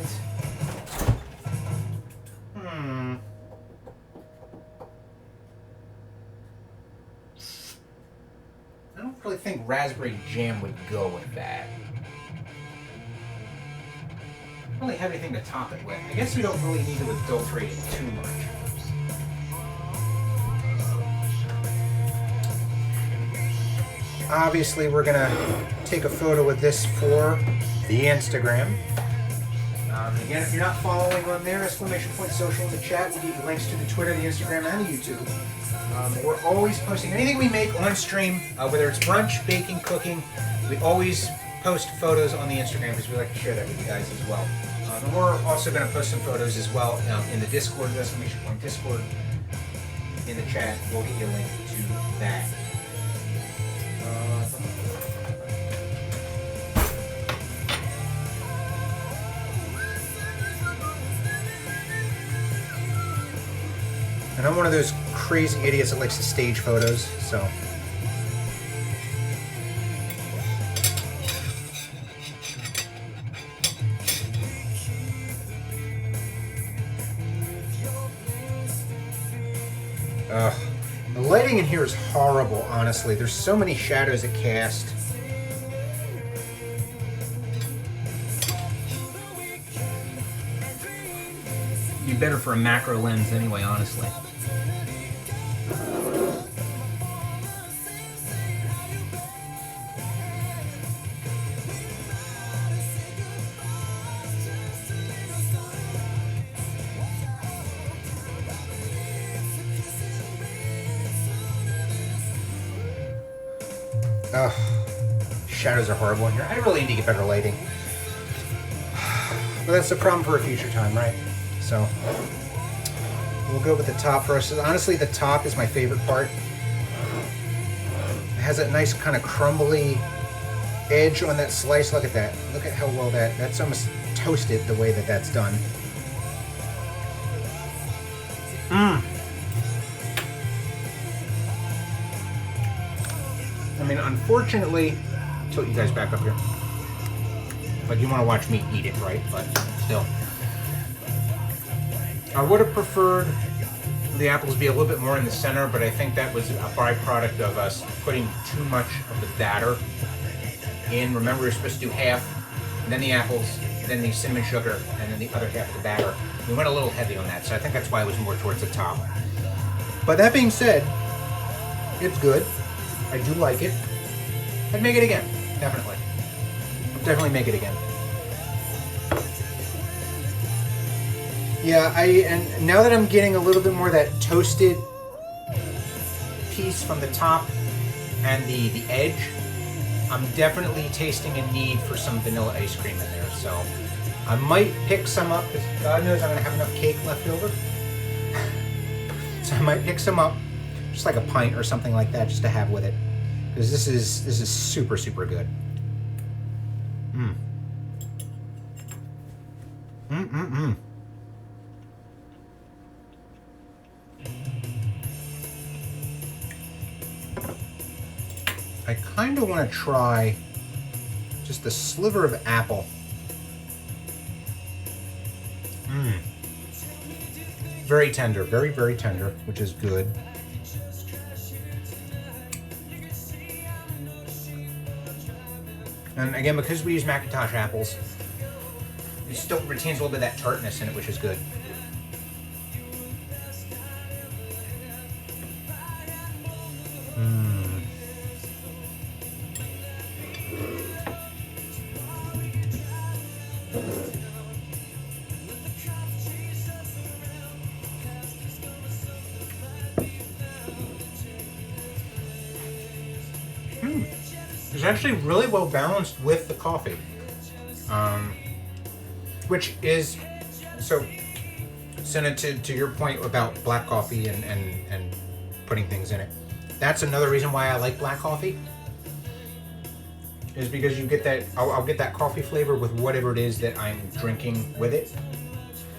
I don't really think raspberry jam would go with that. I don't really have anything to top it with. I guess we don't really need to adulterate it too much. Obviously, we're gonna take a photo with this for the Instagram. Again, if you're not following on there, !social in the chat will give you links to the Twitter, the Instagram, and the YouTube. We're always posting anything we make on stream, whether it's brunch, baking, cooking. We always post photos on the Instagram because we like to share that with you guys as well. And we're also going to post some photos as well in the Discord, the Discord in the chat. We'll get you a link to that. And I'm one of those crazy idiots that likes to stage photos, so. The lighting in here is horrible, honestly. There's so many shadows that cast. Be better for a macro lens anyway, honestly. Shadows are horrible in here. I really need to get better lighting. But that's a problem for a future time, right? So, We'll go with the top first. Honestly, the top is my favorite part. It has that nice kind of crumbly edge on that slice. Look at that. Look at how well that's almost toasted the way that that's done. Mmm. I mean, unfortunately, tilt you guys back up here. Like, you want to watch me eat it, right? But still. I would have preferred the apples be a little bit more in the center, but I think that was a byproduct of us putting too much of the batter in. Remember, we were supposed to do half, and then the apples, then the cinnamon sugar, and then the other half of the batter. We went a little heavy on that, so I think that's why it was more towards the top. But that being said, it's good. I do like it. I'd make it again, definitely. I'll definitely make it again. Yeah, and now that I'm getting a little bit more of that toasted piece from the top and the edge, I'm definitely tasting a need for some vanilla ice cream in there. So I might pick some up, because God knows I'm going to have enough cake left over. So I might pick some up, just like a pint or something like that, just to have with it. Because this is super, super good. Mmm. Mmm. I kind of want to try just a sliver of apple. Mmm. Very tender, very, very tender, which is good. And again, because we use Macintosh apples, it still retains a little bit of that tartness in it, which is good. It's actually really well balanced with the coffee, which is so to your point about black coffee and putting things in it. That's another reason why I like black coffee, is because you get that I'll get that coffee flavor with whatever it is that I'm drinking with it.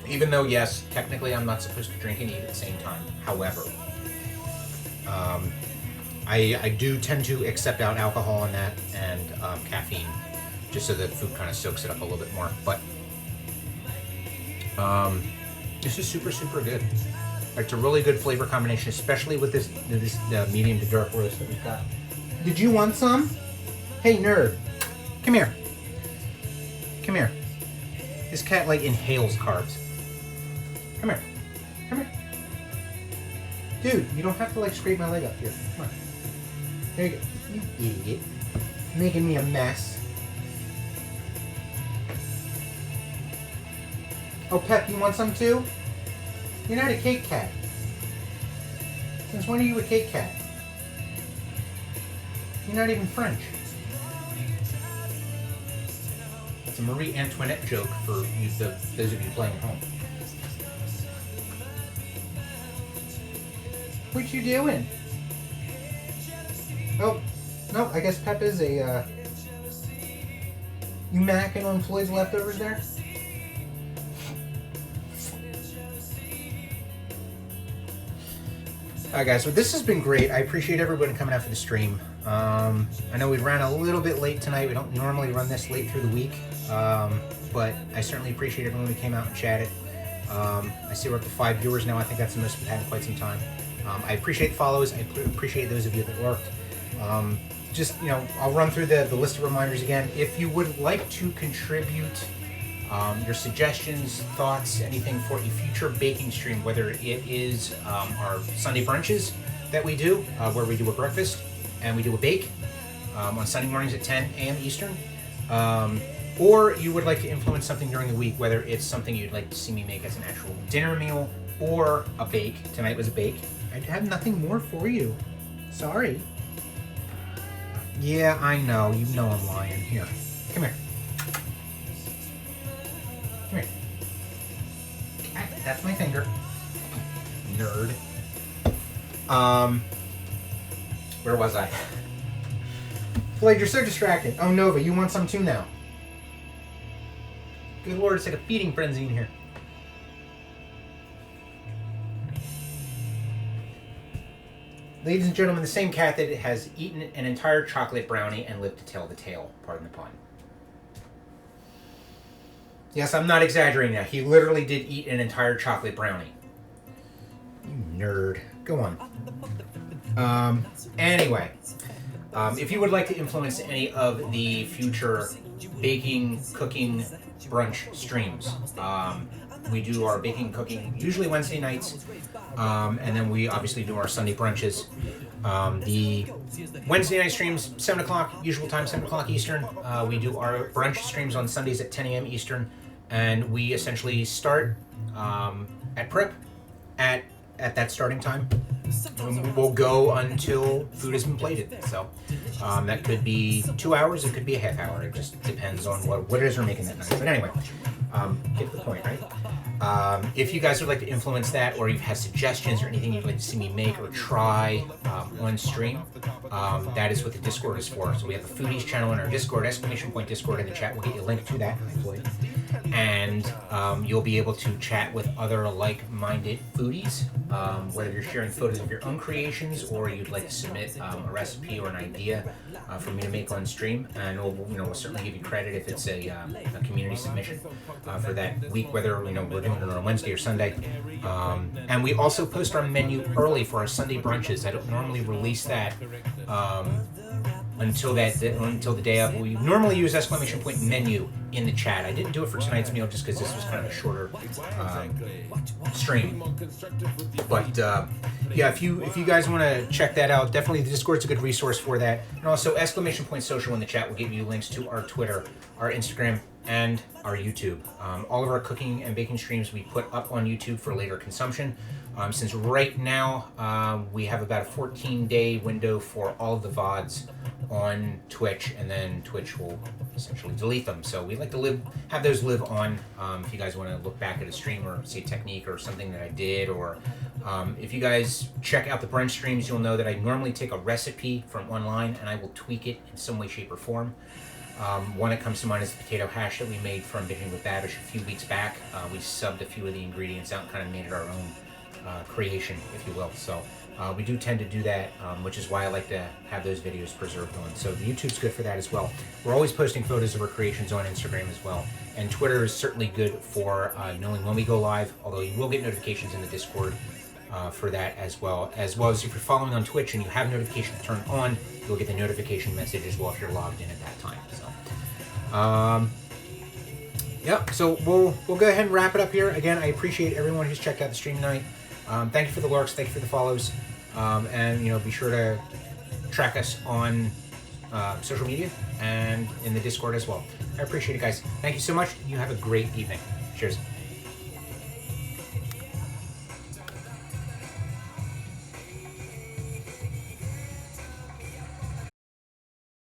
Even though, yes, technically I'm not supposed to drink and eat at the same time. However, I do tend to accept out alcohol on that and caffeine, just so that food kind of soaks it up a little bit more. But this is super, super good. It's a really good flavor combination, especially with this medium to dark roast that we've got. Did you want some? Hey, nerd, come here. Come here. This cat like inhales carbs. Come here. Come here. Dude, you don't have to like scrape my leg up here. Come on. There you go. You idiot. Making me a mess. Oh, Pep, you want some too? You're not a cake cat. Since when are you a cake cat? You're not even French. That's a Marie Antoinette joke for you, those of you playing at home. What you doing? Oh, no, I guess Pep is a, you macking on Floyd's leftovers there? Alright guys, so this has been great. I appreciate everybody coming out for the stream. I know we ran a little bit late tonight. We don't normally run this late through the week. But I certainly appreciate everyone who came out and chatted. I see we're up to 5 viewers now. I think that's the most we've had in quite some time. I appreciate the follows. I appreciate those of you that lurked. Just, you know, I'll run through the list of reminders again. If you would like to contribute your suggestions, thoughts, anything for a future baking stream, whether it is our Sunday brunches that we do, where we do a breakfast and we do a bake on Sunday mornings at 10 a.m. Eastern, or you would like to influence something during the week, whether it's something you'd like to see me make as an actual dinner meal or a bake. Tonight was a bake. I have nothing more for you. Sorry. Yeah, I know. You know I'm lying. Here. Come here. Come here. That's my finger. nerd. Where was I? Blade, you're so distracting. Oh, Nova, you want some too now? Good lord, it's like a feeding frenzy in here. Ladies and gentlemen, the same cat that has eaten an entire chocolate brownie and lived to tell the tale. Pardon the pun. Yes, I'm not exaggerating now. He literally did eat an entire chocolate brownie. You nerd. Go on. Anyway, if you would like to influence any of the future baking, cooking, brunch streams, we do our baking, cooking usually Wednesday nights, and then we obviously do our Sunday brunches. The Wednesday night streams, 7 o'clock, usual time, 7 o'clock Eastern. We do our brunch streams on Sundays at 10 a.m. Eastern, and we essentially start at prep at that starting time. We'll go until food has been plated. So that could be 2 hours, it could be a half hour. It just depends on what it is we're making that night. But anyway, get the point, right? If you guys would like to influence that, or you have suggestions or anything you'd like to see me make or try on stream, that is what the Discord is for. So we have a foodies channel in our Discord, !Discord in the chat. We'll get you a link to that, hopefully. And you'll be able to chat with other like-minded foodies, whether you're sharing photos of your own creations or you'd like to submit a recipe or an idea for me to make on stream, and we'll certainly give you credit if it's a community submission for that week, whether we're doing it on Wednesday or Sunday. And we also post our menu early for our Sunday brunches. I don't normally release that until the day of. We normally use !Menu in the chat. I didn't do it for tonight's meal just because this was kind of a shorter stream. But yeah, if you guys want to check that out, definitely the Discord's a good resource for that. And also !Social in the chat will give you links to our Twitter, our Instagram, and our YouTube. All of our cooking and baking streams we put up on YouTube for later consumption. Since right now we have about a 14-day window for all of the VODs on Twitch, and then Twitch will essentially delete them. So we like to have those live on. If you guys want to look back at a stream or see a technique or something that I did, or if you guys check out the brunch streams, you'll know that I normally take a recipe from online and I will tweak it in some way, shape, or form. One that comes to mind is the potato hash that we made from Baking with Babish a few weeks back. We subbed a few of the ingredients out and kind of made it our own creation, if you will. So we do tend to do that, which is why I like to have those videos preserved on. So the YouTube's good for that as well. We're always posting photos of our creations on Instagram as well. And Twitter is certainly good for knowing when we go live, although you will get notifications in the Discord for that as well. As well as if you're following on Twitch and you have notifications turned on, you'll get the notification message as well if you're logged in at that time. So yeah, so we'll go ahead and wrap it up here. Again, I appreciate everyone who's checked out the stream tonight. Thank you for the lurks, thank you for the follows, and be sure to track us on social media and in the Discord as well. I appreciate it, guys. Thank you so much. You have a great evening. Cheers.